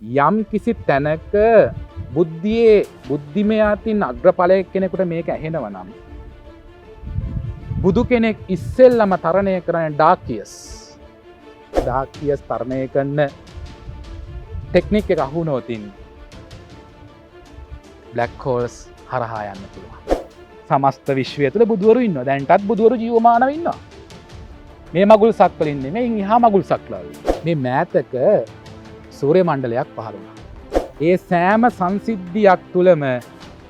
යම් කිසි තැනක බුද්ධිමය අතින් අග්‍රඵලයක් කෙනෙකුට මේක ඇහෙනවා නම් බුදු කෙනෙක් ඉස්සෙල්ලම තරණය කරන්නේ ඩාකියස් තරණය කරන ටෙක්නික් එක අහුනොතින් බ්ලැක් හෝල්ස් හරහා යන්න පුළුවන්. සමස්ත විශ්වය තුළ බුදුවරු ඉන්නවා. දැන්ටත් බුදුවරු ජීවමානව ඉන්නවා. මේ මගුල් සක්වල ඉන්නේ මේ ඉහා මගුල් සක්වල. මේ මෑතක සූර්ය මණ්ඩලයක් පහළ වුණා. ඒ සෑම සංසිද්ධියක් තුළම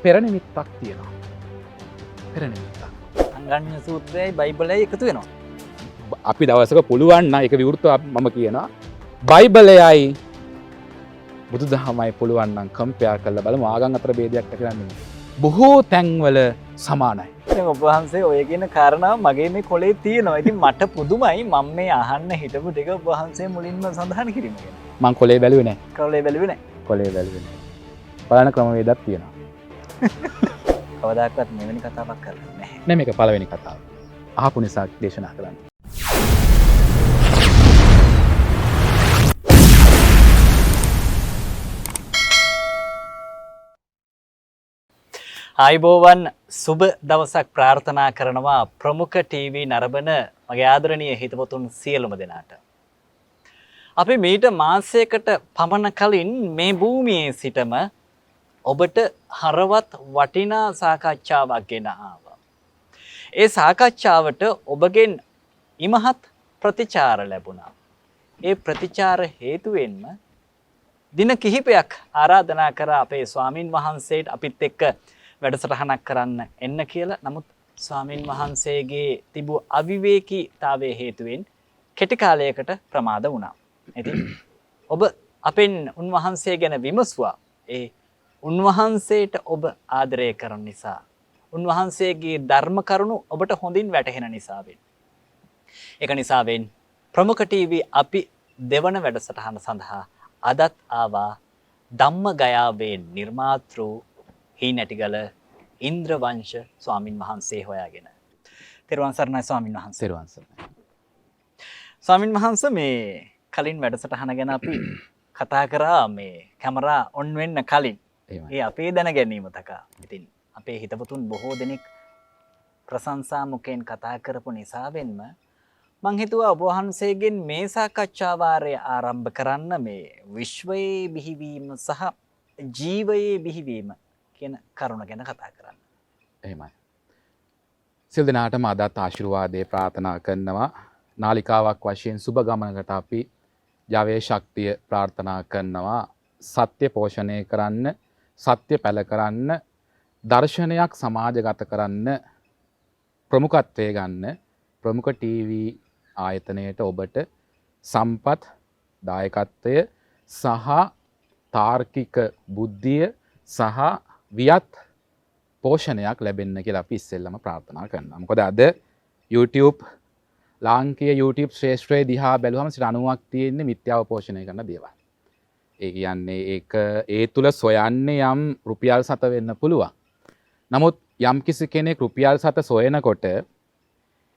පෙර නිමිත්තක් තියෙනවා. පෙර නිමිත්තක්. අංගඤ්ඤ සූත්‍රයයි බයිබලයයි එකතු වෙනවා. අපි දවසක පුළුවන් නම් ඒක විවෘතව මම කියනවා. බයිබලයයි බුදුදහමයි පුළුවන් නම් කම්පෙයාර් කරලා බලමු ආගම් අතර ભેදයක් ඇති නැහැ. බොහෝ තැන්වල සමානයි. දැන් ඔබ වහන්සේ ඔය කියන කාරණාව මගේ මේ කොලේ තියෙනවා. ඉතින් මට පුදුමයි මම මේ අහන්න හිටපු ටික ඔබ වහන්සේ මුලින්ම සඳහන් කිරීම ගැන. මං කොලේ බැලුවේ නැහැ. කොලේ බැලුවේ නැහැ. කොලේ බැලුවේ නැහැ. බලන ක්‍රමවේදයක් තියෙනවා. කවදාකවත් මෙවැනි කතාවක් කරලා නැහැ. නෑ මේක පළවෙනි කතාව. අහපු නිසා දේශනා කරන්න. ආයුබෝවන් සුබ දවසක් ප්‍රාර්ථනා කරනවා ප්‍රමුඛ ටීවී නරඹන මගේ ආදරණීය හිතවතුන් සියලුම දෙනාට. අපි මීට මාසයකට පමණ කලින් මේ භූමියේ සිටම ඔබට හරවත් වටිනා සාකච්ඡාවක් ගෙන ආවා. ඒ සාකච්ඡාවට ඔබගෙන් ඉමහත් ප්‍රතිචාර ලැබුණා. ඒ ප්‍රතිචාර හේතුවෙන්ම දින කිහිපයක් ආරාධනා කරා අපේ ස්වාමින් වහන්සේට අපිත් එක්ක වැඩසටහනක් කරන්න එන්න කියලා. නමුත් ස්වාමින් වහන්සේගේ තිබූ අවිවේකීතාවයේ හේතුවෙන් කෙටි කාලයකට ප්‍රමාද වුණා. ඉතින් ඔබ අපෙන් උන්වහන්සේ ගැන විමසුවා. ඒ උන්වහන්සේට ඔබ ආදරය කරන නිසා, උන්වහන්සේගේ ධර්ම කරුණු ඔබට හොඳින් වැටහෙන නිසාවෙන්. ඒක නිසාවෙන් ප්‍රමුඛ ටීවී අපි දෙවන වැඩසටහන සඳහා අදත් ආවා ධම්මගයාවේ නිර්මාතෘ හීනැටිගල ඉන්ද්‍රවංශ ස්වාමින් වහන්සේ හොයාගෙන. තෙරුවන් සරණයි ස්වාමින් වහන්සේ. තෙරුවන් සරණයි. ස්වාමින් වහන්සේ මේ කලින් වැඩසටහන ගැන අපි කතා කරා මේ කැමරා ඔන් වෙන්න කලින්. ඒ අපේ දැන ගැනීම තකා. ඉතින් අපේ හිතවතුන් බොහෝ දෙනෙක් ප්‍රශංසා මුඛයෙන් කතා කරපු නිසාවෙන්ම මං හිතුවා ඔබ වහන්සේගෙන් මේ සාකච්ඡා වාරය ආරම්භ කරන්න මේ විශ්වයේ බිහිවීම සහ ජීවයේ බිහිවීම කියන කරුණ ගැන කතා කරන්න. එහෙමයි. සියලු දෙනාටම අදත් ආශිර්වාදේ ප්‍රාර්ථනා කරනවා. නාලිකාවක් වශයෙන් සුබ ගමනකට අපි ජවයේ ශක්තිය ප්‍රාර්ථනා කරනවා. සත්‍ය පෝෂණය කරන්න, සත්‍ය පැල කරන්න, දර්ශනයක් සමාජගත කරන්න ප්‍රමුඛත්වයේ ගන්න ප්‍රමුඛ ටීවී ආයතනයට ඔබට සම්පත් දායකත්වය සහ තාර්කික බුද්ධිය සහ වියත් පෝෂණයක් ලැබෙන්න කියලා අපි ඉස්සෙල්ලම ප්‍රාර්ථනා කරනවා. මොකද අද YouTube ලාංකීය YouTube ශ්‍රේෂ්ඨයේ දිහා බැලුවම 90ක් තියෙන්නේ මිත්‍යාව පෝෂණය කරන දේවල්. ඒ කියන්නේ ඒක ඒ තුල සොයන්නේ යම් රුපියල් 7 වෙන්න පුළුවන්. නමුත් යම් කිසි කෙනෙක් රුපියල් 7 සොයනකොට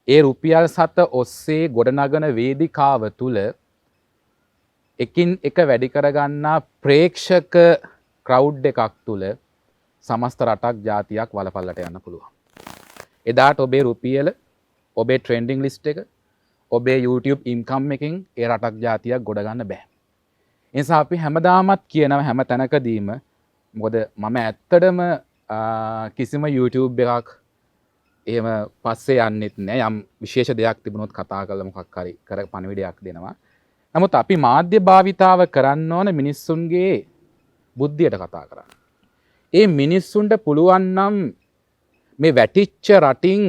ඒ රුපියල් 7 ඔස්සේ ගොඩනගන වේදිකාව තුල එකින් එක වැඩි කරගන්නා ප්‍රේක්ෂක ක්‍රවුඩ් එකක් තුල සමස්ත රටක් ජාතියක් වලපල්ලට යන්න පුළුවන්. එදාට ඔබේ රුපියල, ඔබේ ට්‍රෙන්ඩින් ලිස්ට් එක, ඔබේ YouTube ඉන්කම් එකෙන් ඒ රටක් ජාතියක් ගොඩ ගන්න බෑ. ඒ නිසා අපි හැමදාමත් කියනවා හැම තැනකදීම මොකද මම ඇත්තටම කිසිම YouTube එකක් එහෙම පස්සේ යන්නෙත් නෑ. යම් විශේෂ දෙයක් තිබුණොත් කතා කරලා මොකක් හරි කර පණිවිඩයක් දෙනවා. නමුත් අපි මාධ්‍ය භාවිතාව කරන්න ඕන මිනිස්සුන්ගේ බුද්ධියට කතා කරන්න. ඒ මිනිස්සුන්ට පුළුවන් නම් මේ වැටිච්ච රටින්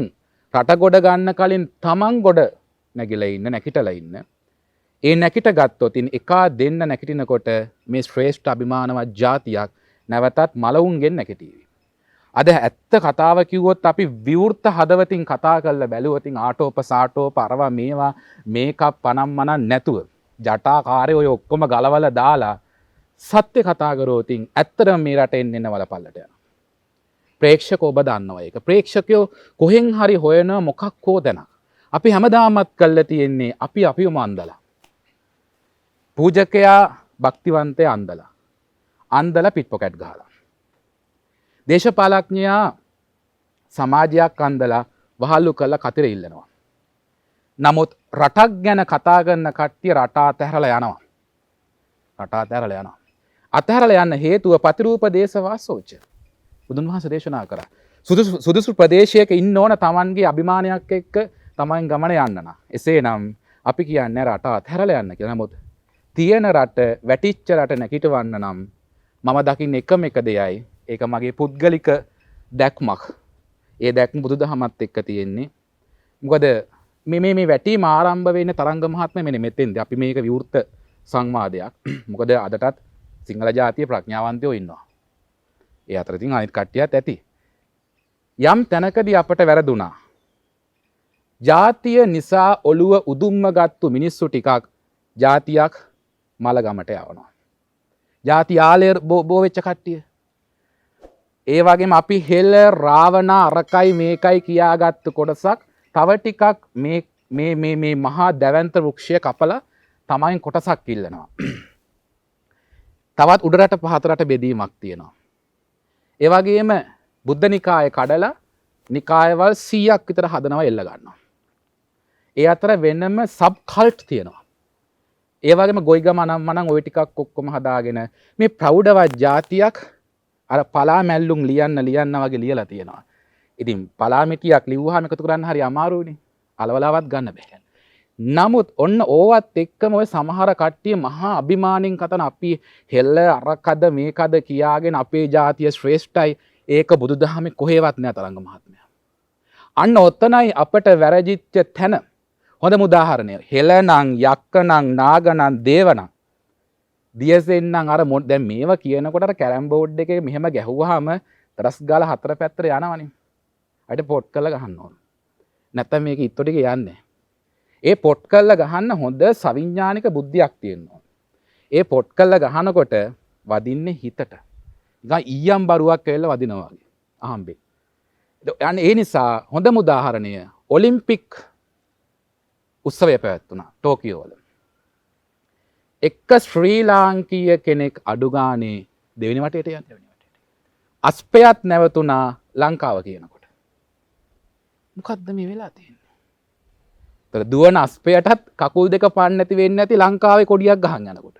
රට ගොඩ ගන්න කලින් තමන් ගොඩ නැගිලා ඉන්න, නැකිටලා ඉන්න. ඒ නැකිට ගත්තොත් එකා දෙන්න නැකිටිනකොට මේ ශ්‍රේෂ්ඨ අභිමානවත් ජාතියක් නැවතත් මලවුන්ගෙන් නැකිටීවි. අද ඇත්ත කතාව කිව්වොත් අපි විවෘත හදවතින් කතා කරලා බැලුවොත් ආටෝප සාටෝප අරවා මේවා මේකප් පනම් මනන් නැතුව ජටාකාරය ඔය ඔක්කොම ගලවලා දාලා සත්‍ය කතා කරොත් ඇත්තටම මේ රට එන්න වලපල්ලට යනවා. ප්‍රේක්ෂකව ඔබ දන්නවා ඒක. ප්‍රේක්ෂකයෝ කොහෙන් හරි හොයන මොකක් හෝ දැනක්. අපි හැමදාමත් කළා තියෙන්නේ අපි අපිවම අන්දලා. පූජකයා භක්තිවන්තය අන්දලා පිට් පොකට් ගහලා. දේශපාලඥයා සමාජයක් අන්දලා වහල්ලු කරලා කතිර ඉල්ලනවා. නමුත් රටක් ගැන කතා කරන කට්ටිය රට අතහැරලා යනවා. අතහැරලා යන්න හේතුව ප්‍රතිරූප දේශවාසෝච. බුදුන් වහන්සේ දේශනා කරා. සුදුසු ප්‍රදේශයක ඉන්න ඕන Tamanගේ අභිමානයක් එක්ක Taman ගමන යන්න නම්. එසේනම් අපි කියන්නේ රට අතහැරලා යන්න කියලා. නමුත් තියෙන රට වැටිච්ච රට නැගිටවන්න නම් මම දකින්න එකම එක දෙයයි. ඒක මගේ පුද්ගලික දැක්මක්. ඒ දැක්ම බුදුදහමත් එක්ක තියෙන්නේ. මොකද මේ වැටීම ආරම්භ වෙන්නේ තරංග මහත්මයා මෙන්න මෙතෙන්දී. අපි මේක විවෘත සංවාදයක්. මොකද අදටත් සිංහල ජාතිය ප්‍රඥාවන්තයෝ ඉන්නවා. ඒ අතර ඉතින් අනිත් කට්ටියත් ඇති. යම් තැනකදී අපට වැරදුනා. ජාතිය නිසා ඔළුව උදුම්ම ගත්තු මිනිස්සු ටිකක් ජාතියක් මලගමට යවනවා. ජාති ආලය බෝ වෙච්ච කට්ටිය. ඒ වගේම අපි හෙළ රාවණ අරකයි මේකයි කියාගත්තු කොටසක් තව ටිකක් මේ මහා දැවැන්ත වෘක්ෂය කපලා තමයි කොටසක් ඉල්ලනවා. තවත් උඩරට පහතරට බෙදීමක් තියෙනවා. ඒ වගේම බුද්ධ නිකාය කඩලා නිකායවල් 100ක් විතර හදනවා එල්ල ගන්නවා. ඒ අතර වෙනම සබ් කල්ට් තියෙනවා. ඒ වගේම ගොයිගම මනම් ওই ටිකක් ඔක්කොම හදාගෙන මේ ප්‍රෞಢවත් જાතියක් අර පලා මැල්ලුම් ලියන්න වගේ ලියලා තියෙනවා. ඉතින් පලා මිටියක් ලිව්වහම එකතු කරන්න හරි අමාරුයිනේ. අලවලාවත් ගන්න බෑ. නමුත් ඔන්න ඕවත් එක්කම ඔය සමහර කට්ටිය මහා අභිමානින් කතන අපි හෙල්ල අරකද මේකද කියාගෙන අපේ ජාතිය ශ්‍රේෂ්ඨයි. ඒක බුදුදහමේ කොහෙවත් නෑ තරංග මහත්මයා. අන්න ඔතනයි අපට වැරදිච්ච තැන. හොඳම උදාහරණය. හෙළනම් යක්කනම් නාගනම් දේවනම් දියසෙන්නම් අර දැන් මේවා කියනකොට අර කැරම් බෝඩ් එකේ මෙහෙම ගැහුවාම තරස් ගාලා හතර පැත්තට යනවනේ. අයිට පොට් කරලා ගහන්න ඕන. නැත්තම් මේක ඉත්තෝ ටික යන්නේ. ඒ පොට් කරලා ගහන්න හොඳ සවිඥානික බුද්ධියක් තියෙනවා. ඒ පොට් කරලා ගහනකොට වදින්නේ හිතට. නිකන් ඊයම් බරුවක් ඇවිල්ලා වදිනවා වගේ. අහම්බේ. ඒ නිසා හොඳම උදාහරණය ඔලිම්පික් උත්සවය පැවැත්වුණා ටෝකියෝ වල. එක්ක ශ්‍රී ලාංකීය කෙනෙක් අඩු ගානේ දෙවෙනි වටේට යන්නේ. අස්පයත් නැවතුණා ලංකාව කියනකොට. මොකද්ද මේ වෙලා තියෙන්නේ? තර දුවන අස්පයටත් කකුල් දෙක පාන්න නැති වෙන්නේ නැති ලංකාවේ කොඩියක් ගහන් යනකොට.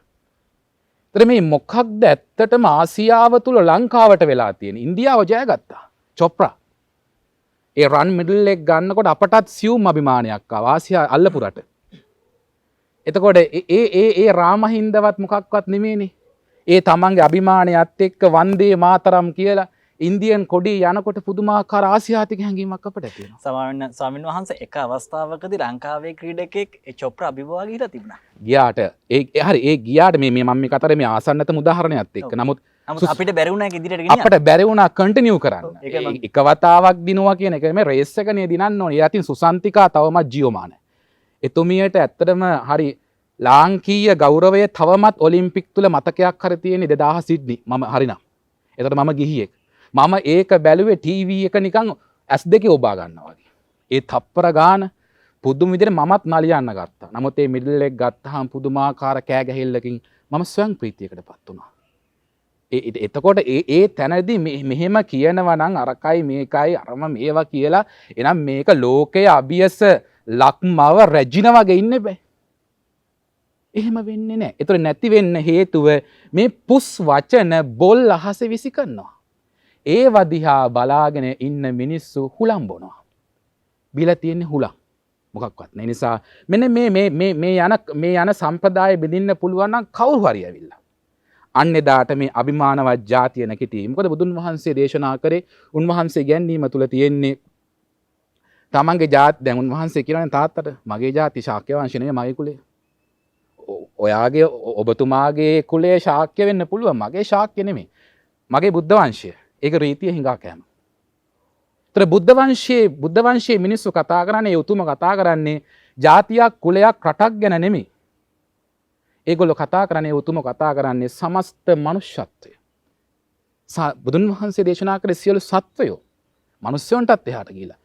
තර මේ මොකක්ද ඇත්තටම ආසියාව තුල ලංකාවට වෙලා තියෙන්නේ? ඉන්දියාව ජයගත්තා. චොප්රා. ඒ රන් මිඩල් එක ගන්නකොට අපටත් සියුම් අභිමානයක් ආවා ආසියා අල්ලපු රට. එතකොට ඒ රාමහින්දවත් මොකක්වත් නෙමෙයිනේ. ඒ තමන්ගේ අභිමානයත් එක්ක වන්දේ මාතරම් කියලා ඉන්දියන් කොඩි යනකොට පුදුමාකාර ආසියාතික හැඟීමක් අපට ඇති වෙනවා. ස්වාමීන් වහන්සේ එක අවස්ථාවකදී ලංකාවේ ක්‍රීඩකෙක් චොප්‍රා අභිභවා ගිහිලා තිබුණා. ගියාට ඒ ගියාට මේ මම මේ කතරේ මේ ආසන්නතම උදාහරණයක් එක්ක. නමුත් අපිට බැරි වුණා ඒක ඉදිරියට ගෙනියන්න. අපිට බැරි වුණා කන්ටිනියු කරන්න. එක වතාවක් දිනුවා කියන එක මේ රේස් එකනේ දිනන්න ඕනේ. ඒ අතින් සුසන්තිකා තවමත් ජීවමානයි. එතුමියට ඇත්තටම හරි ලාංකීය ගෞරවය තවමත් ඔලිම්පික් තුල මතකයක් හරි තියෙන 2000 සිඩ්නි මම හරිනම්. එතකොට මම ගිහියෙක්. මම ඒක බැලුවේ ටීවී එක නිකන් S2 ඔබා ගන්නවා වගේ. ඒ තප්පර ගාන පුදුම විදිහට මමත් නලියන්න ගත්තා. නමුත් මේ මිඩල් එක ගත්තාම පුදුමාකාර කෑ ගැහිල්ලකින් මම ස්වයං ප්‍රීතියකටපත් වුණා. එතකොට ඒ තැනදී මෙහෙම කියනවා නම් අරකයි මේකයි අරම මේවා කියලා එනම් මේක ලෝකයේ අභියස ලක්මව රැජින වගේ ඉන්න බෑ. එහෙම වෙන්නේ නැහැ. ඒතර නැති වෙන්න හේතුව මේ පුස් වචන බොල් අහසේ විසි කරනවා. ඒව දිහා බලාගෙන ඉන්න මිනිස්සු හුලම් බොනවා. බිලා තියෙන්නේ හුලම්. මොකක්වත් නැහැ. නිසා මෙන්න මේ යන සම්ප්‍රදාය බෙදින්න පුළුවන් නම් කවුරු හරි ඇවිල්ලා. අන්නේදාට මේ අභිමානවත් ජාතිය නැකිටි. මොකද බුදුන් වහන්සේ දේශනා කරේ උන්වහන්සේ ගැන්වීම තුල තියෙන්නේ තමන්ගේ ජාති දැන් උන්වහන්සේ කියනවානේ තාත්තට මගේ ජාති ශාක්‍ය වංශය නෙමෙයි මගේ කුලය. ඔයාගේ ඔබතුමාගේ කුලේ ශාක්‍ය වෙන්න පුළුවන්. මගේ ශාක්‍ය නෙමෙයි. මගේ බුද්ධ වංශය. ඒක රීතිය හිඟා කෑම. ඒතර බුද්ධ වංශයේ මිනිස්සු කතා කරන්නේ උතුම කතා කරන්නේ ජාතියක් කුලයක් රටක් ගැන නෙමෙයි. ඒගොල්ලෝ කතා කරන්නේ උතුම කතා කරන්නේ සමස්ත මනුෂ්‍යත්වය. බුදුන් වහන්සේ දේශනා කළේ සියලු සත්වයෝ මනුෂ්‍යයන්ටත් එහාට ගිහිලා.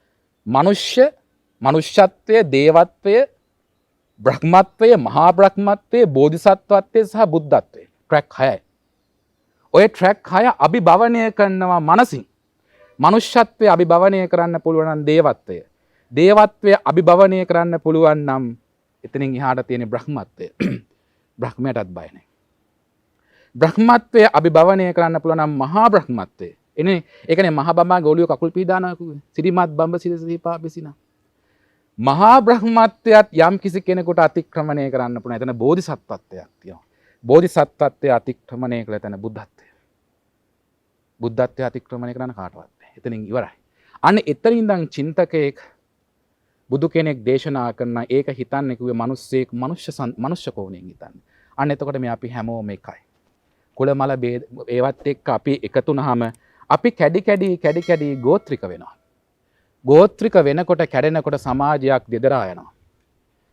මනුෂ්‍යත්වය, දේවත්වය බ්‍රහ්මත්වය, මහා බ්‍රහ්මත්වය, බෝධිසත්වත්වය සහ බුද්ධත්වය. ට්‍රැක් 6යි. ඔය ට්‍රැක් 6 අභිභවනය කරනවා මනසින්. මනුෂ්‍යත්වය අභිභවනය කරන්න පුළුවන් නම් දේවත්වය. දේවත්වය අභිභවනය කරන්න පුළුවන් නම් එතනින් එහාට තියෙන බ්‍රහ්මත්වය. බ්‍රහ්මයටත් බය නැහැ. බ්‍රහ්මත්වය අභිභවනය කරන්න පුළුවන් නම් මහා බ්‍රහ්මත්වය. එනේ ඒකනේ මහා බඹාගේ ඔලිය කකුල් පීදානවා කිව්වේ. සිරිමත් බඹ සිරිපා බෙසිනා. මහා බ්‍රහ්මත්වයත් යම් කිසි කෙනෙකුට අතික්‍රමණය කරන්න පුළුවන්. එතන බෝධිසත්වත්වයක් තියෙනවා. බෝධිසත්වත්වය අතික්‍රමණය කළ තැන බුද්ධත්වය. බුද්ධත්වය අතික්‍රමණය කරන්න කාටවත් බෑ. එතනින් ඉවරයි. අන්න එතනින් ඉඳන් චින්තකයෙක් බුදු කෙනෙක් දේශනා කරන ඒක හිතන්නේ කිව්වේ මිනිස්සෙක් මනුෂ්‍ය කෝණයෙන් හිතන්නේ. අන්න එතකොට මේ අපි හැමෝම එකයි. කුල මල ભેද ඒවත් එක්ක අපි එකතු වුනහම අපි කැඩි කැඩි ගෝත්‍රික වෙනවා. ගෝත්‍රික වෙනකොට කැඩෙනකොට සමාජයක් දෙදරා යනවා.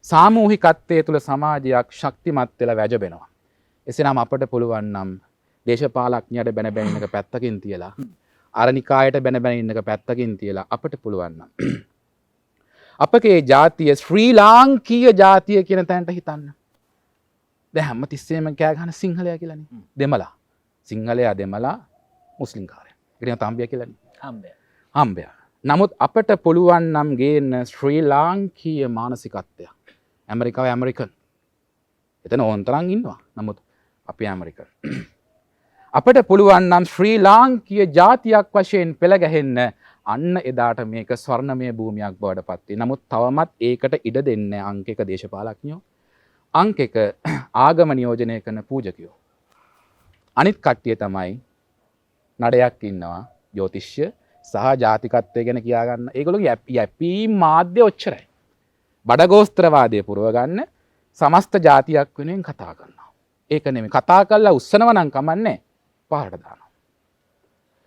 සාමූහිකත්වයේ තුල සමාජයක් ශක්තිමත් වෙලා වැජබෙනවා. එසේනම් අපට පුළුවන් නම් දේශපාලඥයට බැන බැන ඉන්නක පැත්තකින් තියලා ආරණිකායට බැන බැන ඉන්නක පැත්තකින් තියලා අපට පුළුවන් නම් අපගේ ජාතිය ශ්‍රී ලාංකීය ජාතිය කියන තැනට හිතන්න. දැන් හැම තිස්සෙම කෑ ගහන සිංහලයා කියලානේ. දෙමළා. සිංහලයා දෙමළා මුස්ලිම් කාරයා. ඒකට තම්බියා කියලානේ. හම්බයා. නමුත් අපට පුළුවන් නම් ගේන්න ශ්‍රී ලාංකීය මානසිකත්වයක්. ඇමරිකාව ඇමරිකන්. එතන ඕන්තරම් ඉන්නවා. නමුත් අපි ඇමරිකන්. අපට පුළුවන් නම් ශ්‍රී ලාංකීය ජාතියක් වශයෙන් පෙළ ගැහෙන්න අන්න එදාට මේක ස්වර්ණමය භූමියක් බවට පත් වෙයි. නමුත් තවමත් ඒකට ඉඩ දෙන්නේ අංක 1 දේශපාලඥයෝ. අංක 1 ආගම නියෝජනය කරන පූජකයෝ. අනිත් කට්ටිය තමයි නඩයක් ඉන්නවා ජ්‍යොතිෂ්‍ය සහ ජාතිකත්වය ගැන කියා ගන්න. ඒගොල්ලෝගේ යැපීම් මාධ්‍ය ඔච්චරයි. බඩගෝස්ත්‍රවාදය පුරව ගන්න සමස්ත ජාතියක් වෙනුවෙන් කතා කරනවා. ඒක නෙමෙයි. කතා කරලා උස්සනවා නම් කමන්නේ පහරට දානවා.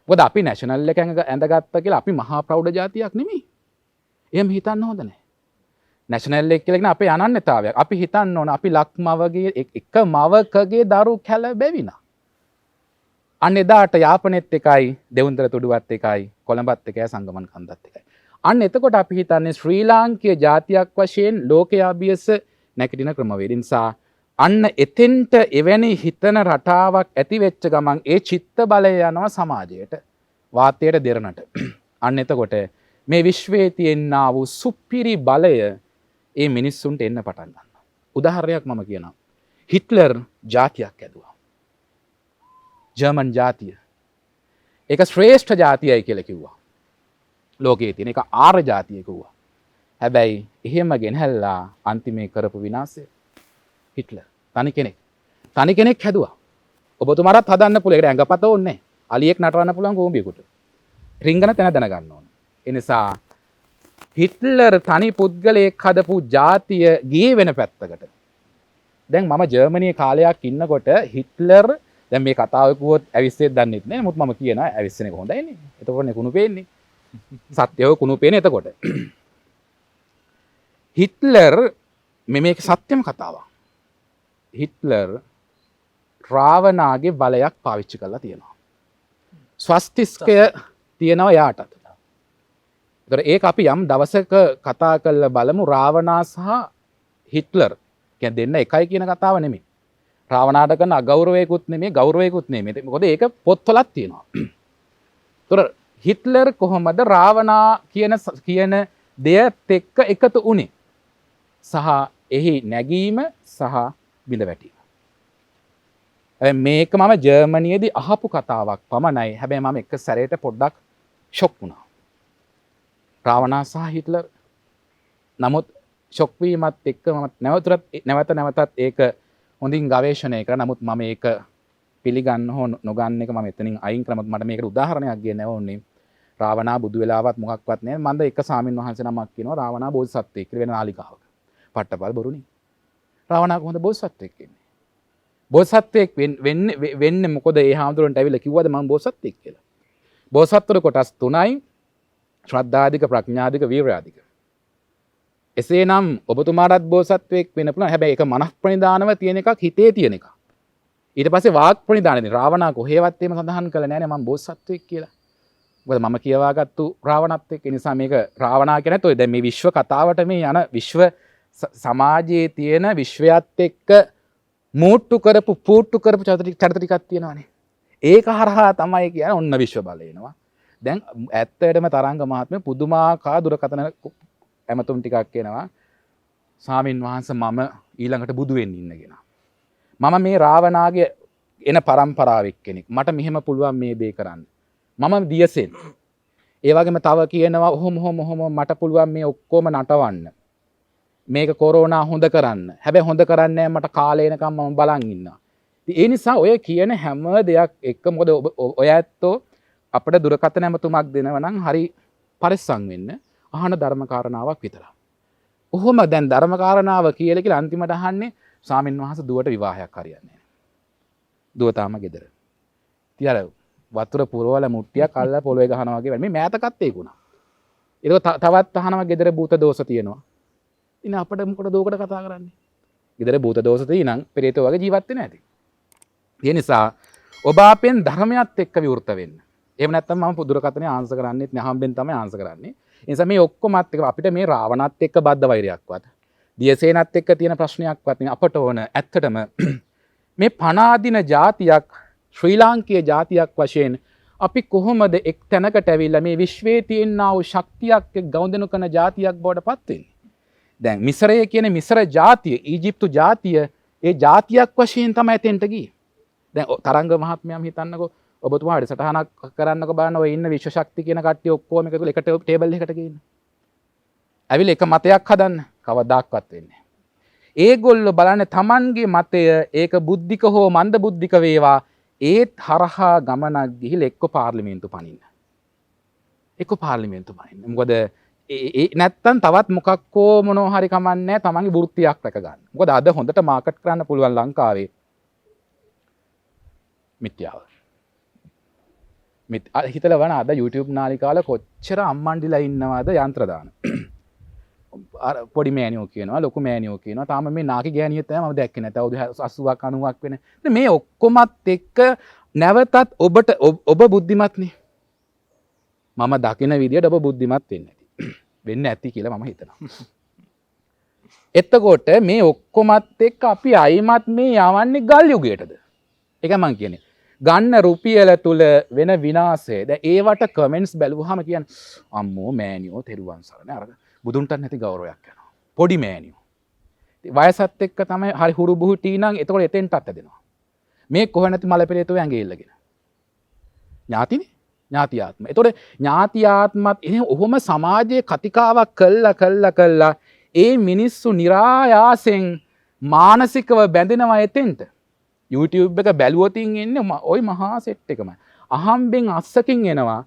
මොකද අපි නැෂනල් එක ඇඳගත්තා කියලා අපි මහා ප්‍රෞಢ ජාතියක් නෙමෙයි. එහෙම හිතන්න හොඳ නැහැ. නැෂනල් එක කියලා කියන අපේ අනන්‍යතාවයක්. අපි හිතන්න ඕන අපි ලක්මවගේ එක මවකගේ දරු කැල බැවිනා. අන්න එදාට යාපනයේත් එකයි, දෙවුන්දර තුඩුවත් එකයි, කොළඹත් එකයි, සංගමන් කන්දත් එකයි. අන්න එතකොට අපි හිතන්නේ ශ්‍රී ලාංකීය ජාතියක් වශයෙන් ලෝකයේ අභියස නැගිටින ක්‍රමවේද නිසා අන්න එතෙන්ට එවැනි හිතන රටාවක් ඇති වෙච්ච ගමන් ඒ චිත්ත බලය යනවා සමාජයට, වාතයට දෙරණට. අන්න එතකොට මේ විශ්වයේ තියෙනා වූ සුපිරි බලය ඒ මිනිස්සුන්ට එන්න පටන් ගන්නවා. උදාහරණයක් මම කියනවා. හිට්ලර් ජාතියක් ඇදුවා. ජර්මන් ජාතිය. ඒක ශ්‍රේෂ්ඨ ජාතියයි කියලා කිව්වා. ලෝකයේ තියෙන එක ආර්ය ජාතිය කිව්වා. හැබැයි එහෙම ගෙනහැල්ලා අන්තිමේ කරපු විනාශය හිට්ලර් තනි කෙනෙක් හැදුවා. ඔබතුමාටත් හදන්න පුළුවන්. ඒකට ඇඟපත ඕනේ නැහැ. අලියෙක් නටවන්න පුළුවන් කෝඹියෙකුට. රිංගන තැන දැනගන්න ඕන. ඒ නිසා හිට්ලර් තනි පුද්ගලයෙක් හදපු ජාතිය ගියේ වෙන පැත්තකට. දැන් මම ජර්මනියේ කාලයක් ඉන්නකොට හිට්ලර් දැන් මේ කතාව කිව්වොත් ඇවිස්සෙත් දන්නෙත් නෑ. නමුත් මම කියනවා ඇවිස්සෙන එක හොඳයිනේ. එතකොටනේ කුණු පේන්නේ. සත්‍යව කුණු පේන්නේ එතකොට. හිට්ලර් මේක සත්‍යම කතාවක්. හිට්ලර් රාවණාගේ බලයක් පාවිච්චි කරලා තියෙනවා. ස්වස්තිස්කය තියෙනවා යාටත්. ඒතර ඒක අපි යම් දවසක කතා කරලා බලමු. රාවණා සහ හිට්ලර් කියන්නේ දෙන්න එකයි කියන කතාව නෙමෙයි. රාවණාට කරන අගෞරවයකුත් නෙමෙයි, ගෞරවයකුත් නෙමෙයි. මොකද ඒක පොත්වලත් තියෙනවා. ඒතර හිට්ලර් කොහොමද රාවණා කියන දෙයත් එක්ක එකතු වුණේ? සහ එහි නැගීම සහ බිඳ වැටීම. මේක මම ජර්මනියේදී අහපු කතාවක් පමණයි. හැබැයි මම එක සැරේට පොඩ්ඩක් ෂොක් වුණා. රාවණා සහ හිට්ලර්. නමුත් ෂොක් වීමත් එක්ක මම නැවතත් ඒක හොඳින් ගවේෂණය කරා. නමුත් මම ඒක පිළිගන්න හෝ නොගන්න එක මම එතනින් අයින් කරා. මට මේකට උදාහරණයක් ගන්න ඕනේ. රාවණා බුදු වෙලාවත් මොකක්වත් නැහැ. මන්ද එක සාමින් වහන්සේ නමක් කියනවා රාවණා බෝධිසත්වෙක් කියලා වෙන නාලිකාවක. පට්ටපල් බොරුනේ. රාවණා කොහොමද බෝධිසත්වෙක් වෙන්නේ? බෝධිසත්වෙක් වෙන්නේ මොකද? ඒ හාමුදුරන්ට ඇවිල්ලා කිව්වද මම බෝධිසත්වෙක් කියලා. බෝධිසත්වර කොටස් 3යි. ශ්‍රද්ධාධික, ප්‍රඥාධික, වීර්‍යාධික. එසේනම් ඔබතුමාටත් බෝසත්වෙක් වෙන්න පුළුවන්. හැබැයි ඒක මනස් ප්‍රනිදානව තියෙන එකක්, හිතේ තියෙන එකක්. ඊට පස්සේ වාක් ප්‍රනිදානෙ රාවණා කොහේවත් එහෙම සඳහන් කළේ නැහැ නේ මම බෝසත්වෙක් කියලා. මොකද මම කියවාගත්තු රාවණත් එක්ක. ඒ නිසා මේක රාවණා කියන්නේ නැත්නම් දැන් මේ විශ්ව කතාවට මේ යන විශ්ව සමාජයේ තියෙන විශ්වයත් එක්ක මූට්ටු කරපු පූට්ටු කරපු චරිත ටිකක් තියෙනවානේ. ඒක හරහා තමයි කියන්නේ ඔන්න විශ්ව බලය එනවා. දැන් ඇත්තටම තරංග මහත්මිය පුදුමාකාර දුරකථන ඇමතුම් ටිකක් එනවා. ස්වාමින් වහන්සේ මම ඊළඟට බුදු වෙන්න ඉන්නගෙන. මම මේ රාවණාගේ එන පරම්පරාවෙක් කෙනෙක්. මට මෙහෙම පුළුවන් මේ දේ කරන්න. මම දියසෙන්. ඒ වගේම තව කියනවා ඔහොම මට පුළුවන් මේ ඔක්කොම නටවන්න. මේක කොරෝනා හොඳ කරන්න. හැබැයි හොඳ කරන්නේ මට කාලේ එනකම් මම බලන් ඉන්නවා. ඒ නිසා ඔය කියන හැම දෙයක් එක්ක මොකද ඔය ඇත්තෝ අපිට දුරකථන ඇමතුමක් දෙනවා නම් හරි පරිස්සම් වෙන්න අහන ධර්ම කාරණාවක් විතරයි. ඔහොම දැන් ධර්ම කාරණාව කියලා අන්තිමට අහන්නේ ස්වාමින් වහන්සේ දුවට විවාහයක් හරියන්නේ නැහැ. දුව තාම ගෙදර. තියර වතුර පුරවල මුට්ටියක් අල්ල පොළවේ ගහනවා වගේ මේ මෑතකත් ඒක උනා. ඒක තවත් අහනවා ගෙදර භූත දෝෂ තියෙනවා. ඉතින් අපිට මොකටද දෝකට කතා කරන්නේ? ගෙදර භූත දෝෂ තියෙනම් පෙරේතෝ වගේ ජීවත් වෙන්නේ නැති. ඒ නිසා ඔබ අපෙන් ධර්මයත් එක්ක විවෘත වෙන්න. එහෙම නැත්නම් මම දුරකථනයේ ආන්සර් කරන්නේත් නැහැ හම්බෙන් තමයි ආන්සර් කරන්නේ. ඒ නිසා මේ ඔක්කොමත් එක්ක අපිට මේ රාවණත් එක්ක බද්ධ වෛරයක්වත් දියසේනත් එක්ක තියෙන ප්‍රශ්නයක්වත් අපට ඕන ඇත්තටම මේ පනාදින જાතියක් ශ්‍රී ලාංකීය જાතියක් වශයෙන් අපි කොහොමද එක් තැනකට ඇවිල්ලා මේ විශ්වයේ තියෙනා වූ ශක්තියක් එක්ක ගෞදෙනු කරන જાතියක් බවට පත් වෙන්නේ. දැන් මිස්රය කියන මිස්ර જાතිය ඊජිප්තු જાතිය ඒ જાතියක් වශයෙන් තමයි එතෙන්ට ගියේ. දැන් තරංග මහත්මයාම හිතන්නකෝ ඔබතුමා වැඩසටහනක් කරන්නකෝ බලන්න ඔය ඉන්න විශ්ව ශක්තිය කියන කට්ටිය ඔක්කොම එකතු එකට ටේබල් එකකට ගේන්න. ඇවිල්ලා එක මතයක් හදන්න කවදාක්වත් වෙන්නේ නැහැ. ඒගොල්ලෝ බලන්නේ Tamanගේ මතය ඒක බුද්ධික හෝ මන්ද බුද්ධික වේවා ඒත් හරහා ගමනක් ගිහිල්ලා එක්ක පාර්ලිමේන්තු පනින්න. එක්ක පාර්ලිමේන්තු පනින්න. මොකද ඒ නැත්තම් තවත් මොකක්කෝ මොනෝ හරි කමන්නේ තමන්ගේ වෘත්තියක් රැක ගන්න. මොකද අද හොඳට මාකට් කරන්න පුළුවන් ලංකාවේ මිත්‍යාව. හිතලා බලන්න අද YouTube නාලිකාවල කොච්චර අම්මන්ඩිලා ඉන්නවද යන්ත්‍ර දාන. අර පොඩි මෑනියෝ කියනවා ලොකු මෑනියෝ කියනවා තාම මේ නාකි ගෑණිය තමයි මම දැක්කේ නැත. අවුරුදු 80ක් 90ක් වෙන. මේ ඔක්කොමත් එක්ක නැවතත් ඔබ බුද්ධිමත්නේ. මම දකින විදියට ඔබ බුද්ධිමත් වෙන්නේ නැති. වෙන්න ඇති කියලා මම හිතනවා. එතකොට මේ ඔක්කොමත් එක්ක අපි අයිමත් මේ යවන්නේ ගල් යුගයටද? ඒක මං කියන්නේ. ගන්න රුපියල තුල වෙන විනාශය. දැන් ඒවට කමෙන්ට්ස් බැලුවාම කියන්නේ අම්මෝ මෑනියෝ තෙරුවන් සරණ අර බුදුන්ට නැති ගෞරවයක් යනවා. පොඩි මෑනියෝ. වයසත් එක්ක තමයි හරි හුරු බුහුටි නම් එතකොට එතෙන්ටත් ඇදෙනවා. මේ කොහෙ නැති මල පෙරේතෝ ඇඟේ ඉල්ලගෙන. ඥාතිනේ ඥාතියාත්ම. එතකොට ඥාතියාත්මත් ඔහොම සමාජයේ කතිකාවක් කළා ඒ මිනිස්සු નિરાයාසෙන් මානසිකව බැඳෙනවා එතෙන්ට. YouTube එක බැලුවොතින් එන්නේ ওই මහා සෙට් එකම. අහම්බෙන් අස්සකින් එනවා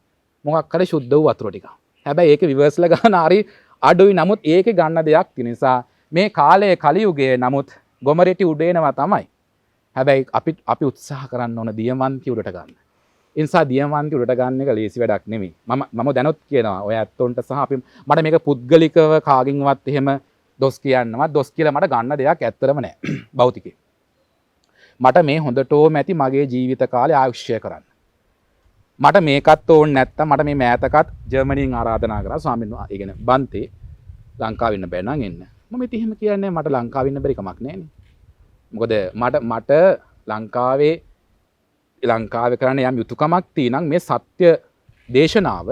මොකක් හරි සුද්ධ වූ වතුර ටික. හැබැයි ඒක රිවර්ස්ලා ගන්න හරි අඩුයි. නමුත් ඒකේ ගන්න දෙයක් තියෙන නිසා මේ කාලයේ කලියුගයේ නමුත් ගොමරෙටි උඩේනවා තමයි. හැබැයි අපි උත්සාහ කරන්න ඕන දියමන්ති උඩට ගන්න. ඒ නිසා දියමන්ති උඩට ගන්න එක ලේසි වැඩක් නෙමෙයි. මම දැනුත් කියනවා ඔය ඇත්තොන්ට සහ අපි මට මේක පුද්ගලිකව කාගින්වත් එහෙම දොස් කියන්නවත් දොස් කියලා මට ගන්න දෙයක් ඇත්තටම නැහැ. භෞතිකේ. මට මේ හොඳටම ඇති මගේ ජීවිත කාලය ආයුෂ්‍ය කරන්න. මට මේකත් ඕනේ නැත්තම් මට මේ මෑතකත් ජර්මනියෙන් ආරාධනා කරා ස්වාමීන් වහන්සේ. ඒ කියන්නේ බන්තේ ලංකාවෙ ඉන්න බෑ නම් එන්න. මම ඉතින් එහෙම කියන්නේ මට ලංකාවෙ ඉන්න බැරි කමක් නැහැ නේ. මොකද මට ලංකාවේ කරන්න යම් යුතුයකමක් තියෙනම් මේ සත්‍ය දේශනාව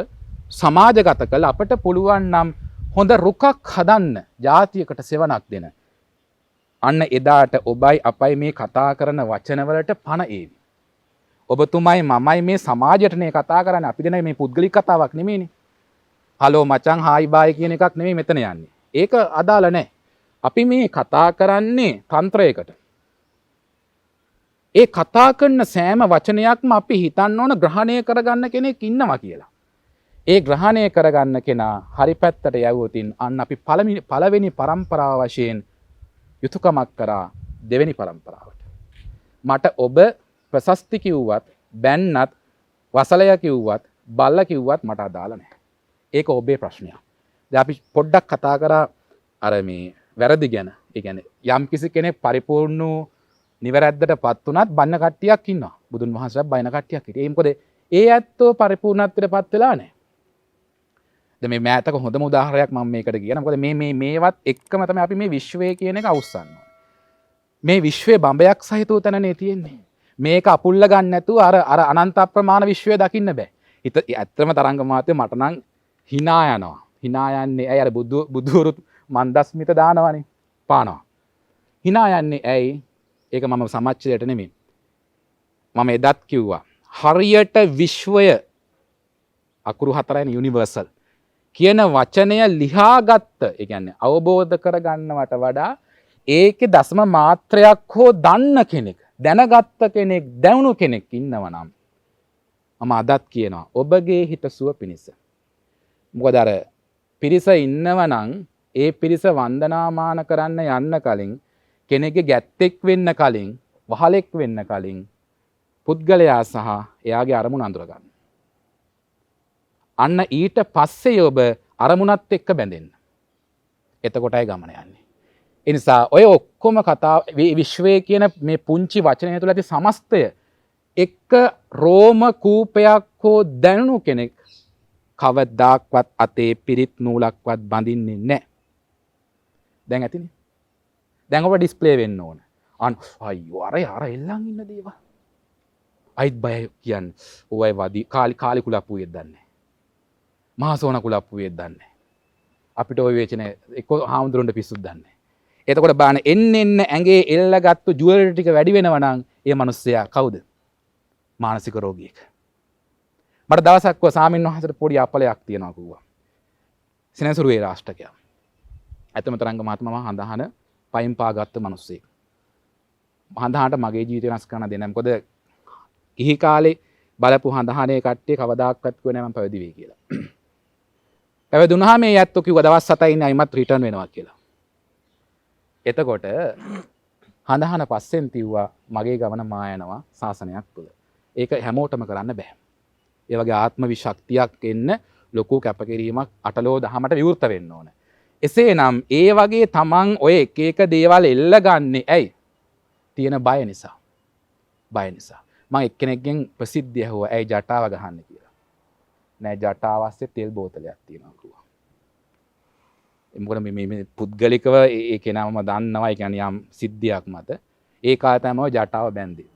සමාජගත කළ අපට පුළුවන් නම් හොඳ රුකක් හදන්න ජාතියකට සෙවණක් දෙන. අන්න එදාට ඔබයි අපයි මේ කතා කරන වචනවලට පණ ඒවි. ඔබතුමයි මමයි මේ සමාජයට මේ කතා කරන්නේ අපි දෙන මේ පුද්ගලික කතාවක් නෙමෙයිනේ. හලෝ මචං හායි බායි කියන එකක් නෙමෙයි මෙතන යන්නේ. ඒක අදාළ නැහැ. අපි මේ කතා කරන්නේ තන්ත්‍රයකට. ඒ කතා කරන සෑම වචනයක්ම අපි හිතන්න ඕන ග්‍රහණය කරගන්න කෙනෙක් ඉන්නවා කියලා. ඒ ග්‍රහණය කරගන්න කෙනා හරි පැත්තට යවුවොතින් අන්න අපි පළවෙනි පරම්පරාව වශයෙන් යුතුයකමක් කරා දෙවෙනි පරම්පරාවට. මට ඔබ ප්‍රශස්ති කිව්වත් බැන්නත් වසලය කිව්වත් බල්ල කිව්වත් මට අදාළ නැහැ. ඒක ඔබේ ප්‍රශ්නයක්. දැන් අපි පොඩ්ඩක් කතා කරා අර මේ වැරදි ගැන. ඒ කියන්නේ යම් කිසි කෙනෙක් පරිපූර්ණ නිවැරද්දටපත් උනත් බන්න කට්ටියක් ඉන්නවා. බුදුන් වහන්සේලා බයින කට්ටියක් හිටියේ. ඒ මොකද ඒ ඇත්තෝ පරිපූර්ණත්වයටපත් වෙලා නැහැ. දැන් මේ මෑතක හොඳම උදාහරණයක් මම මේකට කියනවා. මොකද මේවත් එක්කම තමයි අපි මේ විශ්වය කියන එක අවස්සන්නේ. මේ විශ්වයේ බඹයක් සහිතව තැනනේ තියෙන්නේ. මේක අපුල්ල ගන්න නැතුව අර අනන්ත අප්‍රමාණ විශ්වය දකින්න බෑ. හිත ඇත්තම තරංග මාත්‍ය මට නම් hina යනවා. hina යන්නේ ඇයි අර බුදුවරු මන්දස්මිත දානවනේ. පානවා. hina යන්නේ ඇයි? ඒක මම සමච්චලයට නෙමෙයි. මම එදත් කිව්වා. හරියට විශ්වය අකුරු 4යි යුනිවර්සල් කියන වචනය ලියාගත්ත, ඒ කියන්නේ අවබෝධ කරගන්නවට වඩා ඒකේ දශම මාත්‍රයක් හෝ දන්න කෙනෙක්, දැනගත්ත කෙනෙක්, දැනුණු කෙනෙක් ඉන්නවා නම් මම අදත් කියනවා ඔබගේ හිතසුව පිණිස. මොකද අර පිරිස ඉන්නවා නම් ඒ පිරිස වන්දනාමාන කරන්න යන්න කලින්, කෙනෙක්ගේ ගැත්තෙක් වෙන්න කලින්, වහලෙක් වෙන්න කලින් පුද්ගලයා සහ එයාගේ අරමුණ අඳුර ගන්න. අන්න ඊට පස්සේ ඔබ අරමුණත් එක්ක බැඳෙන්න. එතකොටයි ගමන යන්නේ. ඒ නිසා ඔය ඔක්කොම කතා විශ්වයේ කියන මේ පුංචි වචනය තුළ ඇති සමස්තය එක්ක රෝම කූපයක් හෝ දැනුණු කෙනෙක් කවදාක්වත් අතේ පිරිත් නූලක්වත් බඳින්නේ නැහැ. දැන් ඇතිනේ. දැන් ඔබ ඩිස්ප්ලේ වෙන්න ඕන. අයියෝ අර එල්ලන් ඉන්න දේවල්. අයිත් බය කියන්නේ. ඔය වදි කාලි කුලප්පුවෙක් දන්නේ. මහසෝන කුලප්පුවෙක් දන්නේ. අපිට ওই වේචන එක්ක හාමුදුරන්ට පිස්සුත් දන්නේ. එතකොට බාන එන්න ඇඟේ එල්ලගත්තු ජුවලරි ටික වැඩි වෙනවා නම් ඒ මිනිස්සයා කවුද? මානසික රෝගියෙක්. මට දවසක් කො සාමින් වහන්සේට පොඩි අපලයක් තියෙනවා කිව්වා. සෙනසුරුවේ රාෂ්ටකයා. ඇත්තම තරංග මහත්මයා හඳහන පයින් පාගත්ත මිනිස්සෙක්. හඳහනට මගේ ජීවිතය වෙනස් කරන්න දෙන්න. මොකද කිහි කාලේ බලපු හඳහනේ කට්ටිය කවදාක්වත් කිව්වේ නැහැ මම පැවිදි වෙයි කියලා. පැවිදුණාම මේ යැත්තෝ කිව්වා දවස් 7යි ඉන්නේ අයිමත් රිටර්න් වෙනවා කියලා. එතකොට හඳහන පස්සෙන් තිව්වා මගේ ගමන මා යනවා සාසනයක් තුළ. ඒක හැමෝටම කරන්න බෑ. ඒ වගේ ආත්ම විශක්තියක් එන්න ලොකු කැපකිරීමක් අටලෝ දහමට විවෘත වෙන්න ඕන. එසේනම් ඒ වගේ තමන් ඔය එක එක දේවල් එල්ලගන්නේ ඇයි? තියෙන බය නිසා. බය නිසා. මම එක්කෙනෙක්ගෙන් ප්‍රසිද්ධිය ඇහුවා ඇයි ජටාව ගහන්නේ කියලා. නෑ ජටාව ASCII තෙල් බෝතලයක් තියෙනවා කිව්වා. මොකද මේ පුද්ගලිකව ඒ කෙනාම දන්නවා ඒ කියන්නේ යම් සිද්ධියක් මත ඒ කාලේ තමයි ජටාව බැන්දේ.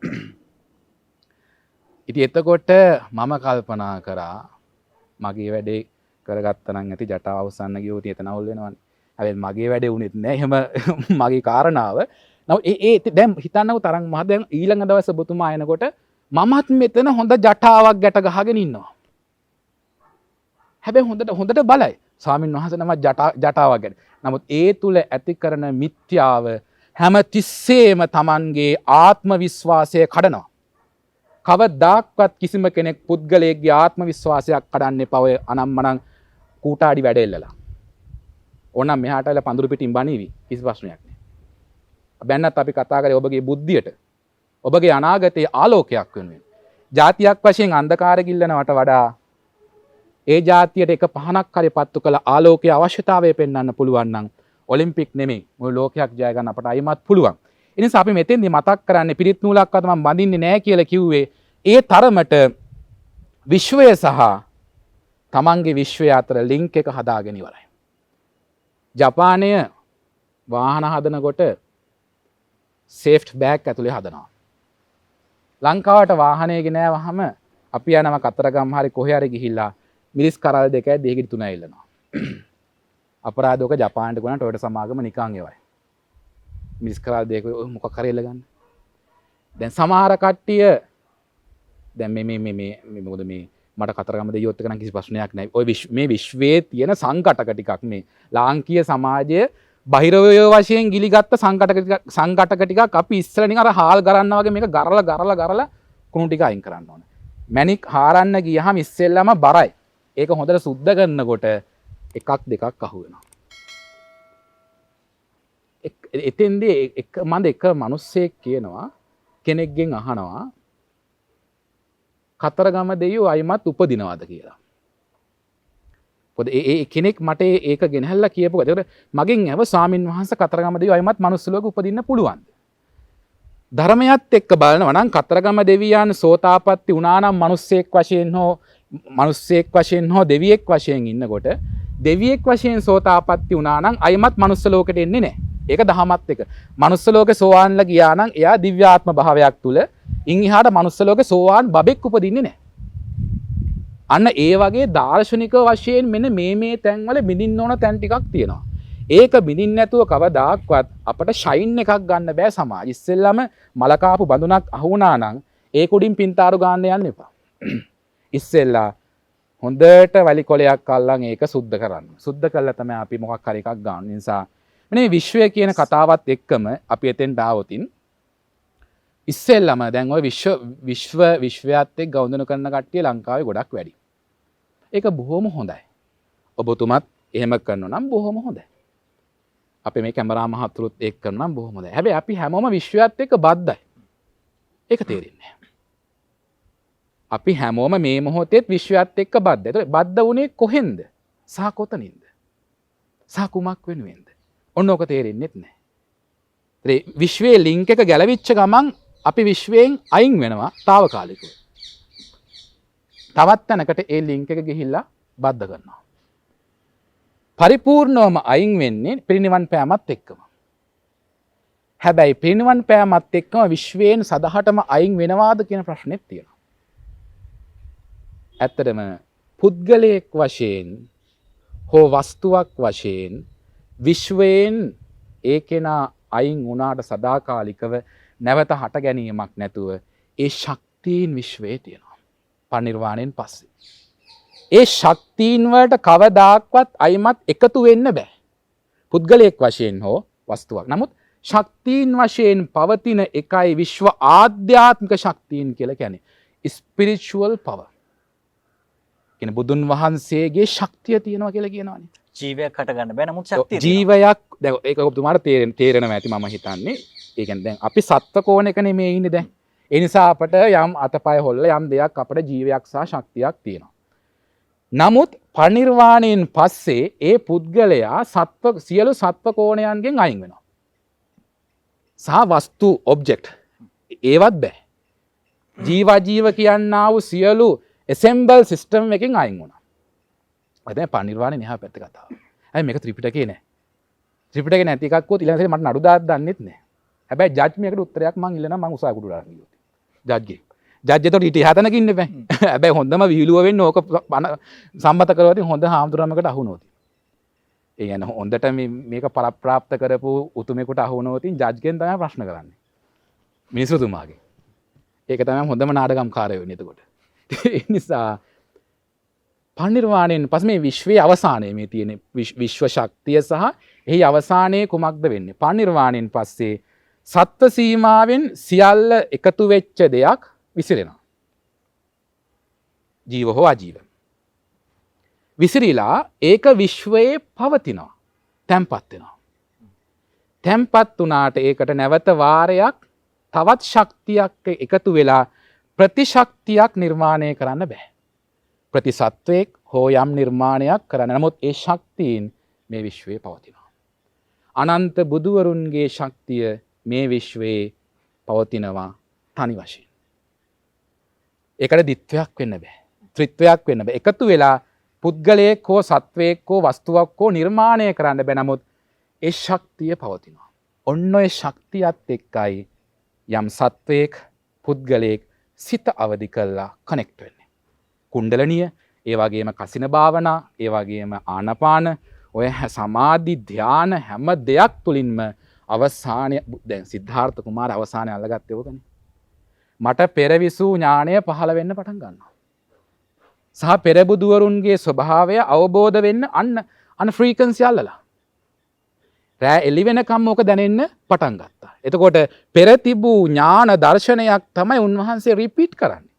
ඉතින් එතකොට මම කල්පනා කරා මගේ වැඩේ කරගත්තා නම් ඇති ජටාව අවසන්න ගියොත් එතන අවුල් වෙනවනේ. හැබැයි මගේ වැඩේ උනේත් නෑ එහෙම මගේ කාරණාව. ඒ දැන් හිතන්නකෝ තරංග මහ දැන් ඊළඟ දවසේ ඔබතුමා එනකොට මමත් මෙතන හොඳ ජටාවක් ගැට ගහගෙන ඉන්නවා. හැබැයි හොඳට බලයි. ස්වාමීන් වහන්සේ නම ජටාවක් ගැන. නමුත් ඒ තුල ඇති කරන මිත්‍යාව හැම තිස්සෙම Tamanගේ ආත්ම විශ්වාසය කඩනවා. කවදාක්වත් කිසිම කෙනෙක් පුද්ගලයෙක්ගේ ආත්ම විශ්වාසයක් කඩන්න එපා ඔය අනම්මනම් කූටාඩි වැඩ එල්ලලා. ඕනම් මෙහාට ඇවිල්ලා පඳුරු පිටින් බණීවි. කිසි ප්‍රශ්නයක් නෑ. බැන්නත් අපි කතා කරේ ඔබගේ බුද්ධියට. ඔබගේ අනාගතයේ ආලෝකයක් වෙනුවෙන්. ජාතියක් වශයෙන් අන්ධකාරය ගිල්ලනවට වඩා ඒ ජාතියට එක පහනක් හරි පත්තු කළ ආලෝකයේ අවශ්‍යතාවය පෙන්වන්න පුළුවන් නම් ඔලිම්පික් නෙමෙයි මුළු ලෝකයක් ජය ගන්න අපට අයිමත් පුළුවන්. ඒ නිසා අපි මෙතෙන්දී මතක් කරන්නේ පිරිත් නූලක්වත් මම බඳින්නේ නැහැ කියලා කිව්වේ ඒ තරමට විශ්වය සහ තමන්ගේ විශ්වය අතර ලින්ක් එක හදාගෙන ඉවරයි. ජපානය වාහන හදනකොට සේෆ්ට් බෑග් ඇතුලේ හදනවා. ලංකාවට වාහනය ගෙනාවහම අපි යනවා කතරගම හරි කොහේ හරි ගිහිල්ලා මිරිස් කරල් දෙකයි දෙකකින් තුනයි ඉල්ලනවා. අපරාධෝක ජපානට ගුණා ටොයෝටා සමාගම නිකන් ඒවයි. මිරිස් කරල් දෙක මොකක් හරි ඉල්ලගන්න. දැන් සමහර කට්ටිය දැන් මේ මොකද මේ මට කතරගම දෙයියොත් එක නම් කිසි ප්‍රශ්නයක් නැහැ. ඔය මේ විශ්වයේ තියෙන සංකටක ටිකක් මේ ලාංකීය සමාජය බහිරවය වශයෙන් ගිලිගත්ත සංකටක ටිකක් අපි ඉස්සර නිකන් අර හාල් ගරන්න වගේ මේක ගරලා කුණු ටික අයින් කරන්න ඕනේ. මැණික් හාරන්න ගියහම ඉස්සෙල්ලම බරයි. ඒක හොඳට සුද්ධ කරනකොට එකක් දෙකක් අහු වෙනවා. එතෙන්දී එක මිනිස්සෙක් කියනවා කෙනෙක්ගෙන් අහනවා කතරගම දෙයියෝ අයිමත් උපදිනවද කියලා. පොද ඒ කෙනෙක් මට ඒක ගෙනහැල්ලා කියපුවා. ඒකට මගෙන් ඇව ස්වාමින් වහන්සේ කතරගම දෙවියෝ අයිමත් මනුස්ස ලෝකෙ උපදින්න පුළුවන්ද? ධර්මයත් එක්ක බලනවා නම් කතරගම දෙවියන් සෝතාපට්ටි වුණා නම් මිනිස්සෙක් වශයෙන් හෝ මිනිස්සෙක් වශයෙන් හෝ දෙවියෙක් වශයෙන් ඉන්නකොට දෙවියෙක් වශයෙන් සෝතාපට්ටි වුණා නම් අයමත් මනුස්ස ලෝකෙට එන්නේ නැහැ. ඒක දහමත් එක. මනුස්ස ලෝකේ සෝවාන්ලා ගියා නම් එයා දිව්‍යාත්ම භාවයක් තුල ඉන් එහාට මනුස්ස ලෝකේ සෝවාන් බබෙක් උපදින්නේ නැහැ. අන්න ඒ වගේ දාර්ශනික වශයෙන් මෙන්න මේ තැන්වල බිඳින්න ඕන තැන් ටිකක් තියෙනවා. ඒක බිඳින්න නැතුව කවදාක්වත් අපට ෂයින් එකක් ගන්න බෑ සමාජ. ඉස්සෙල්ලම මලකාපු බඳුනක් අහුණා නම් ඒක උඩින් පින්තාරු ගන්න යන්න එපා. ඉස්සෙල්ලා හොඳට වැලි කොලයක් අල්ලන් ඒක සුද්ධ කරන්න. සුද්ධ කළා තමයි අපි මොකක් හරි එකක් ගන්න. නිසා මේ විශ්වය කියන කතාවත් එක්කම අපි එතෙන්ට ආවොතින් ඉස්සෙල්ලම දැන් ওই විශ්වයත් එක්ක ගෞඳුන කරන කට්ටිය ලංකාවේ ගොඩක් වැඩි. ඒක බොහොම හොඳයි. ඔබතුමත් එහෙම කරනවා නම් බොහොම හොඳයි. අපි මේ කැමරා මහතුරුත් එක්ක කරනවා නම් බොහොම හොඳයි. හැබැයි අපි හැමෝම විශ්වයත් එක්ක බද්ධයි. ඒක තේරෙන්නේ නැහැ. අපි හැමෝම මේ මොහොතේත් විශ්වයත් එක්ක බද්ධයි. ඒතකොට බද්ධ වුණේ කොහෙන්ද? සහ කොතනින්ද? සහ කුමක් වෙනුවෙන්ද? ඔන්න ඕක තේරෙන්නේත් නැහැ. විශ්වයේ ලින්ක් එක ගැලවිච්ච ගමන් අපි විශ්වයෙන් අයින් වෙනවා తాවකාලිකව. තවත් තැනකට ඒ ලින්ක් එක ගිහිල්ලා බද්ධ කරනවා. පරිපූර්ණවම අයින් වෙන්නේ පිරිනිවන් පෑමත් එක්කම. හැබැයි පිරිනිවන් පෑමත් එක්කම විශ්වයෙන් සදහටම අයින් වෙනවාද කියන ප්‍රශ්නෙත් තියෙනවා. ඇත්තටම පුද්ගලයෙක් වශයෙන් හෝ වස්තුවක් වශයෙන් විශ්වයෙන් ඒ කෙනා අයින් වුණාට සදාකාලිකව නැවත හට ගැනීමක් නැතුව ඒ ශක්තියින් විශ්වයේ තියෙනවා. පරිනිර්වාණයෙන් පස්සේ. ඒ ශක්තියින් වලට කවදාක්වත් අයිමත් එකතු වෙන්න බෑ. පුද්ගලයෙක් වශයෙන් හෝ වස්තුවක්. නමුත් ශක්තියින් වශයෙන් පවතින එකයි විශ්ව ආධ්‍යාත්මික ශක්තියින් කියලා කියන්නේ. Spiritual power. කියන බුදුන් වහන්සේගේ ශක්තිය තියෙනවා කියලා කියනවානේ. ජීවයක් හට ගන්න බෑ නමුත් ශක්තිය ජීවයක් දැන් ඒක ඔබතුමාට තේරෙනවා ඇති මම හිතන්නේ. ඒ කියන්නේ දැන් අපි සත්ව කෝණයක නෙමෙයි ඉන්නේ දැන්. ඒ නිසා අපට යම් අතපය හොල්ල යම් දෙයක් අපට ජීවයක් සහ ශක්තියක් තියෙනවා. නමුත් පරිනිර්වාණයෙන් පස්සේ ඒ පුද්ගලයා සියලු සත්ව කෝණයන්ගෙන් අයින් වෙනවා. සහ වස්තු ඔබ්ජෙක්ට් ඒවත් බෑ. ජීව කියන්නා වූ සියලු assemble system එකකින් අයින් වුණා. දැන් පරිනිර්වාණය එහා පැත්ත කතාව. හැබැයි මේක ත්‍රිපිටකේ නෑ. ත්‍රිපිටකේ නැති එකක් කොත් ඊළඟට මට නඩු දාන්න දන්නෙත් නෑ. හැබැයි ජජ් මේකට උත්තරයක් මං ඉල්ලනවා මං උසාවියට දාන්න කිව්වොත්. ජජ්ගේ. ජජ් එතකොට ඊට එහා තැනක ඉන්න බෑ. හැබැයි හොඳම විහිළුව වෙන්නේ ඕක සම්මත කරවතින් හොඳ හාමුදුරුවමකට අහු වුණොත්. ඒ කියන්නේ හොඳට මේක පරප්‍රාප්ත කරපු උතුමෙකුට අහු වුණොත් ජජ්ගෙන් තමයි ප්‍රශ්න කරන්නේ. මිනිසුතුමාගේ. ඒක තමයි හොඳම නාටකම්කාරය වෙන්නේ එතකොට. ඒ නිසා පරිනිර්වාණයෙන් පස්සේ මේ විශ්වයේ අවසානයේ මේ තියෙන විශ්ව ශක්තිය සහ එහි අවසානයේ කුමක්ද වෙන්නේ? පරිනිර්වාණයෙන් පස්සේ සත්ත්ව සීමාවෙන් සියල්ල එකතු වෙච්ච දෙයක් විසිරෙනවා. ජීව හෝ අජීව. විසිරීලා ඒක විශ්වයේ පවතිනවා. තැන්පත් වෙනවා. තැන්පත් වුණාට ඒකට නැවත වාරයක් තවත් ශක්තියක් එකතු වෙලා ප්‍රතිශක්තියක් නිර්මාණය කරන්න බෑ. ප්‍රතිසත්වයක් හෝ යම් නිර්මාණයක් කරන්න. නමුත් ඒ ශක්තියින් මේ විශ්වයේ පවතිනවා. අනන්ත බුදුවරුන්ගේ ශක්තිය මේ විශ්වයේ පවතිනවා තනි වශයෙන්. ඒකට දිත්වයක් වෙන්න බෑ. ත්‍රිත්වයක් වෙන්න බෑ. එකතු වෙලා පුද්ගලයෙක් හෝ සත්වයෙක් හෝ වස්තුවක් හෝ නිර්මාණය කරන්න බෑ. නමුත් ඒ ශක්තිය පවතිනවා. ඔන්න ඔය ශක්තියත් එක්කයි යම් සත්වයෙක් පුද්ගලයෙක් සිත අවදි කරලා කනෙක්ට් වෙන්නේ. කුණ්ඩලනිය, ඒ වගේම කසින භාවනා, ඒ වගේම ආනපාන, ඔය සමාධි ධ්‍යාන හැම දෙයක් තුලින්ම අවසානයේ දැන් සිද්ධාර්ථ කුමාර අවසානයේ අල්ලගත්තේ ඕකනේ. මට පෙරවිසූ ඥාණය පහළ වෙන්න පටන් ගන්නවා. සහ පෙරබුදුවරුන්ගේ ස්වභාවය අවබෝධ වෙන්න අන්න ෆ්‍රීකන්සි අල්ලලා. රෑ එළි වෙනකම් ඕක දැනෙන්න පටන් ගත්තා. එතකොට පෙර තිබූ ඥාන දර්ශනයක් තමයි උන්වහන්සේ රිපීට් කරන්නේ.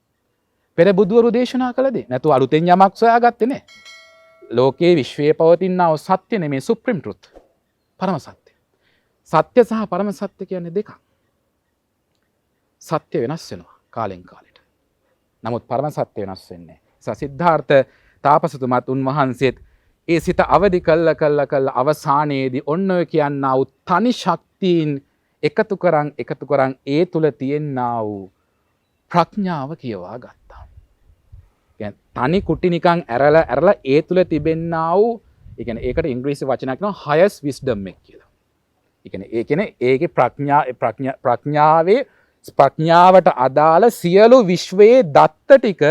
පෙර බුදුවරු දේශනා කළ දේ. නැතු අලුතෙන් යමක් සොයාගත්තේ නෑ. ලෝකයේ විශ්වයේ පවතිනා වූ සත්‍ය නෙමේ සුප්‍රීම ට්‍රුත්. පරම සත්‍ය. සත්‍ය සහ පරම සත්‍ය කියන්නේ දෙකක්. සත්‍ය වෙනස් වෙනවා කාලෙන් කාලෙට. නමුත් පරම සත්‍ය වෙනස් වෙන්නේ නැහැ. සිද්ධාර්ථ තාපසතුමත් උන්වහන්සේත් ඒ සිත අවදි කළ අවසානයේදී ඔන්න ඔය කියන්නා වූ තනි ශක්තියින් එකතු කරන් ඒ තුල තියෙනා වූ ප්‍රඥාව කියවා ගත්තා. තනි කුටි නිකන් ඇරලා ඒ තුල තිබෙන්නා වූ ඒ කියන්නේ ඒකට ඉංග්‍රීසි වචනයක් කියනවා highest wisdom එක කියලා. ඒ කියන්නේ ඒකේ ප්‍රඥාවට අදාළ සියලු විශ්වයේ දත්ත ටික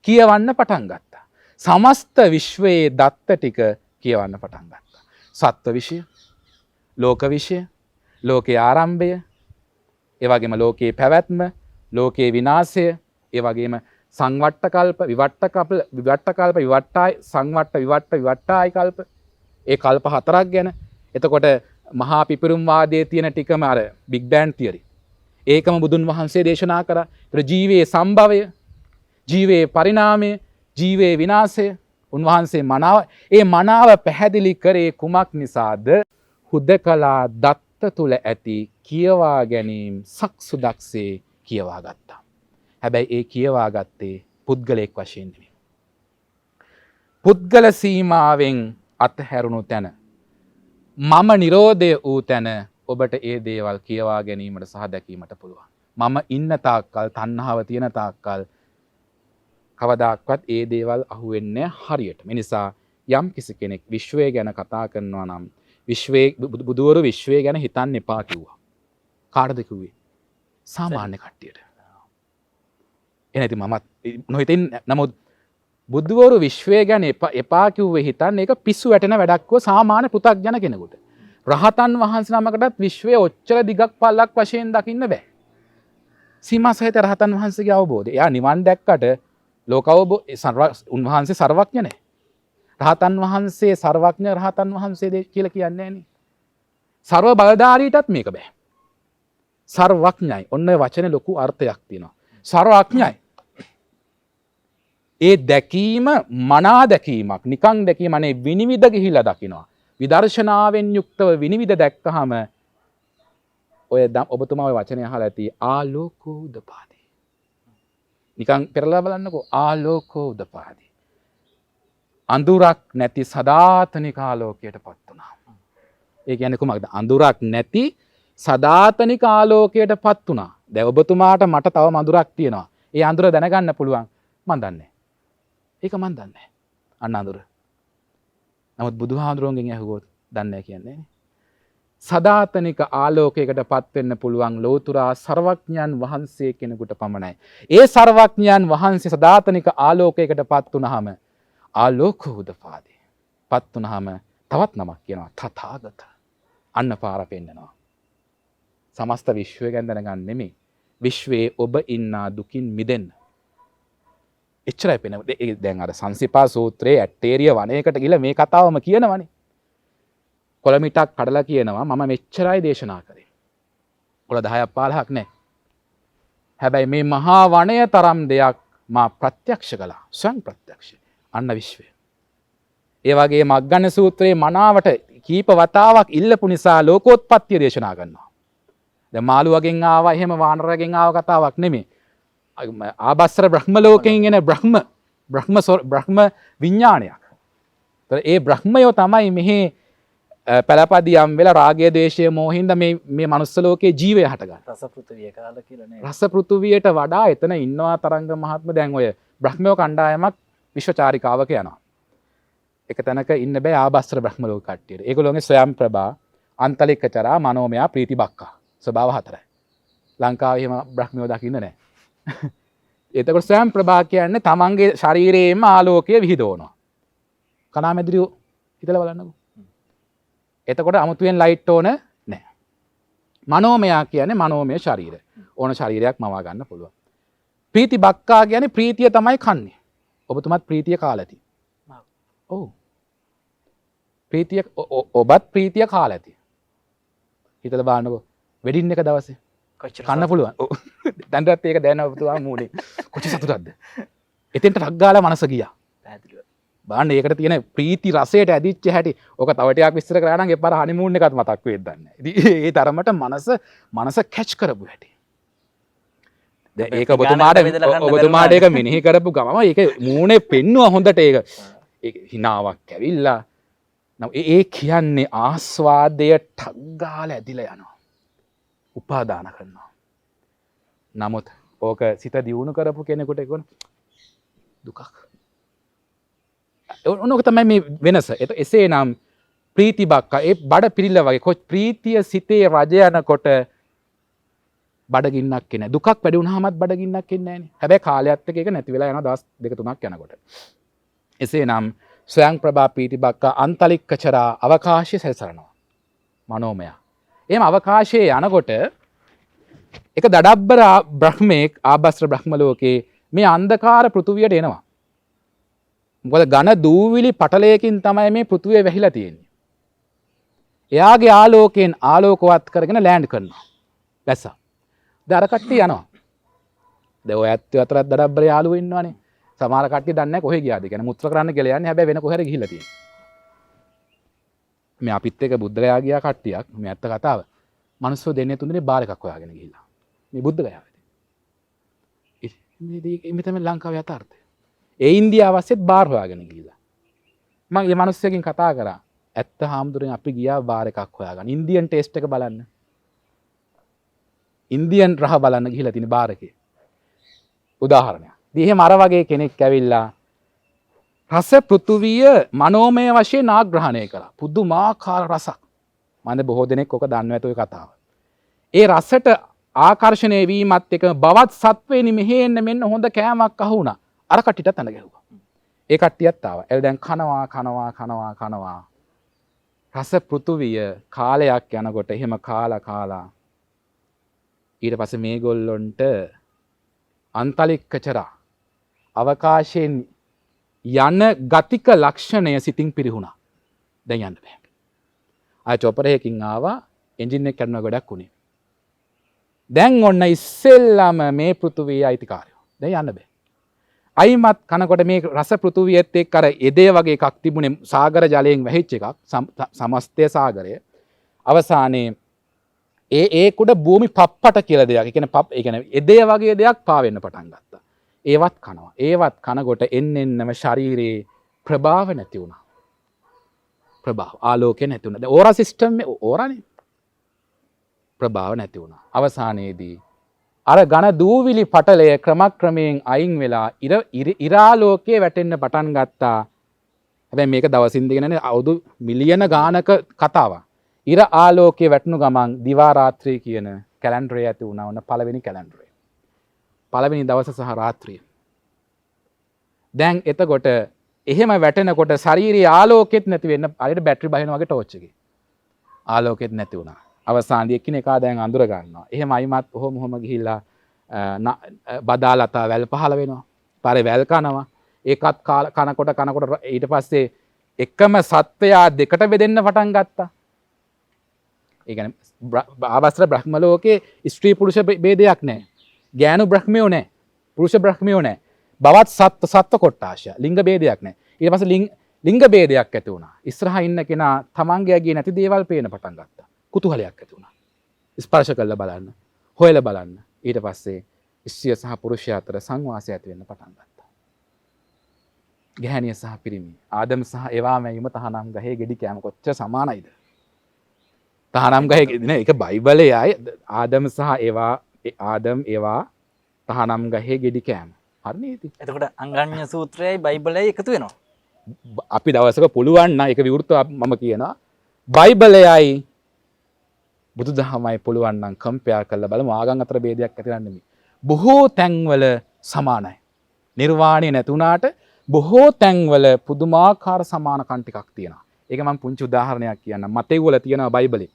කියවන්න පටන් ගත්තා. සමස්ත විශ්වයේ දත්ත ටික කියවන්න පටන් ගත්තා. සත්ව විශ්ය, ලෝක විශ්ය, ලෝකයේ ආරම්භය, ඒ වගේම ලෝකයේ පැවැත්ම, ලෝකයේ විනාශය, ඒ වගේම සංවට්ට කල්ප, විවට්ට කල්ප, විවට්ටායි, සංවට්ට, විවට්ටායි කල්ප. ඒ කල්ප 4ක් ගැන. එතකොට මහා පිපිරුම් වාදයේ තියෙන ටිකම අර බිග් බෑන් තියරි. ඒකම බුදුන් වහන්සේ දේශනා කරා. ඒතර ජීවයේ සම්භවය, ජීවයේ පරිණාමය, ජීවයේ විනාශය උන්වහන්සේ මනාව පැහැදිලි කරේ කුමක් නිසාද? හුදකලා දත්ත තුල ඇති කියවා ගැනීම සක්සුදක්සේ කියවා ගත්තා. හැබැයි ඒ කියවා ගත්තේ පුද්ගලයෙක් වශයෙන් නෙමෙයි. පුද්ගල සීමාවෙන් අත්හැරුණු තැන, මම නිරෝධය වූ තැන ඔබට ඒ දේවල් කියවා ගැනීමට සහ දැකීමට පුළුවන්. මම ඉන්න තාක්කල්, තණ්හාව තියෙන තාක්කල් කවදාක්වත් ඒ දේවල් අහුවෙන්නේ හරියට. මේ නිසා යම් කිසි කෙනෙක් විශ්වය ගැන කතා කරනවා නම් බුදුවරු විශ්වය ගැන හිතන්න එපා කිව්වා. කාටද කිව්වේ? සාමාන්‍ය කට්ටියට. එනති මමත් නොහිතින්. නමුත් බුදුවරු විශ්වය ගැන එපා කිව්වේ හිතන්න ඒක පිස්සු වැටෙන වැඩක්ව සාමාන්‍ය පෘථග්ජන කෙනෙකුට. රහතන් වහන්සේ නමකටත් විශ්වය ඔච්චර දිගක් පල්ලක් වශයෙන් දකින්න බෑ. සීමා සහිත රහතන් වහන්සේගේ අවබෝධය. එයා නිවන් දැක්කට උන්වහන්සේ සර්වඥ නැහැ. රහතන් වහන්සේ සර්වඥ රහතන් වහන්සේ කියලා කියන්නේ නෑනේ. සර්ව බලධාරීටත් මේක බෑ. සර්වඥයි. ඔන්න ඔය වචනේ ලොකු අර්ථයක් තියෙනවා. සර්වඥයි. ඒ දැකීම මනා දැකීමක්. නිකං දැකීම නේ, විනිවිද ගිහිලා දකිනවා. විදර්ශනාවෙන් යුක්තව විනිවිද දැක්කහම ඔය ඔබතුමා ඔය වචනේ අහලා ඇති ආලෝකෝදපාදී. නිකං පෙරලා බලන්නකෝ ආලෝකෝදපාදී. අඳුරක් නැති සදාතනික ආලෝකයට පත් වුණා. ඒ කියන්නේ කොහොමද? අඳුරක් නැති සදාතනික ආලෝකයට පත් වුණා. දැන් ඔබතුමාට මට තව අඳුරක් තියෙනවා. ඒ අඳුර දැනගන්න පුළුවන්. මන් දන්නේ. ඒක මන් දන්නේ. අන්න අඳුර. නමුත් බුදුහාඳුරන්ගෙන් ඇහුවොත් දන්නේ කියන්නේ නේ. සදාතනික ආලෝකයකට පත් වෙන්න පුළුවන් ලෝතුරා සර්වඥයන් වහන්සේ කෙනෙකුට පමණයි. ඒ සර්වඥයන් වහන්සේ සදාතනික ආලෝකයකට පත් වුණාම ආලෝකෝදපාදී. පත් වුණාම තවත් නමක් කියනවා තථාගත. අන්න පාර පෙන්නනවා. සමස්ත විශ්වය ගැන දැනගන්න නෙමෙයි. විශ්වයේ ඔබ ඉන්නා දුකින් මිදෙන්න. එච්චරයි පෙනෙන්නේ. දැන් අර සංසිපා සූත්‍රයේ ඇටේරිය වනයේකට ගිහලා මේ කතාවම කියනවනේ. කොළ මිටක් කඩලා කියනවා මම මෙච්චරයි දේශනා කරේ. කොළ 10ක් 15ක් නැහැ. හැබැයි මේ මහා වනය තරම් දෙයක් මා ප්‍රත්‍යක්ෂ කළා. ස්වයං ප්‍රත්‍යක්ෂ. අන්න විශ්වය. ඒ වගේ මග්ගන්න සූත්‍රයේ මනාවට කීප වතාවක් ඉල්ලපු නිසා ලෝකෝත්පත්තිය දේශනා කරනවා. දැන් මාළුවගෙන් ආවා එහෙම වානරගෙන් ආව කතාවක් නෙමෙයි. ආබස්සර බ්‍රහ්ම ලෝකයෙන් එන බ්‍රහ්ම විඥානයක්. ඒ බ්‍රහ්මයෝ තමයි මෙහි පළපදියම් වෙලා රාගය ද්වේෂය මෝහින්ද මේ මනුස්ස ලෝකයේ ජීවය හටගන්න. රස පෘථිවිය කාලා කියලා නේ. රස පෘථුවියට වඩා එතන ඉන්නවා තරංග මහත්ම දැන් ඔය බ්‍රහ්මයෝ කණ්ඩායමක් විශ්වචාරිකාවක යනවා. එක තැනක ඉන්න බෑ ආබස්සර බ්‍රහ්ම ලෝක කට්ටියට. ඒගොල්ලෝගේ ස්වයං ප්‍රභා, අන්තලිකචරා, මනෝමය, ප්‍රීතිබක්කා ස්වභාව 4යි. ලංකාවේ එහෙම බ්‍රහ්මයෝ දකින්න නැහැ. එතකොට ස්වයං ප්‍රභා කියන්නේ තමන්ගේ ශරීරයේම ආලෝකය විහිදවනවා. කණාමැදිරියෝ හිතලා බලන්නකෝ. එතකොට අමුතුවෙන් ලයිට් ඕන නැහැ. මනෝමය කියන්නේ මනෝමය ශරීරය. ඕන ශරීරයක් මවා ගන්න පුළුවන්. ප්‍රීතිබක්කා කියන්නේ ප්‍රීතිය තමයි කන්නේ. ඔබතුමත් ප්‍රීතිය කාලා ඇති. ඔව්. ප්‍රීතිය ඔබත් ප්‍රීතිය කාලා ඇති. හිතලා බලන්නකෝ. වෙඩින් එක දවසේ කන්න පුළුවන්. දැන්වත් ඒක දැනන ඔබතුමා මූණේ. කොච්චර සතුටක්ද? එතෙන්ට ටක් ගාලා මනස ගියා. පැහැදිලිව. බලන්න ඒකට තියෙන ප්‍රීති රසයට ඇදිච්ච හැටි. ඕක තව ටිකක් විස්තර කරා නම් එපාර හනිමූන් එකත් මතක් වෙයිද දන්නේ නැහැ. ඉතින් ඒ තරමට මනස කැච් කරපු හැටි. දැන් ඒක ඔබතුමාට ඒක මෙනෙහි කරපු ගමම ඒක මූණේ පෙන්නුවා හොඳට ඒක. ඒක හිනාවක් ඇවිල්ලා. නම් ඒ කියන්නේ ආස්වාදය ටක් ගාලා ඇදිලා යනවා. උපාදාන කරනවා. නමුත් ඕක සිත දියුණු කරපු කෙනෙකුට ඒක දුකක්. ඔනක තමයි මේ වෙනස. එසේනම් ප්‍රීති බක්කා ඒ බඩ පිරිල්ල වගේ කො ප්‍රීතිය සිතේ රජ යනකොට බඩගින්නක් එන්නේ. දුකක් වැඩි වුණාමත් බඩගින්නක් එන්නේ නැහනේ. හැබැයි කාලයත් එක්ක ඒක නැති වෙලා යනවා දවස් 2-3ක් යනකොට. එසේනම් ස්වයං ප්‍රභා ප්‍රීති බක්කා අන්තලික්කචරා අවකාශය සැරිසරනවා. මනෝමය. එහෙම අවකාශයේ යනකොට එක දඩබ්බර බ්‍රහ්මෙක් ආභස්ත්‍ර බ්‍රහ්ම ලෝකේ මේ අන්ධකාර පෘථුවියට එනවා. මොකද ඝන දූවිලි පටලයකින් තමයි මේ පෘථුවිය වැහිලා තියෙන්නේ. එයාගේ ආලෝකයෙන් ආලෝකවත් කරගෙන ලෑන්ඩ් කරනවා. වැස්සා. දැන් අර කට්ටිය යනවා. දැන් ඔය ඇත්තෝ අතරත් දඩබ්බර යාළුවෝ ඉන්නවනේ. සමහර කට්ටිය දන්නේ නැහැ කොහෙ ගියාද කියලා. මුත්‍ර කරන්න කියලා යන්නේ හැබැයි වෙන කොහෙර ගිහිල්ලා තියෙන්නේ. මේ අපිත් එක්ක බුද්ධගයා ගියා කට්ටියක් මේ ඇත්ත කතාව. මිනිස්සු දෙන්නේ තුන්දෙනේ බාර් එකක් හොයාගෙන ගිහිල්ලා. මේ බුද්ධගයාවේදී. මේ තමයි ලංකාවේ යථාර්ථය. ඒ ඉන්දියාවස්සෙත් බාර් හොයාගෙන ගිහිල්ලා. මම මේ මිනිස්සුකින් කතා කරා. ඇත්ත හාමුදුරනේ අපි ගියා බාර් එකක් හොයාගන්න. ඉන්දියන් ටේස්ට් එක බලන්න. ඉන්දියන් රහ බලන්න ගිහිල්ලා තියෙන බාර් එකේ. උදාහරණයක්. ඉතින් එහෙම අර වගේ කෙනෙක් ඇවිල්ලා රස පෘථුවිය මනෝමය වශයෙන් ආග්‍රහණය කළා. පුදුමාකාර රසක්. මම බොහෝ දෙනෙක් ඔක දන්නව ඇත ඔය කතාව. ඒ රසට ආකර්ෂණය වීමත් එක්ක බවත් සත්වෙනි මෙහෙ එන්න මෙන්න හොඳ කෑමක් අහුණා. අර කට්ටියටත් අඳ ගැහුවා. ඒ කට්ටියත් ආවා. එල් දැන් කනවා. රස පෘථුවිය කාලයක් යනකොට එහෙම කාලා ඊට පස්සේ මේගොල්ලොන්ට අන්තලික්කචරා අවකාශයෙන් යන ගතික ලක්ෂණය සිතින් පිරිහුණා. දැන් යන්න බෑ. ආය චොපර් එකකින් ආවා එන්ජින් එක කඩනවා ගොඩක් උනේ. දැන් ඔන්න ඉස්සෙල්ලාම මේ පෘථුවියේ අයිතිකාරයෝ. දැන් යන්න බෑ. අයිමත් කනකොට මේ රස පෘථුවියත් එක්ක අර එදේ වගේ එකක් තිබුණේ සාගර ජලයෙන් වැහිච්ච එකක් සමස්තය සාගරය. අවසානයේ ඒ කුඩ භූමි පප්පට කියලා දෙයක්. ඒ කියන්නේ එදේ වගේ දෙයක් පාවෙන්න පටන් ගත්තා. ඒවත් කනවා. ඒවත් කනකොට එන්නෙන්නම ශරීරයේ ප්‍රභාව නැති වුණා. ප්‍රභාව ආලෝකය නැති වුණා. දැන් ඕරා සිස්ටම් එක ඕරානේ. ප්‍රභාව නැති වුණා. අවසානයේදී අර ඝන දූවිලි පටලය ක්‍රමක්‍රමයෙන් අයින් වෙලා ඉරාලෝකයේ වැටෙන්න පටන් ගත්තා. හැබැයි මේක දවසින් දෙකනේ අවුරුදු මිලියන ගානක කතාවක්. ඉර ආලෝකයේ වැටුණු ගමන් දිවා රාත්‍රී කියන කැලෙන්ඩරය ඇති වුණා. ඔන්න පළවෙනි කැලෙන්ඩරය. පළවෙනි දවස සහ රාත්‍රිය. දැන් එතකොට එහෙම වැටෙනකොට ශාරීරික ආලෝකෙත් නැති වෙන්න හරියට බැටරි බහිනා වගේ ටෝච් එකේ. ආලෝකෙත් නැති වුණා. අවසානයේ එකිනෙකා දැන් අඳුර ගන්නවා. එහෙම අයිමත් ඔහොම ගිහිල්ලා බදාලතා වැල් පහළ වෙනවා. පාරේ වැල් කනවා. ඒකත් කනකොට ඊට පස්සේ එකම සත්වයා දෙකට බෙදෙන්න පටන් ගත්තා. ඒ කියන්නේ ආවස්ත්‍ර බ්‍රහ්ම ලෝකේ ස්ත්‍රී පුරුෂ ભેදයක් නැහැ. ගෑනු බ්‍රහ්මයෝ නැහැ. පුරුෂ බ්‍රහ්මයෝ නැහැ. බවත් සත්ත්ව කොට්ටාශය. ලිංග ભેදයක් නැහැ. ඊට පස්සේ ලිංග ભેදයක් ඇති වුණා. ඉස්සරහා ඉන්න කෙනා තමන්ගේ අගියේ නැති දේවල් පේන්න පටන් ගත්තා. කුතුහලයක් ඇති වුණා. ස්පර්ශ කරලා බලන්න, හොයලා බලන්න. ඊට පස්සේ ස්ත්‍රිය සහ පුරුෂයා අතර සංවාසය ඇති වෙන්න පටන් ගත්තා. ගැහණිය සහ පිරිමි, ආදම් සහ ඒවා මැයුම තහනම් ගහේ ගෙඩි කෑම කොච්චර සමානයිද? තහනම් ගහේ ගෙඩි නේ ඒක බයිබලයේ ආදම් සහ ආදම් ඒවා තහනම් ගහේ ගෙඩි කෑම. හරිනේ ඉතින්. එතකොට අංගඤ්ඤ සූත්‍රයයි බයිබලයයි එකතු වෙනවා. අපි දවසක පුළුවන් නම් ඒක විවෘතව මම කියනවා. බයිබලයයි බුදුදහමයි පුළුවන් නම් කම්පෙයාර් කරලා බලමු. ආගම් අතර ભેදයක් ඇති නෙමෙයි. බොහෝ තැන්වල සමානයි. නිර්වාණය නැතුණාට බොහෝ තැන්වල පුදුමාකාර සමානකම් ටිකක් තියෙනවා. ඒක මම පුංචි උදාහරණයක් කියන්නම්. මතෙව් වල තියෙනවා බයිබලේ.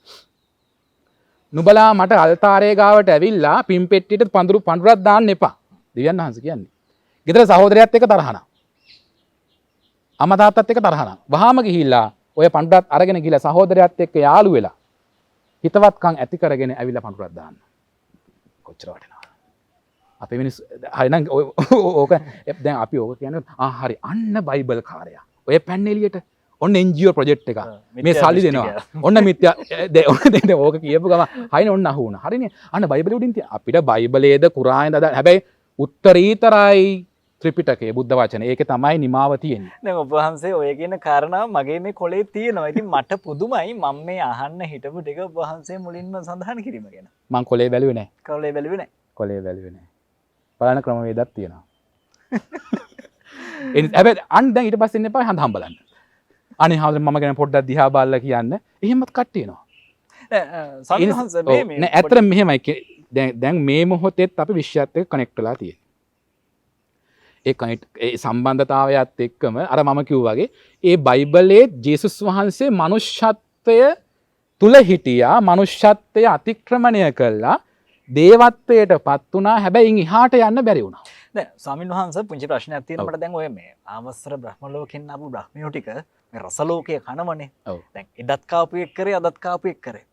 නුඹලා මට අල්තාරයේ ගාවට ඇවිල්ලා පින් පෙට්ටියට පඳුරක් දාන්න එපා. දෙවියන් වහන්සේ කියන්නේ. ගෙදර සහෝදරයත් එක්ක තරහනවා. අම්මා තාත්තත් එක්ක තරහනවා. වහාම ගිහිල්ලා ඔය පඳුරත් අරගෙන ගිහිල්ලා සහෝදරයත් එක්ක යාළු වෙලා හිතවත්කම් ඇති කරගෙන ඇවිල්ලා පඳුරක් දාන්න. කොච්චර වටිනවද? අපේ මිනිස්සු හරිනම් ඕක දැන් අපි ඕක කියන්නේ හරි අන්න බයිබල් කාර්යය. ඔය පැන්න එළියට ඔන්න NGO ප්‍රොජෙක්ට් එක. මේ සල්ලි දෙනවා. ඔන්න මිත්‍යා ඔන්න ඕක කියපු ගම හයිනේ ඔන්න අහු වුණා. හරිනේ. අන්න බයිබලෙ උඩින් තියෙන අපිට බයිබලයේද කුරානේද හැබැයි උත්තරීතරයි ත්‍රිපිටකයේ බුද්ධ වචනේ. ඒකේ තමයි නිමාව තියෙන්නේ. දැන් ඔබ වහන්සේ ඔය කියන කාරණාව මගේ මේ කොලේ තියෙනවා. ඉතින් මට පුදුමයි මම මේ අහන්න හිටපු ටික ඔබ වහන්සේ මුලින්ම සඳහන් කිරීම ගැන. මං කොලේ බැලුවේ නැහැ. කොලේ බැලුවේ නැහැ. කොලේ බැලුවේ නැහැ. බලන ක්‍රමවේදයක් තියෙනවා. හැබැයි අන්න දැන් ඊට පස්සේ ඉන්න එපා හඳ හම්බලන්න. අනේ හාමුදුරනේ මම ගැන පොඩ්ඩක් දිහා බලලා කියන්න. එහෙමත් කට්ටිය එනවා. ස්වාමීන් වහන්සේ මේ නෑ ඇත්තටම මෙහෙමයි. දැන් මේ මොහොතේත් අපි විශ්වයත් එක්ක කනෙක්ට් වෙලා තියෙනවා. ඒ සම්බන්ධතාවයත් එක්කම අර මම කිව්වා වගේ ඒ බයිබලයේ ජේසුස් වහන්සේ මනුෂ්‍යත්වය තුල හිටියා. මනුෂ්‍යත්වය අතික්‍රමණය කළා. දේවත්වයට පත් වුණා. හැබැයි ඉහාට යන්න බැරි වුණා. දැන් ස්වාමීන් වහන්සේ පුංචි ප්‍රශ්නයක් තියෙනවා මට දැන් ඔය මේ ආවස්තර බ්‍රහ්ම ලෝකෙන් ආපු බ්‍රහ්මියෝ ටික මේ රස ලෝකයේ කනවනේ. දැන් එදත් කාපු එක කරේ අදත් කාපු එක කරේ.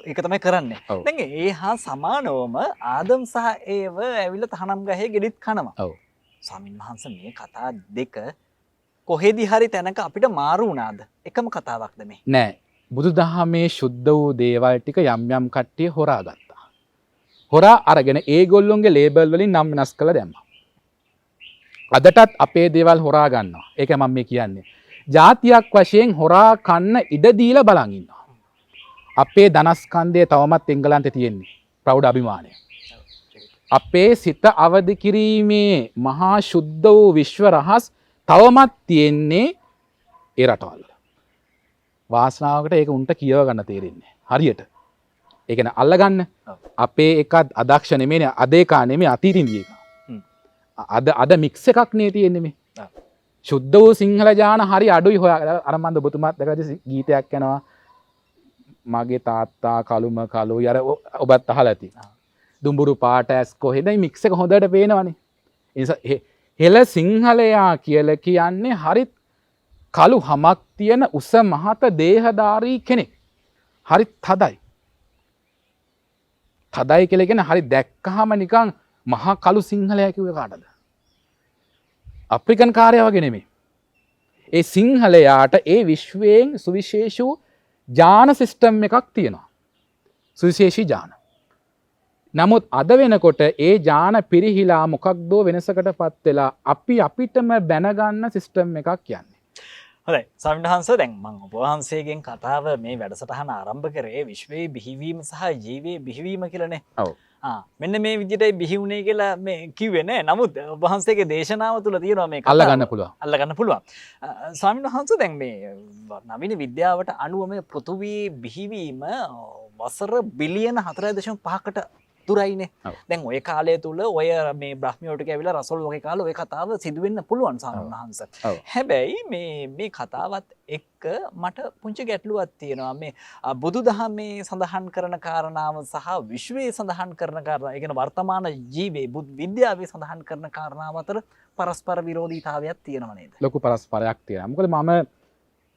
ඒක තමයි කරන්නේ. දැන් ඒ හා සමානවම ආදම් සහ ඒව ඇවිල්ලා තහනම් ගහේ ගෙඩිත් කනවා. ස්වාමීන් වහන්සේ මේ කතා දෙක කොහෙදි හරි තැනක අපිට මාරු වුණාද? එකම කතාවක්ද මේ? නෑ. බුදුදහමේ සුද්ධ වූ දේවල් ටික යම් යම් කට්ටිය හොරා ගත්තා. හොරා අරගෙන ඒගොල්ලොන්ගේ ලේබල් වලින් නම් වෙනස් කරලා දැම්මා. අදටත් අපේ දේවල් හොරා ගන්නවා. ඒක මම මේ කියන්නේ. ජාතියක් වශයෙන් හොරා කන්න ඉඩ දීලා බලන් ඉන්නවා. අපේ ධනස්කන්ධය තවමත් එංගලන්තේ තියෙන්නේ. ප්‍රෞඩ අභිමානය. අපේ සිත අවදි කිරීමේ මහා ශුද්ධ වූ විශ්ව රහස් තවමත් තියෙන්නේ ඒ රටවල්. වාසනාවකට ඒක උන්ට කියව ගන්න තේරෙන්නේ. හරියට. ඒ කියන්නේ අල්ලගන්න. අපේ එක අදක්ෂ නෙමෙයිනේ අදේකා නෙමෙයි අතීතින් ගිය එක. අද මික්ස් එකක් නේ තියෙන්නේ මේ. ශුද්ධ වූ සිංහල ජාන හරි අඩුයි හොයා. අර මන්ද ඔබතුමාත් දැකලා ගීතයක් යනවා. මගේ තාත්තා කළුම කළුයි අර ඔබත් අහලා ඇති. දුඹුරු පාට ඇස් කොහෙද මික්ස් එක හොඳට පේනවනේ. ඒ නිසා හෙළ සිංහලයා කියලා කියන්නේ හරි කළු හමක් තියෙන උස මහත දේහධාරී කෙනෙක්. හරි තදයි. තදයි කියලා කියන්නේ හරි දැක්කහම නිකන් මහා කළු සිංහලයා කිව්වේ කාටද? අප්‍රිකන් කාර්යය වගේ නෙමෙයි. ඒ සිංහලයාට ඒ විශ්වයෙන් සුවිශේෂී ජාන සිස්ටම් එකක් තියෙනවා. සුවිශේෂී ජාන. නමුත් අද වෙනකොට ඒ ජාන පිරිහිලා මොකක්දෝ වෙනසකට පත් වෙලා අපි අපිටම බැනගන්න සිස්ටම් එකක් කියන්නේ. හොඳයි ස්වාමීන් වහන්සේ දැන් මම ඔබ වහන්සේගෙන් කතාව මේ වැඩසටහන ආරම්භ කරේ විශ්වයේ බිහිවීම සහ ජීවයේ බිහිවීම කියලානේ. ඔව්. මෙන්න මේ විදිහටයි බිහි වුණේ කියලා මේ කිව්වේ නෑ. නමුත් ඔබ වහන්සේගේ දේශනාව තුළ තියෙනවා මේක. අල්ලගන්න පුළුවන්. අල්ලගන්න පුළුවන්. ස්වාමීන් වහන්සේ දැන් මේ නවීන විද්‍යාවට අනුව මේ පෘථුවියේ බිහිවීම වසර බිලියන 4.5කට දුරයිනේ. දැන් ඔය කාලය තුල ඔය මේ බ්‍රහ්මියෝ ටික ඇවිල්ලා රසල් වගේ කාලේ ඔය කතාව සිදු වෙන්න පුළුවන් ස්වාමීන් වහන්සේ. හැබැයි මේ කතාවත් එක්ක මට පුංචි ගැටලුවක් තියෙනවා. මේ බුදුදහමේ සඳහන් කරන කාරණාව සහ විශ්වයේ සඳහන් කරන කාරණා, ඒ කියන්නේ වර්තමාන ජීවේ විද්‍යාවේ සඳහන් කරන කාරණාව අතර පරස්පර විරෝධීතාවයක් තියෙනව නේද? ලොකු පරස්පරයක් තියෙනවා. මොකද මම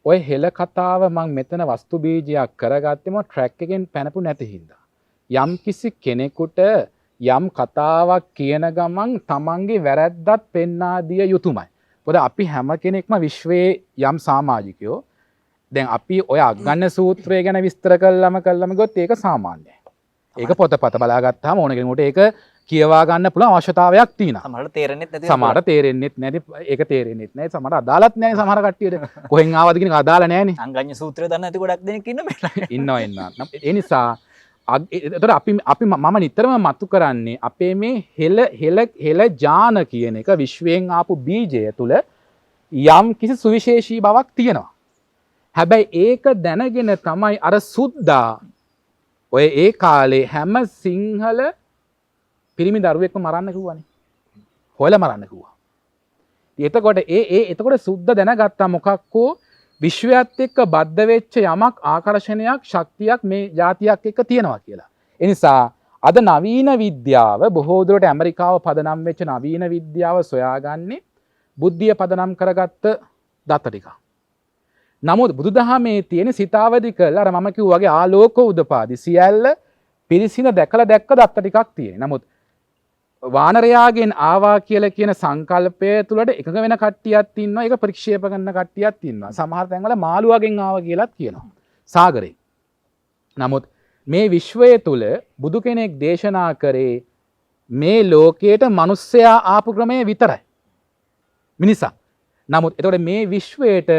ඔය හෙළ කතාව මම මෙතන වස්තු බීජයක් කරගත්තෙම ට්‍රැක් එකෙන් පැනපු නැති හින්දා. යම් කිසි කෙනෙකුට යම් කතාවක් කියන ගමන් තමන්ගේ වැරැද්දත් පෙන්වා දිය යුතුමයි. මොකද අපි හැම කෙනෙක්ම විශ්වයේ යම් සමාජිකයෝ. දැන් අපි ඔය අග්ගන්න සූත්‍රය ගැන විස්තර කළාම ගොත් ඒක සාමාන්‍යයි. ඒක පොතපත බලාගත්තාම ඕන කෙනෙකුට ඒක කියවා ගන්න පුළුවන් අවශ්‍යතාවයක් තියෙනවා. සමහරට තේරෙන්නේ නැති. සමහරට තේරෙන්නේ නැති. ඒක තේරෙන්නේ නැහැ. සමහරට අදාළත් නැහැ සමහර කට්ටියට. කොහෙන් ආවද කියන එක අදාළ නැහැනේ. අංගඤ්ඤ සූත්‍රය දන්නේ නැති ගොඩක් දෙනෙක් ඉන්න මේ. ඉන්නවා. ඒ නිසා එතකොට අපි මම නිතරම මතු කරන්නේ අපේ මේ හෙළ ජාන කියන එක විශ්වයෙන් ආපු බීජය තුල යම් කිසි සුවිශේෂී බවක් තියෙනවා. හැබැයි ඒක දැනගෙන තමයි අර සුද්දා ඔය ඒ කාලේ හැම සිංහල පිරිමි දරුවෙක්ම මරන්න කිව්වනේ. හොයලා මරන්න කිව්වා. එතකොට එතකොට සුද්ද දැනගත්තා මොකක්කෝ විශ්වයත් එක්ක බද්ධ වෙච්ච යමක් ආකර්ෂණයක් ශක්තියක් මේ ජාතියක් එක්ක තියෙනවා කියලා. ඒ නිසා අද නවීන විද්‍යාව බොහෝ දුරට ඇමරිකාව පදනම් වෙච්ච නවීන විද්‍යාව සොයාගන්නේ බුද්ධිය පදනම් කරගත්ත දත ටික. නමුත් බුදුදහමේ තියෙන සිතාවදි කළ අර මම කිව්වා වගේ ආලෝක උදපාදි සියල්ල පිරිසින දැකලා දැක්ක දත්ත ටිකක් තියෙන. නමුත් වානරයාගෙන් ආවා කියලා කියන සංකල්පය තුළට එකඟ වෙන කට්ටියක් ඉන්නවා. ඒක ප්‍රතික්ෂේප කරන කට්ටියක් ඉන්නවා. සමහර තැන්වල මාළුවාගෙන් ආවා කියලාත් කියනවා. සාගරේ. නමුත් මේ විශ්වය තුල බුදු කෙනෙක් දේශනා කරේ මේ ලෝකයට මිනිස්සයා ආපු ක්‍රමය විතරයි. මිනිසා. නමුත් එතකොට මේ විශ්වයට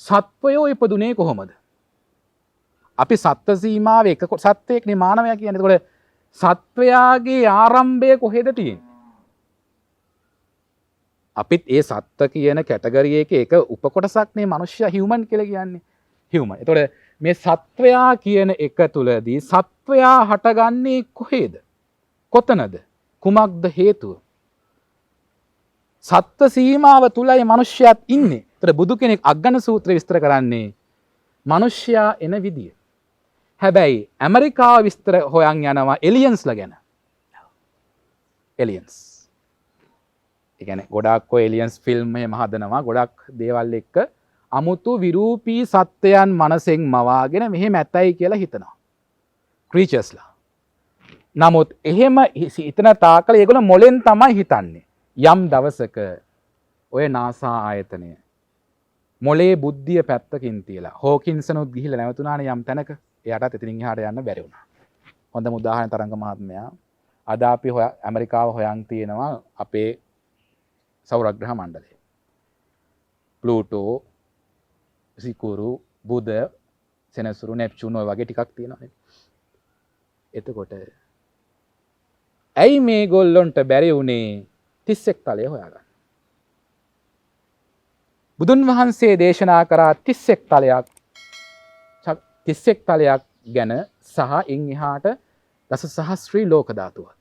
සත්වයෝ ඉපදුනේ කොහොමද? අපි සත්ත්ව සීමාවේ එක සත්වයක්නේ මානවයා කියන්නේ. එතකොට සත්වයාගේ ආරම්භය කොහෙද තියෙන්නේ? අපිත් ඒ සත්ත්ව කියන කැටගරිය එක එක උපකොටසක්නේ මනුෂ්‍ය හියුමන් කියලා කියන්නේ. හියුමන්. එතකොට මේ සත්වයා කියන එක තුලදී සත්වයා හටගන්නේ කොහේද? කොතනද? කුමක්ද හේතුව? සත්ත්ව සීමාව තුලයි මනුෂ්‍යයාත් ඉන්නේ. ඒතර බුදු කෙනෙක් අග්ගණ සූත්‍රය විස්තර කරන්නේ මනුෂ්‍යයා එන විදිය. හැබැයි ඇමරිකාව විස්තර හොයන් යනවා එලියන්ස්ලා ගැන. එලියන්ස්. ඒ කියන්නේ ගොඩාක් ඔය එලියන්ස් ෆිල්ම් එහෙම හදනවා. ගොඩක් දේවල් එක්ක අමුතු විරූපී සත්වයන් මනසෙන් මවාගෙන මෙහෙම ඇතයි කියලා හිතනවා. ක්‍රීචර්ස්ලා. නමුත් එහෙම හිතන තාකල ඒගොල්ලෝ මොලෙන් තමයි හිතන්නේ. යම් දවසක ඔය නාසා ආයතනය මොලේ බුද්ධිය පැත්තකින් තියලා හෝකින්සනුත් ගිහිල්ලා නැවතුණානේ යම් තැනක. එයාටත් එතනින් එහාට යන්න බැරි වුණා. හොඳම උදාහරණ තරංග මහත්මයා අද අපි ඇමරිකාව හොයන් තියෙනවා අපේ සෞරග්‍රහ මණ්ඩලය. ප්ලූටෝ, සිකුරු, බුධ, සෙනසුරු, නෙප්චූන් ඔය වගේ ටිකක් තියෙනවානේ. එතකොට ඇයි මේගොල්ලොන්ට බැරි වුණේ 31 තලය හොයාගන්න? බුදුන් වහන්සේ දේශනා කරා 31 තලයක් 31 තලයක් ගැන සහ ඉන් එහාට දස සහස්‍රී ලෝක ධාතුවක්.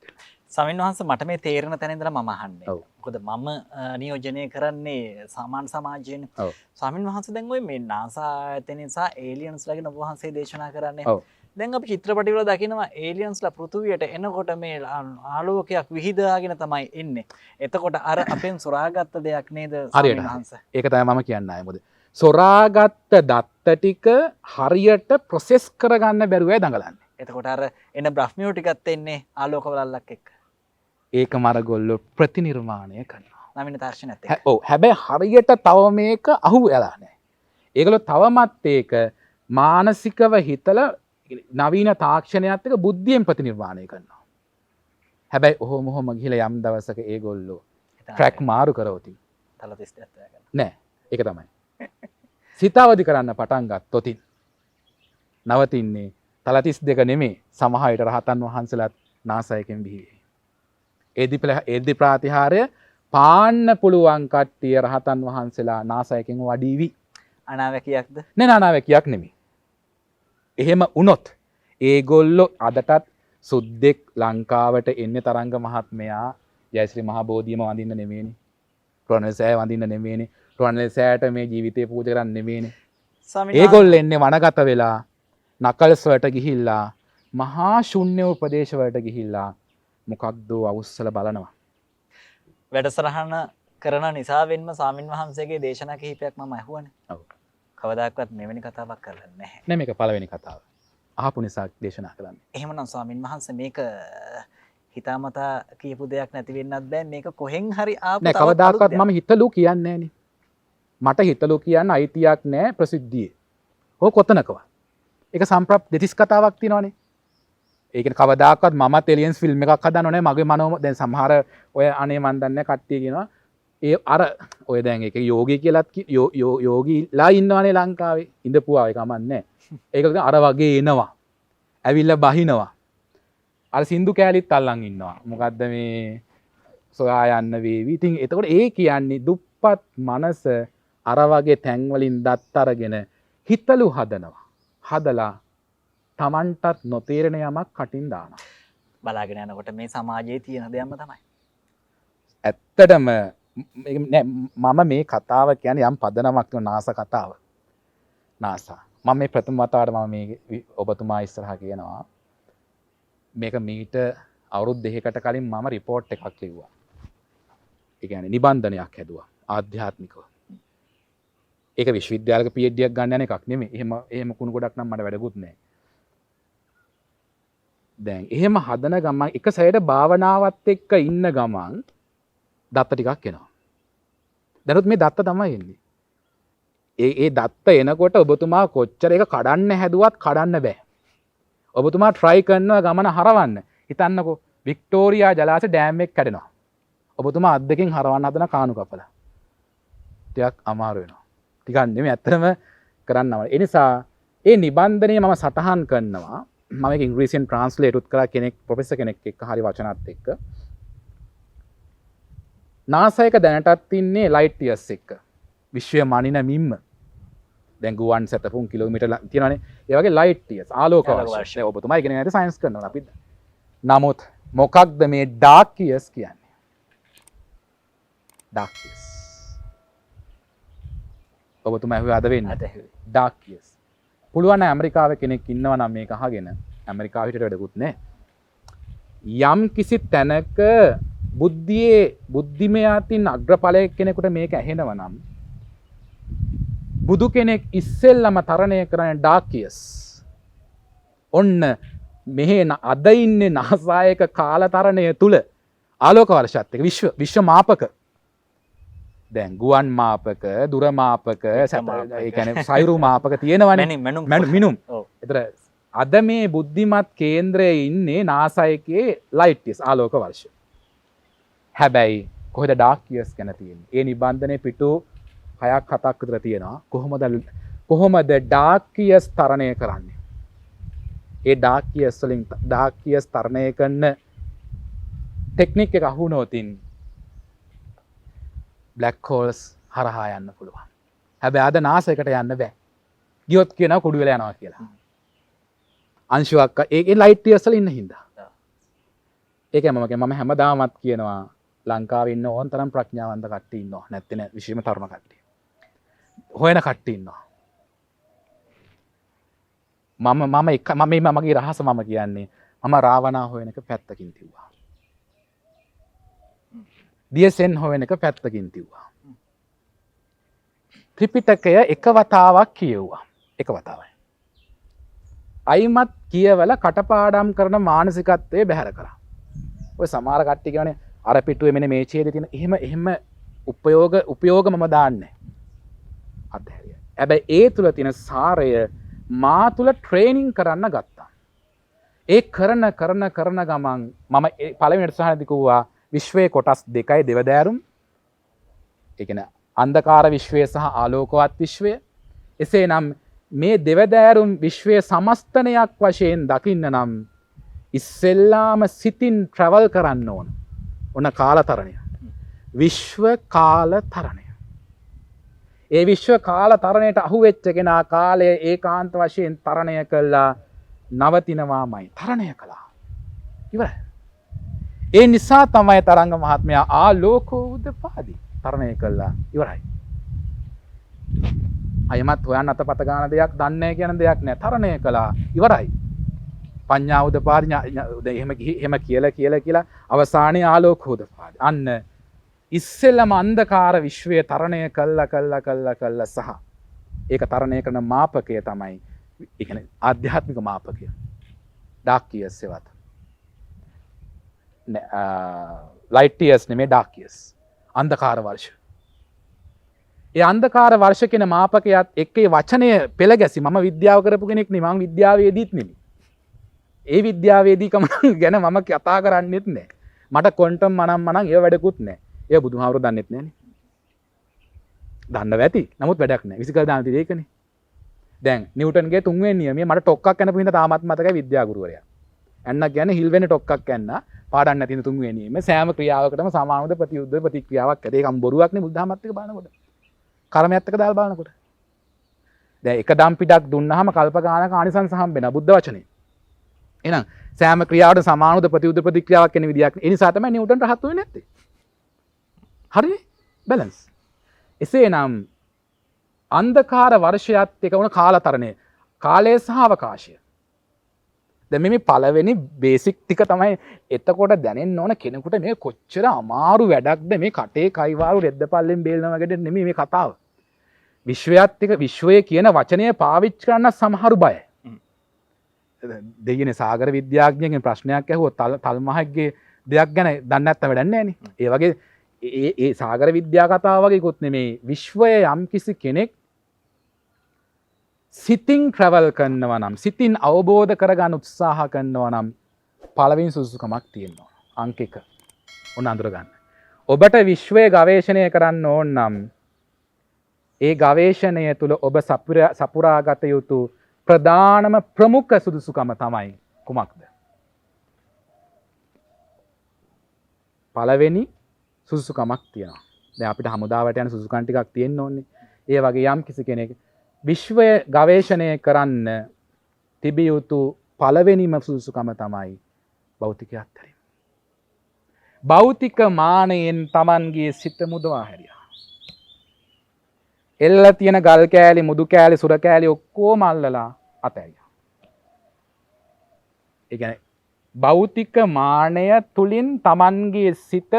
ස්වාමීන් වහන්සේ මට මේ තේරෙන තැන ඉඳලා මම අහන්නේ. මොකද මම නියෝජනය කරන්නේ සාමාන්‍ය සමාජයෙන්. ස්වාමීන් වහන්සේ දැන් ඔය මේ නාසා ආයතනය සහ ඒලියන්ස්ලා ගැන ඔබ වහන්සේ දේශනා කරන්නේ. දැන් අපි චිත්‍රපටිවල දකිනවා ඒලියන්ස්ලා පෘථුවියට එනකොට මේ ආලෝකයක් විහිදාගෙන තමයි එන්නේ. එතකොට අර අපෙන් සොරාගත්ත දෙයක් නේද ස්වාමීන් වහන්සේ? ඒක තමයි මම කියන්නේ. මොකද සොරාගත්ත දත්ත ටික හරියට ප්‍රොසෙස් කරගන්න බැරුවයි දඟලන්නේ. එතකොට අර එන බ්‍රහ්මියෝ ටිකත් එන්නේ ආලෝක වලල්ලක් එක්ක. ඒක මරගොල්ලෝ ප්‍රතිනිර්මාණය කරනවා. නවීන තාක්ෂණයත් එක්ක. ඔව්. හැබැයි හරියට තව මේක අහු වෙලා නැහැ. ඒගොල්ලෝ තවමත් ඒක මානසිකව හිතලා නවීන තාක්ෂණයත් එක්ක බුද්ධියෙන් ප්‍රතිනිර්මාණය කරනවා. හැබැයි ඔහොම ගිහිලා යම් දවසක ඒගොල්ලෝ ට්‍රැක් මාරු කරවති. තල 32ක් ගන්න. නෑ. ඒක තමයි. සිතාවදි කරන්න පටන් ගත්තොතින් නවතින්නේ තල 32 නෙමේ. සමහර විට රහතන් වහන්සේලාත් නාසයකින් බිහිවේ. ඒදි ප්‍රාතිහාරය පාන්න පුළුවන් කට්ටිය රහතන් වහන්සේලා නාසයකින් වඩීවි. අනාවැකියක්ද? නෑ අනාවැකියක් නෙමෙයි. එහෙම වුණොත් ඒගොල්ලෝ අදටත් සුද්දෙක් ලංකාවට එන්නේ තරංග මහත්මයා ජයශ්‍රී මහා බෝධියම වඳින්න නෙමෙයිනේ. රුවන්වැලි සෑය වඳින්න නෙමෙයිනේ. රුවන්වැලි සෑයට මේ ජීවිතේ පූජා කරන්න නෙමෙයිනේ. ඒගොල්ලෝ එන්නේ වනගත වෙලා නකල්ස් වලට ගිහිල්ලා මහා ශුන්‍ය උපදේශ වලට ගිහිල්ලා මොකක්ද අවුස්සල බලනවා. වැඩසටහන කරන නිසාවෙන්ම ස්වාමින් වහන්සේගේ දේශනා කිහිපයක් මම අහුවනේ. ඔව්. කවදාකවත් මෙවැනි කතාවක් කරලා නැහැ. නෑ මේක පළවෙනි කතාව. අහපු නිසා දේශනා කරන්නේ. එහෙමනම් ස්වාමින් වහන්සේ මේක හිතාමතා කියපු දෙයක් නැති වෙන්නත් බෑ. මේක කොහෙන් හරි ආපු නෑ කවදාකවත් මම හිතලු කියන්නේ නෑනේ. මට හිතලු කියන්න අයිතියක් නෑ ප්‍රසිද්ධියේ. ඕක කොතනකවත්. ඒක සම්ප්‍රප් දෙතිස් කතාවක් තියෙනවනේ. ඒක කවදාකවත් මමත් එලියන්ස් ෆිල්ම් එකක් හදන්නව නෑ. මගේ මනෝම දැන් සමහර ඔය අනේ මන් දන්නේ කට්ටිය කියනවා ඒ අර ඔය දැන් ඒක යෝගී කියලාත් යෝගීලා ඉන්නවනේ ලංකාවේ ඉඳපුවා ඒක කමන්නේ. ඒක අර වගේ එනවා. ඇවිල්ලා බහිනවා. අර සින්දු කෑලිත් අල්ලන් ඉන්නවා. මොකද්ද මේ සොයා යන්න වේවි. ඉතින් එතකොට ඒ කියන්නේ දුප්පත් මනස අර වගේ තැන් වලින් දත් අරගෙන හිතලු හදනවා. හදලා Tamanටත් නොතේරෙන යමක් කටින් දානවා. බලාගෙන යනකොට මේ සමාජයේ තියෙන දෙයක්ම තමයි. ඇත්තටම මම මේ කතාව කියන්නේ යම් පදනමක් තියෙන නාසා කතාව. නාසා. මම මේ ප්‍රථම වතාවට මම මේ ඔබතුමා ඉස්සරහා කියනවා. මේක මීට අවුරුදු 2කට කලින් මම රිපෝට් එකක් ලිව්වා. ඒ කියන්නේ නිබන්ධනයක් හැදුවා ආධ්‍යාත්මිකව. ඒක විශ්වවිද්‍යාලයක PhD එකක් ගන්න යන එකක් නෙමෙයි. එහෙම කුණු ගොඩක් නම් මට වැඩකුත් නැහැ. දැන් එහෙම හදන ගමන් එක සැරේට භාවනාවත් එක්ක ඉන්න ගමන් දත්ත ටිකක් එනවා. දැනුත් මේ දත්ත තමයි එන්නේ. ඒ දත්ත එනකොට ඔබතුමා කොච්චර ඒක කඩන්න හැදුවත් කඩන්න බෑ. ඔබතුමා try කරනවා ගමන හරවන්න. හිතන්නකෝ වික්ටෝරියා ජලාශය ඩෑම් එක කැඩෙනවා. ඔබතුමා අත් දෙකෙන් හරවන්න හදන කාණු කපලා. ටිකක් අමාරු වෙනවා. ටිකක් නෙමෙයි ඇත්තටම කරන්න ඕනේ. ඒ නිසා ඒ නිබන්ධනය මම සටහන් කරනවා. මම ඒක ඉංග්‍රීසියෙන් ට්‍රාන්ස්ලේට් උත් කරා කෙනෙක් ප්‍රොෆෙසර් කෙනෙක් එක්ක හරි වචනත් එක්ක. NASA එක දැනටත් ඉන්නේ ලයිට් යර්ස් එක්ක. විශ්වය මනින මිම්ම. දැන් ගුවන් සැතපුම් කිලෝමීටර් තියෙනවානේ. ඒ වගේ ලයිට් යර්ස් ආලෝක වර්ෂ. දැන් ඔබතුමා ඉගෙන ගන්න සයන්ස් කරනවා අපි. නමුත් මොකක්ද මේ ඩාර්ක් යර්ස් කියන්නේ? ඩාර්ක් යර්ස්. ඔබතුමා ඇහුවේ අද වෙන්නේ. ඩාර්ක් යර්ස්. පුළුවන් ඇමරිකාවේ කෙනෙක් ඉන්නවා නම් මේක අහගෙන ඇමරිකාව හිටට වැඩකුත් නෑ. යම් කිසි තැනක බුද්ධියේ බුද්ධිමය අතින් අග්‍රඵලයක් කෙනෙකුට මේක ඇහෙනවා නම් බුදු කෙනෙක් ඉස්සෙල්ලම තරණය කරන ඩාර්ක් යර්ස්. ඔන්න මෙහෙ අද ඉන්නේ නාසායක කාලතරණය තුල ආලෝක වර්ෂත් එක විශ්ව මාපක දැන් ගුවන් මාපක දුර මාපක ඒ කියන්නේ සයිරු මාපක තියෙනවනේ මිනුම්. ඒතර අද මේ බුද්ධිමත් කේන්ද්‍රයේ ඉන්නේ NASA එකේ ලයිට් යර්ස් ආලෝක වර්ෂ. හැබැයි කොහෙද ඩාර්ක් යර්ස් ගැන තියෙන්නේ? ඒ නිබන්ධනයේ පිටු 6ක් 7ක් විතර තියෙනවා. කොහොමද ඩාර්ක් යර්ස් තරණය කරන්නේ? ඒ ඩාර්ක් යර්ස් වලින් ඩාර්ක් යර්ස් තරණය කරන ටෙක්නික් එක අහුනොතින් බ්ලැක් හෝල්ස් හරහා යන්න පුළුවන්. හැබැයි අද NASA එකට යන්න බෑ. ගියොත් කියනවා කුඩු වෙලා යනවා කියලා. අංශුවක් ඒ ලයිට් යර්ස් වල ඉන්න හින්දා. ඒකයි මම හැමදාමත් කියනවා ලංකාවේ ඉන්න ඕන තරම් ප්‍රඥාවන්ත කට්ටිය ඉන්නවා. නැත්නම් නෑ විශේෂම තරුණ කට්ටිය. හොයන කට්ටිය ඉන්නවා. මගේ රහස මම කියන්නේ මම රාවණා හොයන එක පැත්තකින් තිව්වා. දියසෙන් හොයන එක පැත්තකින් තිව්වා. ත්‍රිපිටකය එක වතාවක් කියෙව්වා. එක වතාවයි. අයිමත් කියවල කටපාඩම් කරන මානසිකත්වයේ බැහැර කරා. ඔය සමහර කට්ටිය කියන්නේ අර පිටුවේ මෙන්න මේ ඡේදයේ තියෙන එහෙම උපයෝග මම දාන්නේ. අත්හැරිය. හැබැයි ඒ තුල තියෙන සාරය මා තුල ට්‍රේනින් කරන්න ගත්තා. ඒ කරන ගමන් මම පළවෙනි උත්සාහයේදී කිව්වා විශ්වයේ කොටස් දෙකයි දෙවදෑරුම්. ඒ කියන්නේ අන්ධකාර විශ්වය සහ ආලෝකවත් විශ්වය. එසේනම් මේ දෙවදෑරුම් විශ්වයේ සමස්තනයක් වශයෙන් දකින්න නම් ඉස්සෙල්ලාම සිතින් ට්‍රැවල් කරන්න ඕන. ඔන්න කාලතරණය. විශ්ව කාලතරණය. ඒ විශ්ව කාලතරණයට අහු වෙච්ච කෙනා කාලය ඒකාන්ත වශයෙන් තරණය කළා නවතිනවාමයි. තරණය කළා. ඉවරයි. ඒ නිසා තමයි තරංග මහත්මයා ආලෝකෝ උදපාදි තරණය කළා. ඉවරයි. අයමත් හොයන්න අතපත ගන්න දෙයක් දන්නේ කියන දෙයක් නෑ. තරණය කළා. ඉවරයි. පඤ්ඤා උදපාදි එහෙම කියලා අවසානයේ ආලෝකෝ උදපාදි. අන්න ඉස්සෙල්ලම අන්ධකාර විශ්වය තරණය කළා සහ ඒක තරණය කරන මාපකය තමයි ඒ කියන්නේ ආධ්‍යාත්මික මාපකය. ඩාර්ක් යර්ස් ඒවත්. ලයිට් යර්ස් නෙමෙයි ඩාර්ක් යර්ස්. අන්ධකාර වර්ෂ. ඒ අන්ධකාර වර්ෂ කියන මාපකයත් එක්කේ වචනය පෙළ ගැසි මම විද්‍යාව කරපු කෙනෙක් නෙමෙයි. මම විද්‍යාවේදීත් නෙමෙයි. ඒ විද්‍යාවේදීකම ගැන මම කතා කරන්නෙත් නෑ. මට ක්වොන්ටම් මනම් ඒව වැඩකුත් නෑ. ඒ බුදුහාමුදුරුවෝ දන්නෙත් නෑනේ. දන්නව ඇති. නමුත් වැඩක් නෑ. විසිකල් දාන තියෙන්නේ ඒකනේ. දැන් නිව්ටන්ගේ තුන්වෙනි නියමය මට ටොක්ක්ක් කනපු හින්දා තාමත් මතකයි විද්‍යා ගුරුවරයා. එන්නක් කියන්නේ හිල් වෙන ටොක්ක්ක් කන්න පාඩම් නැති ඉන්න තුන්වෙනි නියමය සෑම ක්‍රියාවකටම සමානව ප්‍රතිඋද්ද ප්‍රතික්‍රියාවක් ඇති. ඒකම බොරුවක් නේ බුද්ධාමත් එක බලනකොට. කර්මයත් එක දාලා බලනකොට. දැන් එක දම් පිටක් දුන්නාම කල්ප ගානක ආනිසංස හම්බෙනවා බුද්ධ වචනේ. එහෙනම් සෑම ක්‍රියාවකට සමානව ප්‍රතිඋද්ද ප්‍රතික්‍රියාවක් කියන විදියක්. ඒ නිසා තමයි නිව්ටන් රහත් වෙන්නේ නැත්තේ. හරිනේ? බැලන්ස්. එසේනම් අන්ධකාර වර්ෂයත් එක වුණ කාලතරණය කාලය සහ අවකාශය. දැන් මේ පළවෙනි බේසික් ටික තමයි එතකොට දැනෙන්න ඕන කෙනෙකුට මේ කොච්චර අමාරු වැඩක්ද මේ කටේ කයිවාරු රෙද්දපල්ලෙන් බේලනවා වගේ නෙමෙයි මේ කතාව. විශ්වයත් එක විශ්වය කියන වචනය පාවිච්චි කරන්න සමහරු බයයි. දෙයියනේ සාගර විද්‍යාඥයෙක්ගෙන් ප්‍රශ්නයක් ඇහුවොත් තල්මහක්ගේ දෙයක් ගැන දන්නේ නැත්නම් වැඩක් නැහැ නේ. ඒ වගේ ඒ සාගර විද්‍යා කතාව වගේකුත් නෙමෙයි විශ්වය යම් කිසි කෙනෙක් සිතින් ට්‍රැවල් කරනවා නම් සිතින් අවබෝධ කරගන්න උත්සාහ කරනවා නම් පළවෙනි සුසුකමක් තියෙනවා. අංක 1. ඔන්න අඳුර ගන්න. ඔබට විශ්වය ගවේෂණය කරන්න ඕන නම් ඒ ගවේෂණය තුළ ඔබ සපුරාගත යුතු ප්‍රධානම ප්‍රමුඛ සුදුසුකම තමයි කුමක්ද? පළවෙනි සුසුකමක් තියෙනවා. දැන් අපිට හමුදාවට යන සුසුකම් ටිකක් තියෙන්න ඕනේ. ඒ වගේ යම් කිසි කෙනෙක් විශ්වය ගවේෂණය කරන්න තිබිය යුතු පළවෙනිම සුසුකම තමයි භෞතිකය අත්හැරීම. භෞතික මානයෙන් Tamanගේ සිත මුදවා හැරියා. එල්ල තියෙන ගල් කෑලි, මුදු කෑලි, සුර කෑලි ඔක්කොම අල්ලලා අතහැරියා. ඒ කියන්නේ භෞතික මානය තුලින් Tamanගේ සිත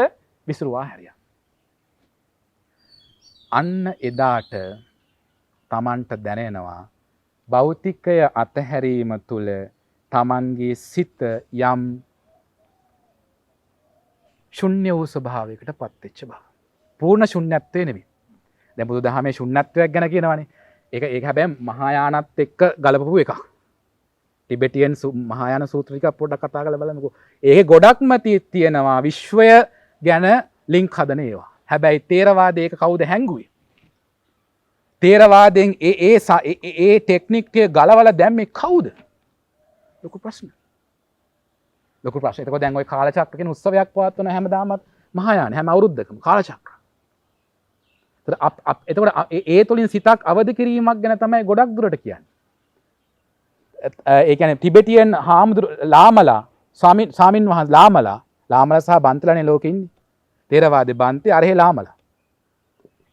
විසිරුවා හැරියා. අන්න එදාට Tamanට දැනෙනවා භෞතිකය අතහැරීම තුළ Tamanගේ සිත යම් ශුන්‍ය වූ ස්වභාවයකට පත් වෙච්ච බව. පූර්ණ ශුන්‍යත්වය නෙවෙයි. දැන් බුදුදහමේ ශුන්‍යත්වයක් ගැන කියනවනේ. ඒක හැබැයි මහායානත් එක්ක ගලපපු එකක්. ටිබෙටියන් මහායාන සූත්‍ර ටික පොඩ්ඩක් කතා කරලා බලමුකෝ. ඒකේ ගොඩක්ම තියෙනවා විශ්වය ගැන ලින්ක් හදන ඒවා. හැබැයි තේරවාදයේ ඒක කවුද හැංගුවේ? තේරවාදයෙන් ඒ ටෙක්නික් ටික ගලවලා දැම්මේ කවුද? ලොකු ප්‍රශ්න. ලොකු ප්‍රශ්න. එතකොට දැන් ওই කාලචක්‍ර කියන උත්සවයක් පවත්වන හැමදාමත් මහායාන හැම අවුරුද්දකම කාලචක්‍ර. එතකොට ඒ තුලින් සිතක් අවදි කිරීමක් ගැන තමයි ගොඩක් දුරට කියන්නේ. ඒ කියන්නේ ටිබෙටියන් ලාමලා ස්වාමින් වහන්සේ ලාමලා සහ බන්තලානේ ලෝකෙ ඉන්නේ. තේරවාදී බන්තේ අරහේ ලාමලා.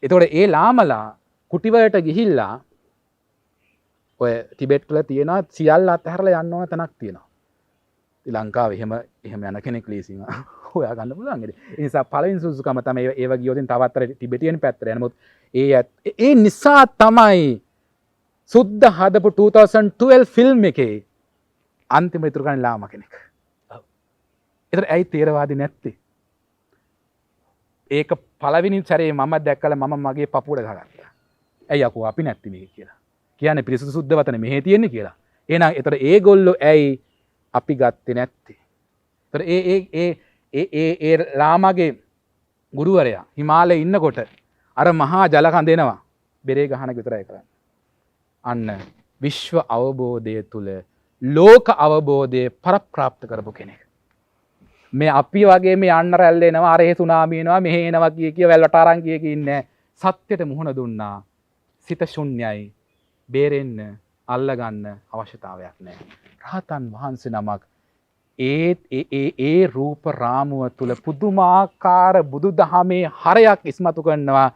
එතකොට ඒ ලාමලා කුටිවලට ගිහිල්ලා ඔය ටිබෙට් වල තියෙන සියල්ල අතහැරලා යන්න ඕන තැනක් තියෙනවා. ලංකාවේ එහෙම යන කෙනෙක් ලීසිම හොයා ගන්න පුළුවන්. ඒ නිසා පළවෙනි සුසුකම තමයි ඒව ගියොතින් තවත් අර ටිබෙටියන් පැත්තට යන මොකද ඒ නිසා තමයි සුද්ධ හදපු 2012 ෆිල්ම් එකේ අන්තිම ඉතුරු කරන්නේ ලාම කෙනෙක්. ඒතර ඇයි තේරවාදී නැත්තේ? ඒක පළවෙනි සැරේ මම දැක්කලා මම මගේ පපුවට ගහගත්තා. ඇයි අකෝ අපි නැති මේක කියලා. කියන්නේ පිරිසුදු සුද්ධ වතන මෙහෙ තියෙන්නේ කියලා. එහෙනම් ඒතර ඒගොල්ලෝ ඇයි අපි ගත්තේ නැත්තේ? ඒතර ඒ ලාමගේ ගුරුවරයා හිමාලයේ ඉන්නකොට අර මහා ජල කඳ එනවා. බෙරේ ගහන විතරයි කරන්නේ. අන්න විශ්ව අවබෝධය තුල ලෝක අවබෝධය පරප්‍රාප්ත කරපු කෙනෙක්. මේ අපි වගේ මේ යන්න රැල්ල එනවා, අර සුනාමි එනවා, මෙහෙ එනවා කිය වැල්වට අරන් කිය ඉන්නේ. සත්‍යයට මුහුණ දුන්නා. සිත ශුන්‍යයි. බේරෙන්න අල්ලගන්න අවශ්‍යතාවයක් නැහැ. රහතන් වහන්සේ නමක් ඒ රූප රාමුව තුල පුදුමාකාර බුදුදහමේ හරයක් ඉස්මතු කරනවා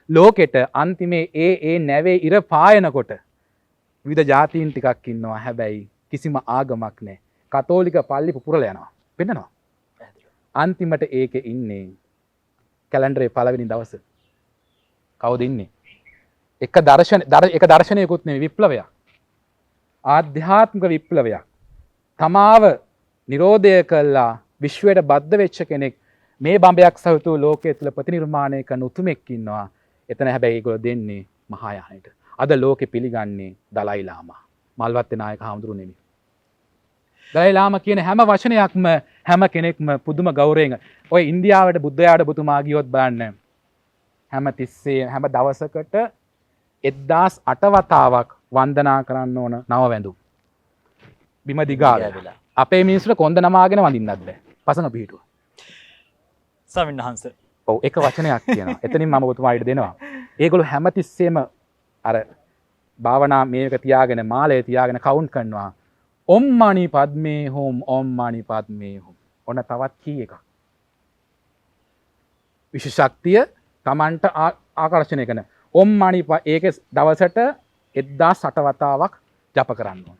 ලෝකෙට. අන්තිමේ ඒ නැවේ ඉර පායනකොට විවිධ ජාතීන් ටිකක් ඉන්නවා. හැබැයි කිසිම ආගමක් නැහැ. කතෝලික පල්ලි පුපුරලා යනවා. පෙන්නනවා. අන්තිමට ඒකේ ඉන්නේ කැලෙන්ඩරේ පළවෙනි දවස. කවුද ඉන්නේ? එක දර්ශනයකුත් නෙවෙයි, විප්ලවයක්. ආධ්‍යාත්මික විප්ලවයක්. තමාව නිරෝධය කළා විශ්වයට බද්ධ වෙච්ච කෙනෙක් මේ බඹයක් සහිත ලෝකයේ තුල ප්‍රතිනිර්මාණය කරන උතුමෙක් ඉන්නවා. එතන හැබැයි ඒගොල්ලෝ දෙන්නේ මහායානයට. අද ලෝකෙ පිළිගන්නේ දලයි ලාමා. මල්වත්තේ නායක හාමුදුරු නෙමෙයි. දලයි ලාමා කියන හැම වචනයක්ම හැම කෙනෙක්ම පුදුම ගෞරවයෙන් ඔය ඉන්දියාවට බුද්ධයාට පුතුමා ගියොත් බලන්න හැම තිස්සේ හැම දවසකට 1008 වතාවක් වන්දනා කරන්න ඕන නව වැඳුම්. බිම දිගාලා. අපේ මිනිස්සුන්ට කොන්ද නමාගෙන වඳින්නත් බෑ. පසඟ පිටුව. ස්වාමීන් වහන්සේ. ඔව් එක වචනයක් කියනවා. එතනින් මම ඔබතුමාට දෙනවා. ඒගොල්ලෝ හැමතිස්සෙම අර භාවනා මේක තියාගෙන මාලය තියාගෙන කවුන්ට් කරනවා. ඔම් මණි පද්මේ හොම් ඔම් මණි පද්මේ හොම්. ඔන්න තවත් කී එකක්. විශේෂ ශක්තිය Tamanට ආකර්ෂණය කරන ඔම් මණි ඒක දවසට 1008 වතාවක් ජප කරන්න ඕන.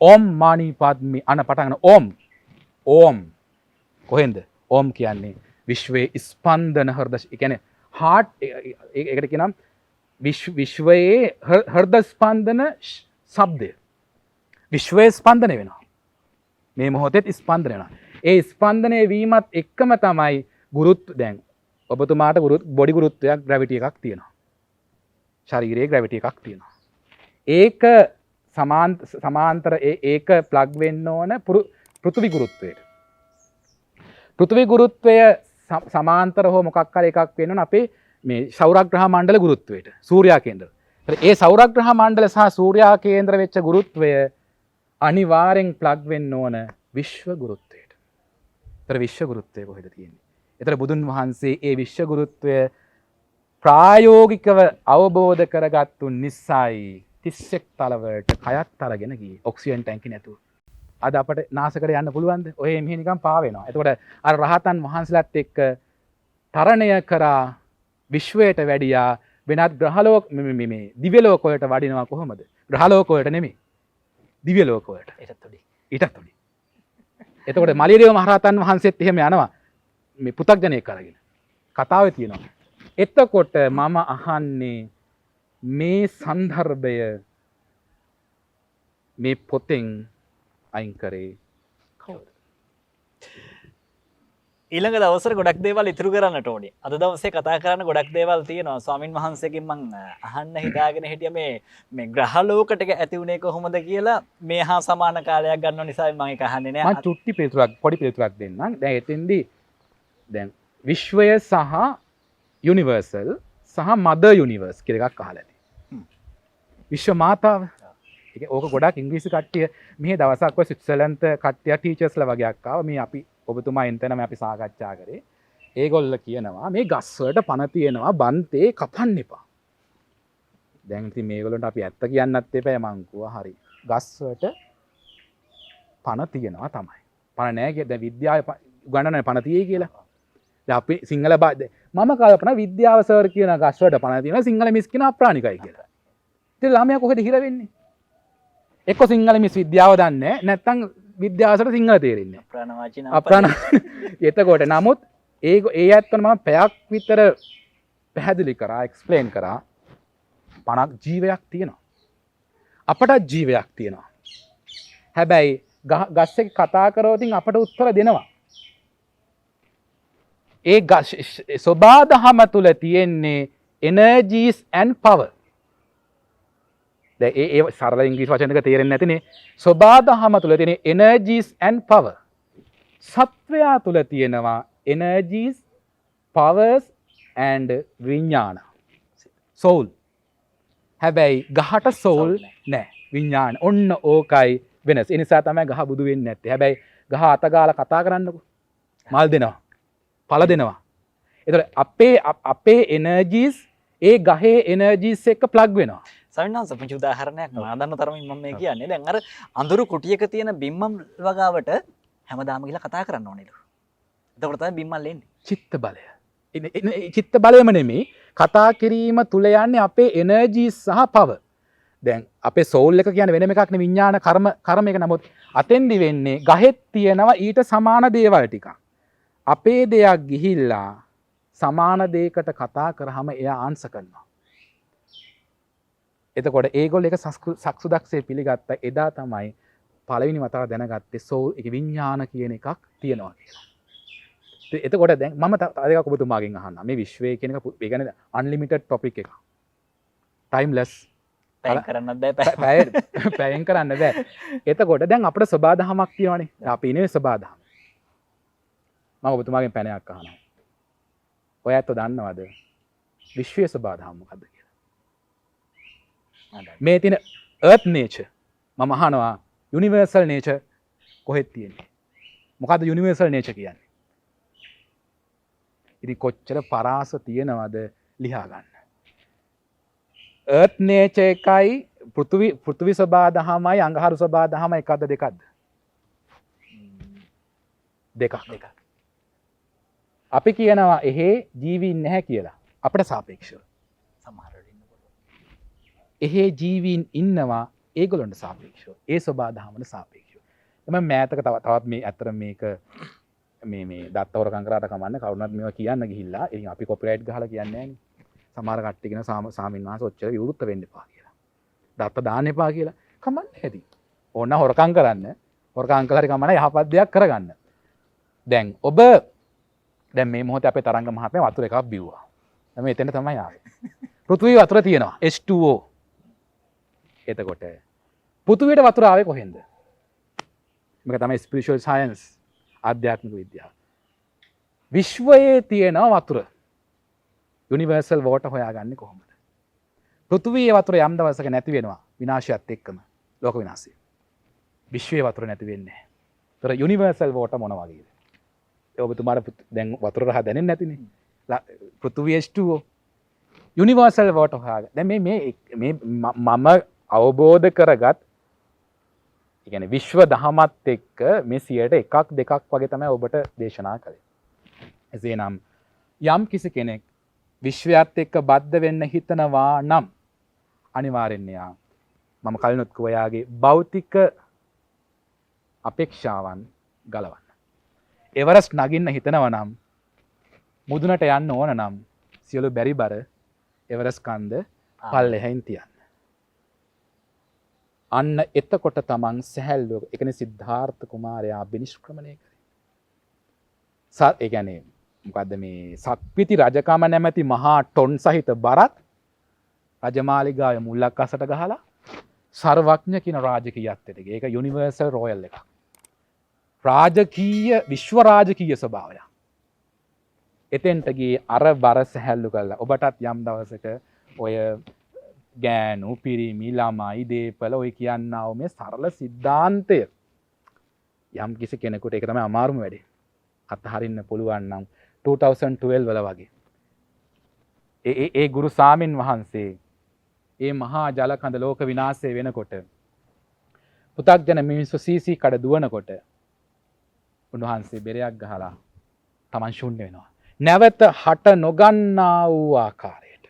ඕම් මණි පද්මේ අන පටන් ගන්න ඕම් කොහෙන්ද? ඕම් කියන්නේ විශ්වයේ ස්පන්දන හෘද, ඒ කියන්නේ හાર્ට්, ඒකට කියනම් විශ්වයේ හෘද ස්පන්දන ශබ්දය. විශ්වයේ ස්පන්දනය වෙනවා. මේ මොහොතේ ස්පන්දනය වෙනවා. ඒ ස්පන්දනය වීමත් එක්කම තමයි ගුරුත්ව. දැන් ඔබතුමාට බොඩි ගුරුත්වයක්, ග්‍රැවිටි එකක් තියෙනවා. ශරීරයේ ග්‍රැවිටි එකක් තියෙනවා. ඒක සමාන්තර ඒක ප්ලග් වෙන්න ඕන පෘථිවි ගුරුත්වයට. පෘථිවි ගුරුත්වය සමාන්තර හෝ මොකක් හරි එකක් වෙන්න ඕන අපේ මේ සෞරග්‍රහ මණ්ඩල ගුරුත්වයට. සූර්යා කේන්ද්‍ර. ඒ සෞරග්‍රහ මණ්ඩල සහ සූර්යා කේන්ද්‍ර වෙච්ච ගුරුත්වය අනිවාර්යෙන් ප්ලග් වෙන්න ඕන විශ්ව ගුරුත්වයට. විශ්ව ගුරුත්වය කොහෙද තියෙන්නේ? එතකොට බුදුන් වහන්සේ ඒ විශ්ව ගුරුත්වය ප්‍රායෝගිකව අවබෝධ කරගත්තු නිසායි 31 තලවලට කයත් අරගෙන ගියේ ඔක්සිජන් ටැංකි නැතුව. අද අපට නාසකට යන්න පුළුවන්ද? ඔය මෙහි නිකන් පාවෙනවා. එතකොට අර රහතන් වහන්සේලාත් එක්ක තරණය කරා විශ්වයට වැඩියා වෙනත් ග්‍රහලෝක මේ දිව්‍ය ලෝක වලට වඩිනවා කොහොමද? ග්‍රහලෝක වලට නෙමෙයි. දිව්‍ය ලෝක වලට. ඊටත් උඩින්. එතකොට මලියදේව මහරහතන් වහන්සේත් එහෙම යනවා. මේ පු탁ජනෙක් අරගෙන. කතාවේ තියෙනවා. එතකොට මම අහන්නේ මේ සන්දර්භය මේ පොතෙන් අයින් කරේ කවුද? ඊළඟ දවසට ගොඩක් දේවල් ඉතුරු කරන්නට ඕනේ. අද දවසේ කතා කරන්න ගොඩක් දේවල් තියෙනවා. ස්වාමින් වහන්සේගෙන් මම අහන්න හිතාගෙන හිටියා මේ ග්‍රහ ලෝකෙට ඇති උනේ කොහොමද කියලා මේ හා සමාන කාලයක් ගන්නව නිසා මම ඒක අහන්නේ නෑ. මම චුට්ටි පිළිතුරක් පොඩි පිළිතුරක් දෙන්නම්. දැන් එතෙන්දී දැන් විශ්වය සහ යුනිවර්සල් සහ මදර් යුනිවර්ස් කියලා එකක් අහලා තියෙනවා. විශ්ව මාතාව. ඕක ගොඩක් ඉංග්‍රීසි කට්ටිය මේ දවසක් ඔය ස්විට්සර්ලන්ත කට්ටිය ටීචර්ස්ලා වගේක් ආවා. මේ අපි ඔබතුමා එන්තනම අපි සාකච්ඡා කරේ. ඒගොල්ල කියනවා මේ ගස් වලට පණ තියෙනවා බන්තේ කපන්න එපා. දැන් ඉතින් මේගොල්ලන්ට අපි ඇත්ත කියන්නත් එපා මං කිව්වා හරි. ගස් වලට පණ තියෙනවා තමයි. පණ නැහැ කිය දැන් විද්‍යාවේ උගන්වන්නේ පණ තියෙයි කියලා. දැන් අපි සිංහල මම කල්පනා විද්‍යාව සර් කියන ගස් වලට පණ තියෙනවා සිංහල මිස් කියන අප්‍රාණිකයි කියලා. ඉතින් ළමයා කොහෙද හිර වෙන්නේ? එක්ක සිංහල මිස් විද්‍යාව දන්නේ නැත්නම් විද්‍යාවසට සිංහල තේරෙන්නේ අප්‍රාණ. එතකොට නමුත් ඒ ඇත්තට මම පැයක් විතර පැහැදිලි කරා එක්ස්ප්ලেইন කරා පණක් ජීවයක් තියෙනවා. අපට ජීවයක් තියෙනවා. හැබැයි ගස් එක කතා කරොත් අපට උත්තර දෙනවා. ඒ සබාදහම තුල තියෙන්නේ energies and power. දැන් ඒ සරල ඉංග්‍රීසි වචන දෙක තේරෙන්නේ නැතිනේ. සබාදහම තුල තියෙන energies and power. සත්වයා තුල තියෙනවා energies, powers and විඥාන. soul. හැබැයි ගහට soul නැහැ. විඥාන. ඔන්න ඕකයි වෙනස්. ඒ නිසා තමයි ගහ බුදු වෙන්නේ නැත්තේ. හැබැයි ගහ අතගාලා කතා කරන්නකෝ. මල් දෙනවා. පළ දෙනවා. ඒතකොට අපේ energies ඒ ගහේ energies එක්ක plug වෙනවා. සවින්නාංශ පුංචි උදාහරණයක් මම දන්න තරමින් මම මේ කියන්නේ. දැන් අර අඳුරු කුටියක තියෙන බිම්මම් වගාවට හැමදාම ගිහලා කතා කරන්න ඕනේලු. එතකොට තමයි බිම්මල් එන්නේ. චිත්ත බලය. චිත්ත බලයම නෙමෙයි කතා කිරීම තුල යන්නේ අපේ energies සහ power. දැන් අපේ soul එක කියන්නේ වෙනම එකක් නෙවෙයි විඥාන කර්ම එක. නමුත් අතෙන්දි වෙන්නේ ගහෙත් තියෙනවා ඊට සමාන දේවල් ටිකක්. අපේ දෙයක් ගිහිල්ලා සමාන දෙයකට කතා කරාම එයා ආන්සර් කරනවා. එතකොට ඒගොල්ලෝ එක සක්සුදක්ෂේ පිළිගත්ත එදා තමයි පළවෙනි වතාව දැනගත්තේ soul එක විඥාන කියන එකක් තියෙනවා කියලා. එතකොට දැන් මම තව එකක් ඔබතුමාගෙන් අහන්නම්. මේ විශ්වය කියන එක ඒ කියන්නේ unlimited topic එකක්. timeless පැයෙන් කරන්නත් බෑ. පැයෙන් කරන්න බෑ. එතකොට දැන් අපිට සබාදහමක් තියෙනවානේ. අපි ඉන්නේ සබාදහම. මම ඔබතුමාගෙන් පැනයක් අහනවා. ඔය ඇත්ත දන්නවද? විශ්වයේ සබාදහම මොකද්ද කියලා? මේ තියෙන earth nature මම අහනවා universal nature කොහෙද තියෙන්නේ? මොකද්ද universal nature කියන්නේ? ඉතින් කොච්චර පරාස තියෙනවද ලියා ගන්න. earth nature එකයි පෘථිවි සබාදහමයි අඟහරු සබාදහම එකක්ද දෙකක්ද? දෙකක්. අපි කියනවා එහෙ ජීවීන් නැහැ කියලා. අපිට සාපේක්ෂව. සමහරවිට ඉන්න පුළුවන්. එහෙ ජීවීන් ඉන්නවා ඒගොල්ලන්ට සාපේක්ෂව. ඒ සබාදහමට සාපේක්ෂව. මම මෑතක තවත් මේ අතර මේක මේ දත්තවරකම් කරාට කමන්නේ කවුරුනත් මේවා කියන්න ගිහිල්ලා ඉතින් අපි කොපිරයිට් ගහලා කියන්නේ නැහනේ. සමහර කට්ටිය කියන සාමින් වහන්සේ ඔච්චර විවෘත වෙන්න එපා කියලා. දත්ත දාන්න එපා කියලා. කමන්නේ ඇති. ඕන හොරකම් කරන්න. හොරකම් කළා හරි කමන්නේ යහපත් දෙයක් කරගන්න. දැන් ඔබ දැන් මේ මොහොතේ අපේ තරංග මහත්මයා වතුර එකක් බිව්වා. දැන් මේ එතන තමයි ආවේ. පෘථිවිය වතුර තියෙනවා H2O. එතකොට පෘථිවියට වතුර ආවේ කොහෙන්ද? මේක තමයි ස්පිරිචුවල් සයන්ස් ආධ්‍යාත්මික විද්‍යාව. විශ්වයේ තියෙන වතුර යුනිවර්සල් වෝටර් හොයාගන්නේ කොහොමද? පෘථිවියේ වතුර යම් දවසක නැති වෙනවා විනාශයත් එක්කම ලෝක විනාශය. විශ්වයේ වතුර නැති වෙන්නේ නැහැ. ඒතර යුනිවර්සල් වෝටර් මොන වගේද? ඔබතුමාට දැන් වතුර රහ දැනෙන්නේ නැතිනේ. පෘථිවි H2O යුනිවර්සල් වෝටර් හොයාගන්න. දැන් මේ මම අවබෝධ කරගත් ඒ කියන්නේ විශ්ව දහමත් එක්ක මේ 101ක් 2ක් වගේ තමයි ඔබට දේශනා කළේ. එසේනම් යම් කිසි කෙනෙක් විශ්වයත් එක්ක බද්ධ වෙන්න හිතනවා නම් අනිවාර්යෙන්ම යා මම කලිනුත් ඔයාගේ භෞතික අපේක්ෂාවන් ගලවන්න. එවරස්ට් නගින්න හිතනවා නම් මුදුනට යන්න ඕන නම් සියලු බැරි බර එවරස්ට් කන්ද පල්ලෙහින් තියන්න. අන්න එතකොට තමන් සැහැල්ලුව ඒ කියන්නේ සිද්ධාර්ථ කුමාරයා අභිනිෂ්ක්‍රමණය කරේ. ඒ කියන්නේ මොකද්ද මේ සක්විති රජකම නැමැති මහා ටොන් සහිත බරත් රජමාලිගාවේ මුල්ලක් අසට ගහලා සර්වඥ කියන රාජකීයත්වයට ගියේ. ඒක යුනිවර්සල් රොයල් එකක්. රාජකීය විශ්ව රාජකීය ස්වභාවය. එතෙන්ට ගියේ අර බර සැහැල්ලු කළා. ඔබටත් යම් දවසක ඔය ගෑනු පිරිමි ළමයි දීපල ඔය කියන්නාව මේ සරල සිද්ධාන්තය යම් කිසි කෙනෙකුට ඒක තමයි අමාරුම වැඩේ. අත්හරින්න පුළුවන් නම් 2012 වල වගේ. ඒ ගුරු සාමින් වහන්සේ ඒ මහා ජලකඳ ලෝක විනාශය වෙනකොට පුතග්ජන මිනිස්සු සීසී කඩ දුවනකොට උන්වහන්සේ බෙරයක් ගහලා Taman ශුන්‍ය වෙනවා. නැවත හට නොගන්නා වූ ආකාරයට.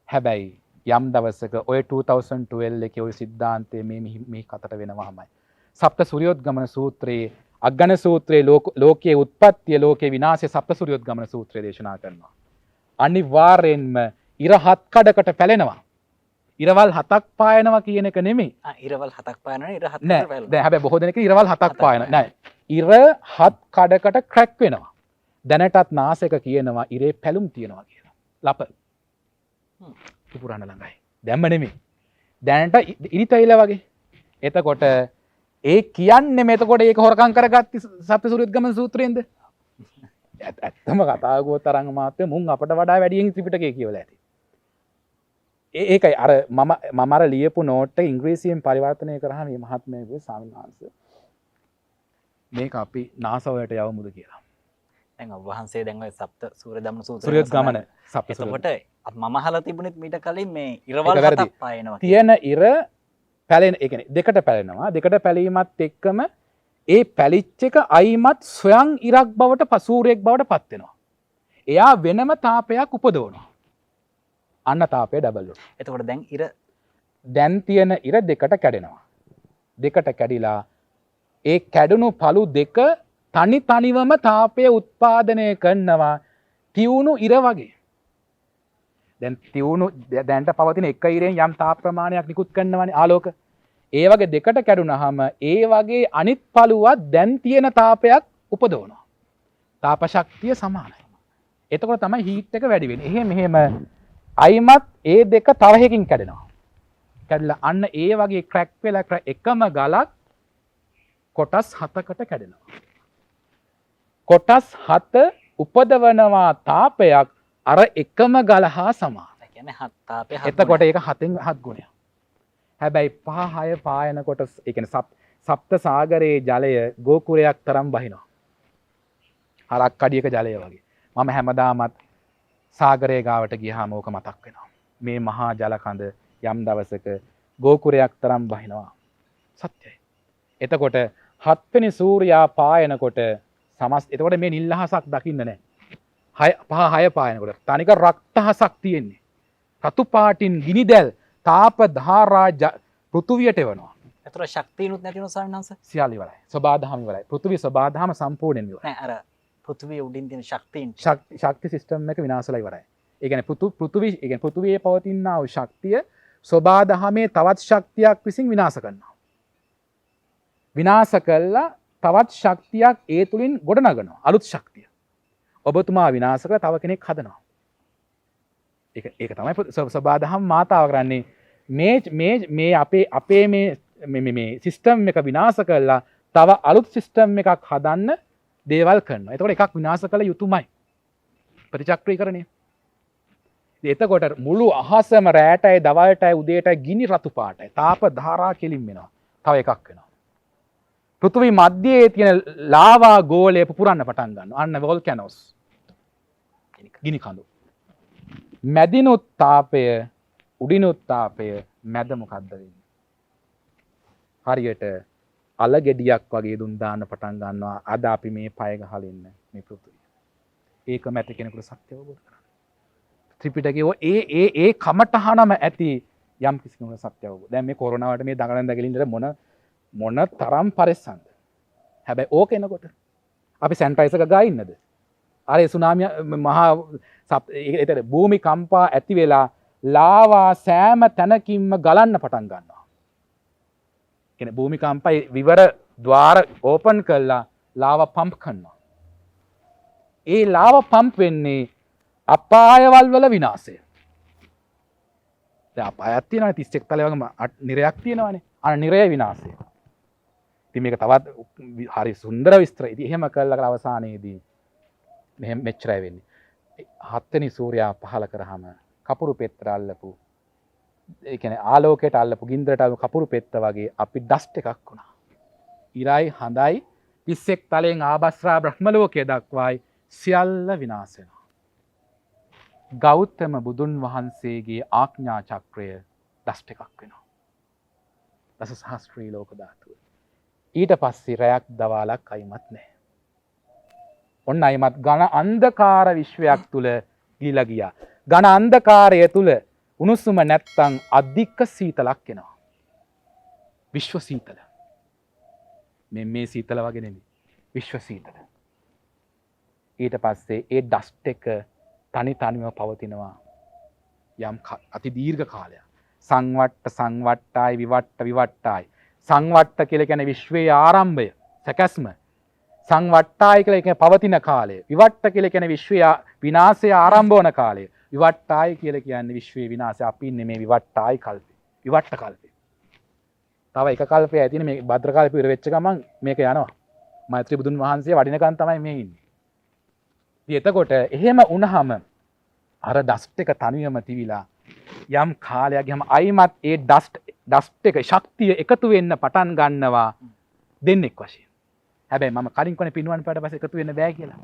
හැබැයි යම් දවසක ඔය 2012 එකේ ඔය සිද්ධාන්තය මේ කතට වෙනවාමයි. සප්ත සූර්යෝද්ගමන සූත්‍රයේ අග්ගණ සූත්‍රයේ ලෝකයේ උත්පත්තිය ලෝකයේ විනාශය සප්ත සූර්යෝද්ගමන සූත්‍රය දේශනා කරනවා. අනිවාර්යෙන්ම ඉර හත් කඩකට පැලෙනවා. ඉරවල් 7ක් පායනවා කියන එක නෙමෙයි. ඉරවල් 7ක් පායනවනේ ඉර 7ක් නෑ. දැන් හැබැයි බොහෝ දෙනෙක් ඉරවල් 7ක් පායන නෑ. ඉර 7 කඩකට ක්‍රැක් වෙනවා. දැනටත් නාසයක කියනවා ඉරේ පැලුම් තියෙනවා කියලා. ලප. පුපුරන්න ළඟයි. දැම්ම නෙමෙයි. දැනට ඉරිතයිල වගේ. එතකොට ඒ කියන්නේ මෙතකොට ඒක හොරකම් කරගත්ත සප්ත සූර්යෝද්ගමන සූත්‍රයෙන්ද? ඇත්තම කතා ගොත තරංග මාත්‍ය මුන් අපට වඩා වැඩියෙන් ත්‍රිපිටකය කියවලා ඇති. ඒකයි අර මම අර ලියපු නෝට් එක ඉංග්‍රීසියෙන් පරිවර්තනය කරාම මේ මහත්මයාගේ ස්වාමීන් වහන්සේ මේක අපි NASA වලට යවමුද කියලා. දැන් ඔබ වහන්සේ දැන් ඔය සප්ත සූර්යෝද්ගමන සූර්යෝද්ගමන සප්ත එතකොට මම අහලා තිබුණෙත් මීට කලින් මේ ඉරවල් 7ක් පායනවා තියෙන ඉර පැලෙන ඒ කියන්නේ දෙකට පැලෙනවා. දෙකට පැලීමත් එක්කම ඒ පැලිච්ච එක අයිමත් ස්වයං ඉරක් බවට සූර්යයෙක් බවට පත් වෙනවා. එයා වෙනම තාපයක් උපදවනවා. අන්න තාපය ඩබල් වෙනවා. එතකොට දැන් තියෙන ඉර දෙකට කැඩෙනවා. දෙකට කැඩිලා ඒ කැඩුණු පළු දෙක තනි තනිවම තාපය උත්පාදනය කරනවා තියුණු ඉර වගේ. දැන් තියුණු දැන්ට පවතින එක ඉරෙන් යම් තාප ප්‍රමාණයක් නිකුත් කරනවානේ ආලෝක. ඒ වගේ දෙකට කැඩුනහම ඒ වගේ අනිත් පළුවත් දැන් තියෙන තාපයක් උපදවනවා. තාප ශක්තිය සමානයි. එතකොට තමයි හීට් එක වැඩි වෙන්නේ. මෙහෙම අයිමත් ඒ දෙක තව එකකින් කැඩෙනවා. කැඩලා අන්න ඒ වගේ ක්‍රැක් වෙලා එකම ගලක් කොටස් 7කට කැඩෙනවා. කොටස් 7 උපදවනවා තාපයක් අර එකම ගල හා සමානයි. ඒ කියන්නේ 7 තාපය 7. එතකොට ඒක 7න් 7 ගුණයක්. හැබැයි 5 6 පායනකොට ඒ කියන්නේ සප්ත සාගරයේ ජලය ගෝකුරයක් තරම් බහිනවා. හරක් කඩියක ජලය වගේ. මම හැමදාමත් සාගරයේ ගාවට ගියාම ඕක මතක් වෙනවා. මේ මහා ජල කඳ යම් දවසක ගෝකුරයක් තරම් බහිනවා. සත්‍යයි. එතකොට 7 වෙනි සූර්යා පායනකොට එතකොට මේ නිල්හසක් දකින්න නැහැ. 5 6 පායනකොට තනික රක්තහසක් තියෙන්නේ. රතු පාටින් ගිනිදැල් තාප ධාරා පෘථුවියට එවනවා. ඒතර ශක්තියනුත් නැතිව සාරණංශ සියල්ල ඉවරයි. සබාධම ඉවරයි. පෘථුවිය සබාධම සම්පූර්ණයෙන් ඉවරයි. නෑ අර පෘථුවිය උඩින් තියෙන ශක්තියින් ශක්ති සිස්ටම් එක විනාශලා ඉවරයි. ඒ කියන්නේ පෘථුවිය ඒ කියන්නේ පෘථුවියේ පවතිනා වූ ශක්තිය සබාධමේ තවත් ශක්තියක් විසින් විනාශ කරනවා. විනාශ කළා තවත් ශක්තියක් ඒ තුලින් ගොඩනගනවා. අලුත් ශක්තිය. ඔබතුමා විනාශ කරලා තව කෙනෙක් හදනවා. ඒක තමයි සබාධම මාතාව කරන්නේ. මේ අපේ මේ සිස්ටම් එක විනාශ කරලා තව අලුත් සිස්ටම් එකක් හදන්න දේවල් කරනවා. එතකොට එකක් විනාශ කළ යුතුමයි. ප්‍රතිචක්‍රීකරණය. එතකොට මුළු අහසම රැටයි දවල්ටයි උදේටයි ගිනි රතු පාටයි. තාප ධාරා කෙලින් වෙනවා. තව එකක් වෙනවා. පෘථිවි මධ්‍යයේ තියෙන ලාවා ගෝලය පුපුරන්න පටන් ගන්නවා. අන්න වෝල්කැනෝස්. ගිනි කඳු. මැදිනුත් තාපය, උඩිනුත් තාපය, මැද මොකද්ද වෙන්නේ? හරියට අල ගෙඩියක් වගේ දුම් දාන්න පටන් ගන්නවා. අද අපි මේ පය ගහලා ඉන්න මේ පෘථිවිය. ඒක මැති කෙනෙකුට සත්‍ය අවබෝධ කරගන්න. ත්‍රිපිටකයේ ඒ කමටහනම ඇති යම් කිසි කෙනෙකුට සත්‍ය අවබෝධ. දැන් මේ කොරෝනාවට මේ දඟලන දඟලින්දර මොන තරම් පරිස්සම්ද. හැබැයි ඕක එනකොට අපි සැනිටයිසර් ගා ඉන්නද? අර සුනාමිය මහා ඒතර භූමි කම්පා ඇති වෙලා ලාවා සෑම තැනකින්ම ගලන්න පටන් ගන්නවා. කියන්නේ භූමි කම්පයි විවර ద్వාර ඕපන් කරලා ලාවා පම්ප් කරනවා. ඒ ලාවා පම්ප් වෙන්නේ අපායවල් වල විනාශය. දැන් අපායක් තියෙනවානේ 31 තලයේ වගේ නිරයක් තියෙනවානේ. අර නිරය විනාශය. ඉතින් මේක තවත් හරි සුන්දර විස්තර. ඉතින් එහෙම කළා අවසානයේදී මෙහෙම මෙච්චරයි වෙන්නේ. 7 වෙනි සූර්යයා පහල කරාම කපුරු පෙත්ත අල්ලපු ඒ කියන්නේ ආලෝකයට අල්ලපු ගින්දරට අල්ලපු කපුරු පෙත්ත වගේ අපි ඩස්ට් එකක් වුණා. ඉරයි හඳයි 31 තලයෙන් ආබස්රා බ්‍රහ්ම ලෝකයේ දක්වායි සියල්ල විනාශ වෙනවා. ගෞතම බුදුන් වහන්සේගේ ආඥා චක්‍රය ඩස්ට් එකක් වෙනවා. දස සහස්ත්‍රී ලෝක ධාතුව. ඊට පස්සේ රැයක් දවාලක් අයිමත් නැහැ. ඔන්න අයිමත් ඝන අන්ධකාර විශ්වයක් තුල ගිලිලා ගියා. ඝන අන්ධකාරය තුල උණුසුම නැත්තම් අධික සීතලක් එනවා. විශ්ව සීතල. මේ සීතල වගේ නෙමෙයි. විශ්ව සීතල. ඊට පස්සේ ඒ ඩස්ට් එක තනි තනිව පවතිනවා යම් අති දීර්ඝ කාලයක්. සංවට්ටායි විවට්ටායි. සංවට්ට කියලා කියන්නේ විශ්වයේ ආරම්භය, සැකස්ම. සංවට්ටායි කියලා කියන්නේ පවතින කාලය. විවට්ට කියලා කියන්නේ විශ්වයේ විනාශය ආරම්භ වන කාලය. විවට්ටායි කියලා කියන්නේ විශ්වයේ විනාශය. අපි ඉන්නේ මේ විවට්ටායි කල්පේ. විවට්ට කල්පේ. තව එක කල්පයක් ඇතිනේ මේ භද්‍ර කල්පේ ඉවර වෙච්ච ගමන් මේක යනවා. මෛත්‍රී බුදුන් වහන්සේ වඩිනකන් තමයි මේ ඉන්නේ. ඉතින් එතකොට එහෙම වුණාම අර ඩස්ට් එක තනියම තිවිලා යම් කාලයක් ගියම අයිමත් ඒ ඩස්ට් එක ශක්තිය එකතු වෙන්න පටන් ගන්නවා දෙන්නෙක් වශයෙන්. හැබැයි මම කලින් කොනේ පින්වන්න පාට පස්සේ එකතු වෙන්න බෑ කියලා.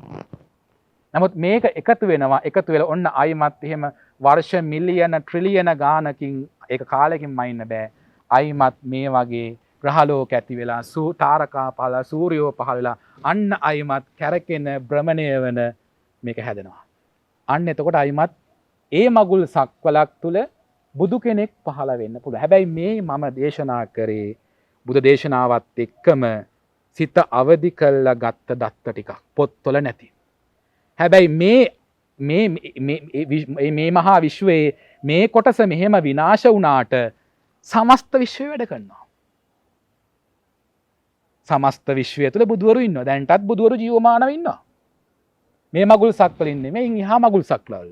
නමුත් මේක එකතු වෙනවා එකතු වෙලා ඔන්න අයිමත් එහෙම වර්ෂ මිලියන ට්‍රිලියන ගානකින් ඒක කාලෙකින්ම ඉන්න බෑ. අයිමත් මේ වගේ ග්‍රහලෝක ඇති වෙලා තාරකා පහළ සූර්යෝ පහළ වෙලා අන්න අයිමත් කැරකෙන භ්‍රමණය වෙන මේක හැදෙනවා. අන්න එතකොට අයිමත් ඒ මගුල් සක්වලක් තුල බුදු කෙනෙක් පහළ වෙන්න පුළුවන්. හැබැයි මේ මම දේශනා කරේ බුදු දේශනාවත් එක්කම සිත අවදි කළා ගත්ත දත්ත ටිකක් පොත්වල නැති. හැබැයි මේ මහා විශ්වයේ මේ කොටස මෙහෙම විනාශ වුණාට සමස්ත විශ්වය වැඩ කරනවා. සමස්ත විශ්වය තුළ බුදුවරු ඉන්නවා. දැන්ටත් බුදුවරු ජීවමානව ඉන්නවා. මේ මගුල් සක්වලින් නෙමෙයි එහා මගුල් සක්වල.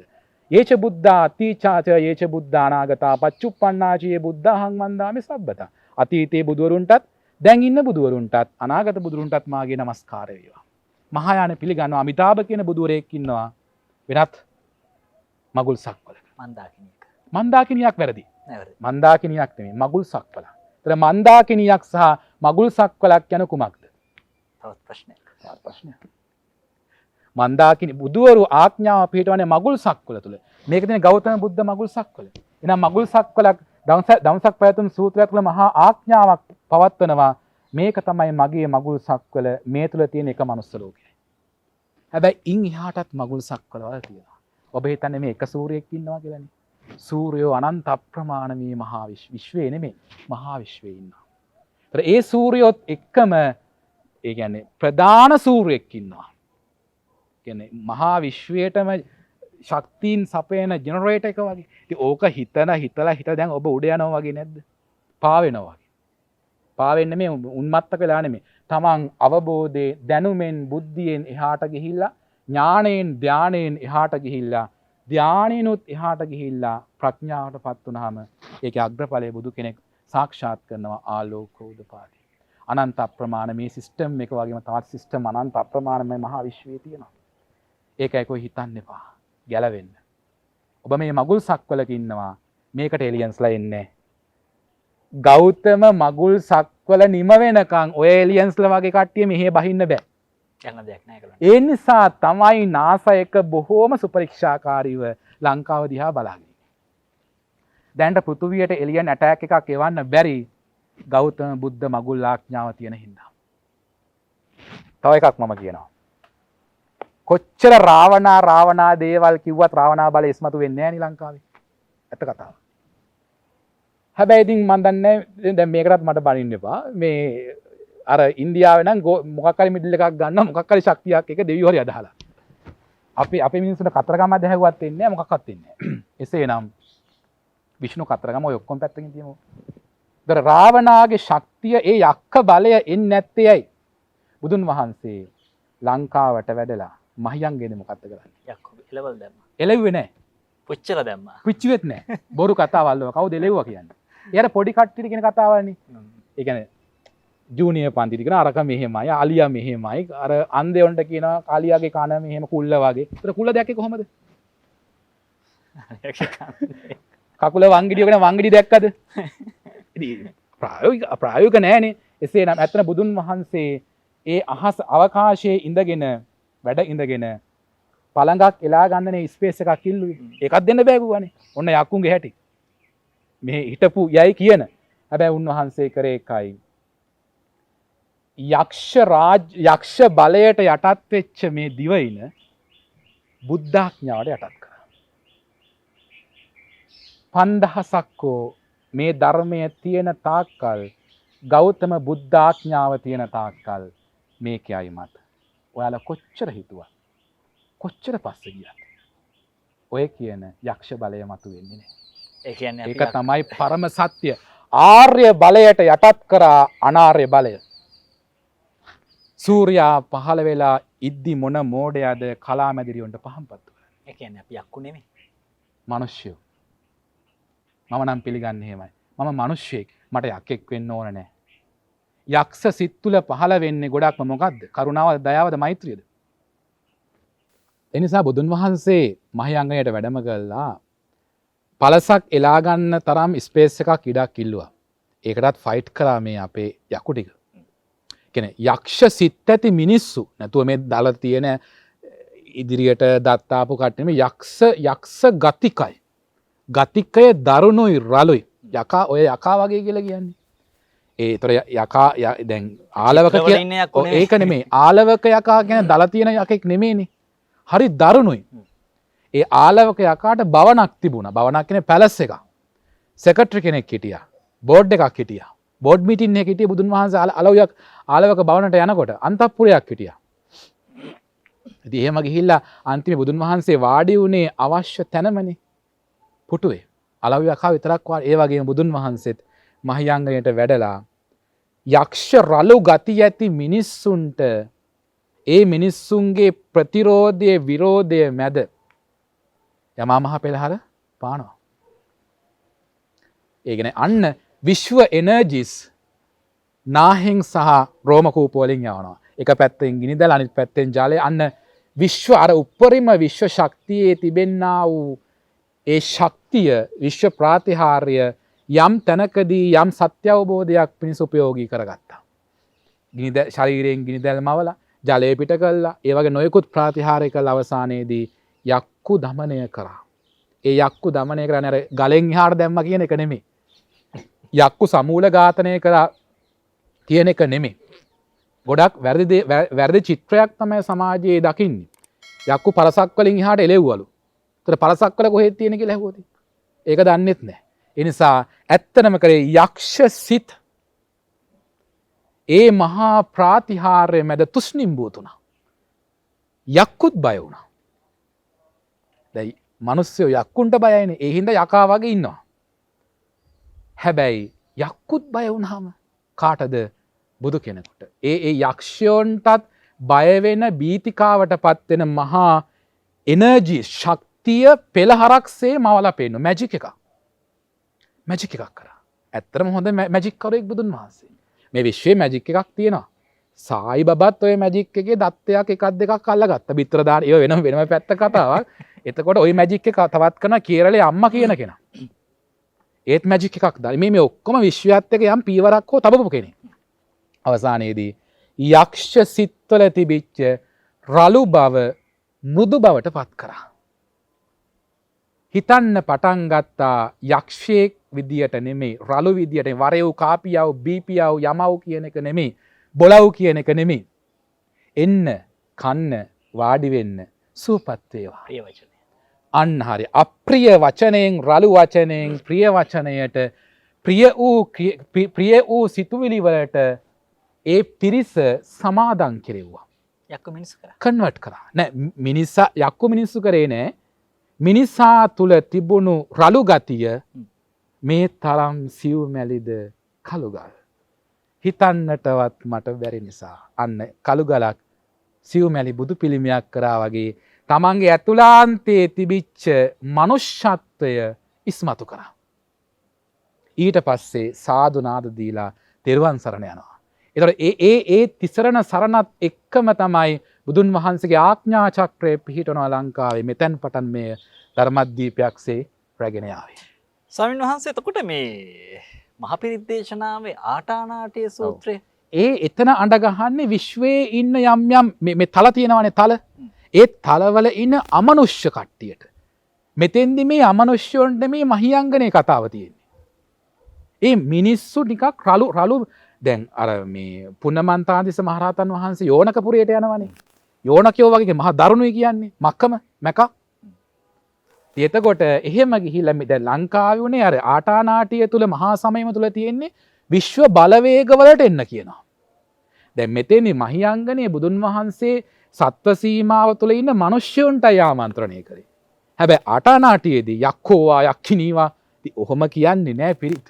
යේච බුද්ධා අතීචාච යේච බුද්ධා අනාගතා පච්චුප්පන්නාචී බුද්ධහං වන්දාමි සබ්බතා. අතීතයේ බුදුවරුන්ටත් දැන් ඉන්න බුදුවරුන්ටත් අනාගත බුදුරුන්ටත් මාගේ নমස්කාරය වේවා. මහායාන පිළිගන්නවා අමිතාභ කියන බුදුවරයෙක් ඉන්නවා වෙනත් මගුල් සක්වලක. මන්දාකිනියක් වැරදි. මන්දාකිනියක් නෙමෙයි මගුල් සක්වල. ඒතර මන්දාකිනියක් සහ මගුල් සක්වලක් යන කුමක්ද? තවත් ප්‍රශ්නයක්. මන්දාකිනි බුදුවරු ආඥාව පිළිටවන්නේ මගුල් සක්වල තුල. මේක තියෙන ගෞතම බුද්ධ මගුල් සක්වල. එහෙනම් මගුල් සක්වලක් දවසක් පැවතුණු සූත්‍රයක් තුළ මහා ආඥාවක් පවත්වනවා. මේක තමයි මගේ මගුල් සක්වල මේ තුල තියෙන එක මනුස්ස ලෝකයයි. හැබැයි ඉන් එහාටත් මගුල් සක්වලවල් තියෙනවා. ඔබ හිතන්නේ මේ එක සූර්යයෙක් ඉන්නවා කියලානේ. සූර්යෝ අනන්ත අප්‍රමාණ මේ මහා විශ්වයේ නෙමෙයි මහා විශ්වයේ ඉන්නවා. ඒතර ඒ සූර්යොත් එක්කම ඒ කියන්නේ ප්‍රධාන සූර්යෙක් ඉන්නවා. කියන්නේ මහා විශ්වයටම ශක්තියින් සපයන ජෙනරේටර් එක වගේ. ඉතින් ඕක හිතලා දැන් ඔබ උඩ යනවා වගේ නැද්ද? පාවෙනවා වගේ. පාවෙන්නේ මේ උන්මත්තක වෙලා නෙමෙයි. තමන් අවබෝධයේ දැනුමෙන් බුද්ධියෙන් එහාට ගිහිල්ලා ඥාණයෙන් ධානයෙන් එහාට ගිහිල්ලා ධානයෙන්ුත් එහාට ගිහිල්ලා ප්‍රඥාවටපත් වුනහම ඒකේ අග්‍රඵලයේ බුදු කෙනෙක් සාක්ෂාත් කරනවා ආලෝකෝදපාදී. අනන්ත අප්‍රමාණ මේ සිස්ටම් එක වගේම තවත් සිස්ටම් අනන්ත අප්‍රමාණමය මහා විශ්වයේ තියෙනවා. ඒකයි කොයි හිතන්න එපා. ගැලවෙන්න. ඔබ මේ මගුල් සක්වලක ඉන්නවා. මේකට එලියන්ස්ලා එන්නේ. ගෞතම මගුල් සක්වල නිම වෙනකන් ඔය එලියන්ස්ලා වගේ කට්ටිය මෙහෙ බහින්න බෑ. යන්න දෙයක් නැහැ කලන්න. ඒ නිසා තමයි NASA එක බොහෝම සුපරීක්ෂාකාරීව ලංකාව දිහා බලාගෙන. දැන්ට පෘථුවියට එලියන් ඇටැක් එකක් එවන්න බැරි ගෞතම බුද්ධ මගුල් ආඥාව තියෙන හින්දා. තව එකක් මම කියනවා. කොච්චර රාවණා දේවල් කිව්වත් රාවණා බලය ඉස්මතු වෙන්නේ නැහැ නේ ලංකාවේ. ඇත්ත කතාව. හැබැයි ඉතින් මම දන්නේ දැන් මේකටත් මට බනින්න එපා. මේ අර ඉන්දියාවේ නම් මොකක් හරි මිඩල් එකක් ගන්න මොකක් හරි ශක්තියක් එක දෙවියෝ හරි අදහලා. අපේ මිනිස්සුන්ට කතරගම දැහැව්වත් වෙන්නේ නැහැ මොකක්වත් වෙන්නේ නැහැ. එසේනම් විෂ්ණු කතරගම ඔය ඔක්කොම පැත්තකින් තියමු. දර රාවණාගේ ශක්තිය ඒ යක්ක බලය එන්නේ නැත්තේ ඇයි? බුදුන් වහන්සේ ලංකාවට වැඩලා මහියන්ගේනේ මොකක්ද කරන්නේ? යක්කෝ එලවල් දැම්මා. එළෙව්වේ නැහැ. පුච්චලා දැම්මා. පිච්චුවෙත් නැහැ. බොරු කතාවල්ව කවුද එළෙව්වා කියන්නේ? එයාට පොඩි කට්ටියට කියන කතාවල්නේ. ඒ කියන්නේ ජූනියර් පන්තිට කියන අරක මෙහෙමයි, ආලියා මෙහෙමයි, අර අන්දේොන්ට කියනවා කාලියාගේ කන මෙහෙම කුල්ල වගේ. ඒතර කුල්ල දැක්කේ කොහමද? කකුල වංගිඩිය කියන වංගිඩි දැක්කද? ඉතින් ප්‍රායෝගික නෑනේ. එසේනම් ඇත්තන බුදුන් වහන්සේ ඒ අහස් අවකාශයේ ඉඳගෙන වැඩ ඉඳගෙන පළඟක් එලා ගන්නනේ ස්පේස් එකක් ඉල්ලුවේ. ඒකත් දෙන්න බෑ කිව්වනේ. ඔන්න යක්කුන්ගේ හැටි. මේ හිටපු යයි කියන. හැබැයි උන්වහන්සේ කරේ එකයි. යක්ෂ බලයට යටත් වෙච්ච මේ දිවයින බුද්ධාඥාවට යටත් කරා. 5000ක් මේ ධර්මය තියෙන තාක්කල් ගෞතම බුද්ධාඥාව තියෙන තාක්කල් මේකයි මත. ඔයාලා කොච්චර හිතුවා? කොච්චර පස්සේ ගියත් ඔය කියන යක්ෂ බලය මතු වෙන්නේ නැහැ. ඒ කියන්නේ ඒක තමයි පරම සත්‍ය. ආර්ය බලයට යටත් කරා අනාර්ය බලය. සූර්යා පහළ වෙලා ඉද්දි මොන මෝඩයද කලාමැදිරියොන්ට පහම්පත් කරන්නේ. ඒ කියන්නේ අපි යක්කු නෙමෙයි. මිනිස්සු. මම නම් පිළිගන්නේ එහෙමයි. මම මිනිස්සෙක්. මට යක්ෙක් වෙන්න ඕන නැහැ. යක්ෂ සිත් තුළ පහළ වෙන්නේ ගොඩක්ම මොකද්ද? කරුණාවද, දයාවද, මෛත්‍රියද? එනිසා බුදුන් වහන්සේ මහියංගණයට වැඩම කළා පළසක් එලා ගන්න තරම් ස්පේස් එකක් ඉඩක් ඉල්ලුවා. ඒකටත් ෆයිට් කරා මේ අපේ යකු ටික. කියන්නේ යක්ෂ සිත් ඇති මිනිස්සු නැතුව මේ දල තියෙන ඉදිරියට දත්තාපු කට්ටිය නෙමෙයි යක්ෂ ගතිකයි. ගතිකය දරුණුයි රළුයි. යකා ඔය යකා වගේ කියලා කියන්නේ. ඒතර යකා දැන් ආලවක කියලා ඒක නෙමෙයි. ආලවක යකා කියන්නේ දල තියෙන යකෙක් නෙමෙයිනේ. හරි දරුණුයි. ඒ ආලවක යකාට බවණක් තිබුණා. බවණක් කියන්නේ පැලස් එකක්. සෙක්‍රටරි කෙනෙක් හිටියා. බෝඩ් එකක් හිටියා. බෝඩ් මීටින් එකක හිටිය බුදුන් වහන්සේ ආලවක බවණට යනකොට අන්තපුරයක් හිටියා. ඉතින් එහෙම ගිහිල්ලා අන්තිමේ බුදුන් වහන්සේ වාඩි වුණේ අවශ්‍ය තැනමනේ. පුටුවේ. ආලවක යකා විතරක් වාඩි. ඒ වගේම බුදුන් වහන්සේත් මහියංගණයට වැඩලා යක්ෂ රළු ගති ඇති මිනිස්සුන්ට ඒ මිනිස්සුන්ගේ ප්‍රතිරෝධය විරෝධය මැද යමා මහ පෙළහර පානවා. ඒ කියන්නේ අන්න විශ්ව එනර්ජිස් නාහෙන් සහ රෝම කූප වලින් යවනවා. එක පැත්තෙන් ගිනිදැල් අනිත් පැත්තෙන් ජලය. අන්න විශ්ව අර උපරිම විශ්ව ශක්තියේ තිබෙන්නා වූ ඒ ශක්තිය විශ්ව ප්‍රාතිහාර්ය යම් තැනකදී යම් සත්‍ය අවබෝධයක් පිණිස උපයෝගී කරගත්තා. ගිනිදැල් ශරීරයෙන් ගිනිදැල් මවලා ජලය පිට කළා. ඒ වගේ නොයෙකුත් ප්‍රාතිහාර්ය කළ අවසානයේදී යක්කු දමනය කරා. ඒ යක්කු දමනය කරන්නේ අර ගලෙන් එහාට දැම්ම කියන එක නෙමෙයි. යක්කු සමූල ඝාතනය කරා කියන එක නෙමෙයි. ගොඩක් වැරදි චිත්‍රයක් තමයි සමාජයේ දකින්නේ. යක්කු පරසක් වලින් එහාට එලෙව්වලු. ඒතර පරසක් වල කොහෙද තියෙන කියලා ඇහුවොත් ඒක දන්නෙත් නැහැ. ඒ නිසා ඇත්තනම කරේ යක්ෂ සිත් ඒ මහා ප්‍රාතිහාර්ය මැද තුෂ්ණිම්බූ තුනා. යක්කුත් බය වුණා. දැන් මිනිස්සු යක්කුන්ට බයයිනේ. ඒ හින්දා යකා වගේ ඉන්නවා. හැබැයි යක්කුත් බය වුණාම කාටද? බුදු කෙනෙකුට. ඒ යක්ෂයන්ටත් බය වෙන බීතිකාවටපත් වෙන මහා එනර්ජි ශක්තිය පෙළහරක්සේ මවලා පේනවා. මැජික් එකක්. මැජික් එකක් කරා. ඇත්තටම හොඳ මැජික් කරුවෙක් බුදුන් වහන්සේ. මේ විශ්වයේ මැජික් එකක් තියෙනවා. සායි බබත් ඔය මැජික් එකේ දත්තයක් එකක් දෙකක් අල්ලගත්තා. බිත්තර දාන ඒව වෙනම පැත්ත කතාවක්. එතකොට ওই මැජික් එක තවත් කරන කේරළේ අම්මා කියන කෙනා. ඒත් මැජික් එකක් දාලා මේ ඔක්කොම විශ්වයත් එක්ක යම් පීවරක් හෝ තබපු කෙනෙක්. අවසානයේදී යක්ෂ සිත්වල තිබිච්ච රළු බව මෘදු බවට පත් කරා. හිතන්න පටන් ගත්තා යක්ෂයෙක් විදියට නෙමෙයි රළු විදියට වරයව් කාපියව් බීපියව් යමව් කියන එක නෙමෙයි බොලව් කියන එක නෙමෙයි. එන්න කන්න වාඩි වෙන්න සුවපත් වේවා. ප්‍රිය වචනය. අන්න හරි. අප්‍රිය වචනයෙන් රළු වචනයෙන් ප්‍රිය වචනයට ප්‍රිය වූ සිතුවිලි වලට ඒ පිරිස සමාදන් කෙරෙව්වා. යක්කු මිනිස්සු කරා. කන්වර්ට් කරා. නෑ මිනිසා යක්කු මිනිස්සු කරේ නෑ. මිනිසා තුල තිබුණු රළු ගතිය මේ තරම් සිව්මැලිද කළුගල්. හිතන්නටවත් මට බැරි නිසා අන්න කළුගලක් සිව්මැලි බුදු පිළිමයක් කරා වගේ තමන්ගේ ඇතුළාන්තයේ තිබිච්ච මනුෂ්‍යත්වය ඉස්මතු කරා. ඊට පස්සේ සාදු නාද දීලා තෙරුවන් සරණ යනවා. ඒතකොට ඒ තිසරණ සරණත් එක්කම තමයි බුදුන් වහන්සේගේ ආඥා චක්‍රය පිහිටනවා ලංකාවේ. මෙතෙන් පටන් මේ ධර්මදීපයක්සේ රැගෙන ආවේ. ස්වාමීන් වහන්සේ එතකොට මේ මහපිරිත් දේශනාවේ ආටානාටිය සූත්‍රය එතන අඬ ගහන්නේ විශ්වයේ ඉන්න යම් මේ තල තියෙනවනේ තල. ඒ තලවල ඉන්න අමනුෂ්‍ය කට්ටියට. මෙතෙන්දි මේ අමනුෂ්‍යයන්ට මේ මහියංගනේ කතාව තියෙන්නේ. ඒ මිනිස්සු ටිකක් රළු දැන් අර මේ පුන්නමන්තාදිස මහරහතන් වහන්සේ යෝනකපුරයට යනවනේ. යෝනකයෝ වගේ මහා දරුණුයි කියන්නේ මක්කම මැකා. එතකොට එහෙම ගිහිල්ලා දැන් ලංකාවේ උනේ අර ආටානාටිය තුල මහා සමයම තුල තියෙන්නේ විශ්ව බලවේග වලට එන්න කියනවා. දැන් මෙතෙන්දි මහියංගනේ බුදුන් වහන්සේ සත්ව සීමාව තුළ ඉන්න මිනිස්සුන්ටයි ආමන්ත්‍රණය කරේ. හැබැයි ආටානාටියේදී යක්කෝවා යක්ඛිනීවා ඔහොම කියන්නේ නෑ පිරිත්.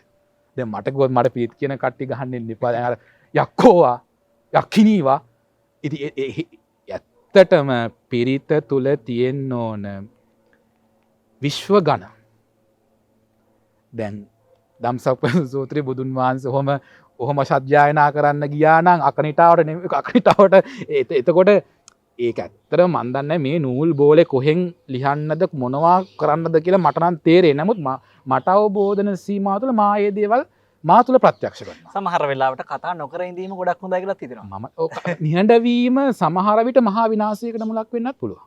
දැන් මට කිව්වොත් මට පිරිත් කියන කට්ටිය ගහන්න ඉන්න එපා. දැන් අර යක්කෝවා යක්ඛිනීවා ඉතින් ඇත්තටම පිරිත තුළ තියෙන්න ඕන විශ්ව ගණ. දැන් ධම්සප්ප සූත්‍රයේ බුදුන් වහන්සේ ඔහොම සත්‍යයනා කරන්න ගියා නම් අකනිටාවට නෙමෙයි අකනිටාවට එතකොට ඒක ඇත්තට මන් දන්නේ මේ නූල් බෝලේ කොහෙන් ලියන්නද මොනවා කරන්නද කියලා මට නම් තේරෙන්නේ. නමුත් මට අවබෝධන සීමාව තුළ මා මේ දේවල් මා තුළ ප්‍රත්‍යක්ෂ කරනවා. සමහර වෙලාවට කතා නොකර ඉඳීම ගොඩක් හොඳයි කියලා හිතෙනවා. මම නිහඬවීම සමහර විට මහා විනාශයකට මුලක් වෙන්නත් පුළුවන්.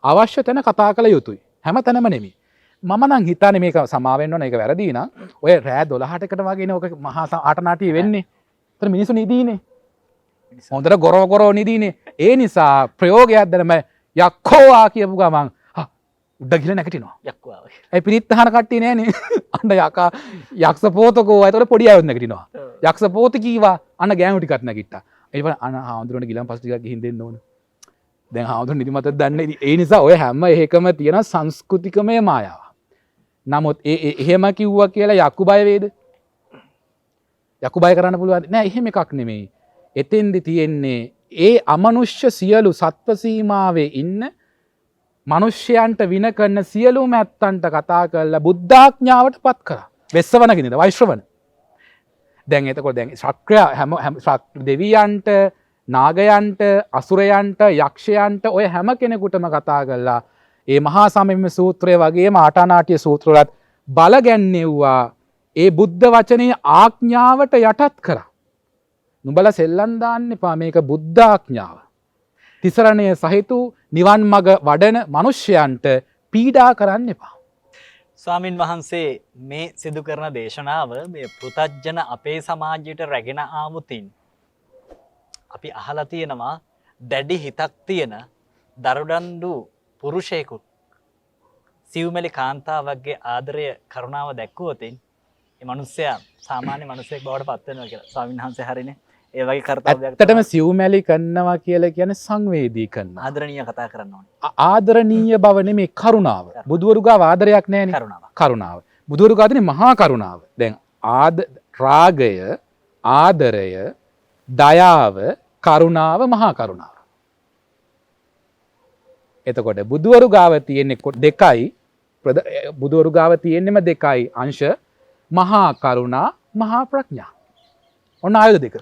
අවශ්‍ය තැන කතා කළ යුතුයි. හැම තැනම නෙමෙයි. මම නම් හිතන්නේ මේක සමා වෙන්න ඕන ඒක වැරදි නම් ඔය රෑ 12කට වගේනේ ඔක මහා ආටනාටිය වෙන්නේ. ඒතර මිනිස්සු නිදීනේ. හොඳට ගොරව නිදීනේ. ඒ නිසා ප්‍රයෝගයක් දැනම යක්කෝවා කියපු ගමන් උඩ ගිහලා නැගිටිනවා. යක්කෝවා. ඒ පිරිත් අහන කට්ටිය නෑනේ. අන්න යකා යක්ෂ පොතකෝ ඒතකොට පොඩි අයවත් නැගිටිනවා. යක්ෂ පොත කීවා අන්න ගෑනු ටිකක් නැගිට්ටා. ඊට පස්සේ අන්න හාමුදුරනේ ගිලන් පස්සේ ටිකක් ගිහින් දෙන්න ඕන. දැන් හාමුදුරනේ නිදිමතක් දන්නේ. ඒ නිසා ඔය හැම එකම තියෙන සංස්කෘතිකමය මායාව. නමුත් එහෙම කිව්වා කියලා යක්කු බය වේද? යක්කු බය කරන්න පුළුවන් නෑ. එහෙම එකක් නෙමෙයි. එතෙන්දි තියෙන්නේ ඒ අමනුෂ්‍ය සියලු සත්ව සීමාවේ ඉන්න මිනිස්යන්ට වින කරන සියලුම ඇත්තන්ට කතා කරලා බුද්ධාඥාවට පත් කරා. වෙස්සවන කිනේද වෛශ්‍රවණ. දැන් එතකොට දැන් ශක්‍රය හැම දෙවියන්ට නාගයන්ට අසුරයන්ට යක්ෂයන්ට ඔය හැම කෙනෙකුටම කතා කරලා ඒ මහා සමයම සූත්‍රය වගේම ආටානාටිය සූත්‍රවලත් බල ගැන්නෙව්වා ඒ බුද්ධ වචනේ ආඥාවට යටත් කරා. නුඹලා සෙල්ලම් දාන්න එපා මේක බුද්ධාඥාව. තිසරණය සහිත නිවන් මඟ වඩන මිනිසයන්ට පීඩා කරන්න එපා. ස්වාමින් වහන්සේ මේ සිදු කරන දේශනාව මේ පෘතජ්ජන අපේ සමාජයට රැගෙන ආමුතින් අපි අහලා තියෙනවා දැඩි හිතක් තියෙන දරුදඬු පුරුෂයෙකුට සිව්මැලි කාන්තාවක්ගේ ආදරය කරුණාව දැක්වුවොතින් ඒ මිනිස්සයා සාමාන්‍ය මිනිසෙක් බවට පත් වෙනවා කියලා. ස්වාමීන් වහන්සේ හරිනේ. ඒ වගේ කර්තව්‍යයක්. ඇත්තටම සිව්මැලි කරනවා කියලා කියන්නේ සංවේදී කරනවා. ආදරණීය කතා කරන්න ඕනේ. ආදරණීය බව නෙමෙයි කරුණාව. බුදුවරු ගාව ආදරයක් නැහැනේ. කරුණාව. බුදුවරු ගාවනේ මහා කරුණාව. දැන් රාගය, ආදරය, දයාව, කරුණාව, මහා කරුණාව. එතකොට බුදුවරු ගාව තියෙන්නේ දෙකයි. බුදුවරු ගාව තියෙන්නේම දෙකයි අංශ. මහා කරුණා, මහා ප්‍රඥා. ඔන්න ආයුධ දෙක.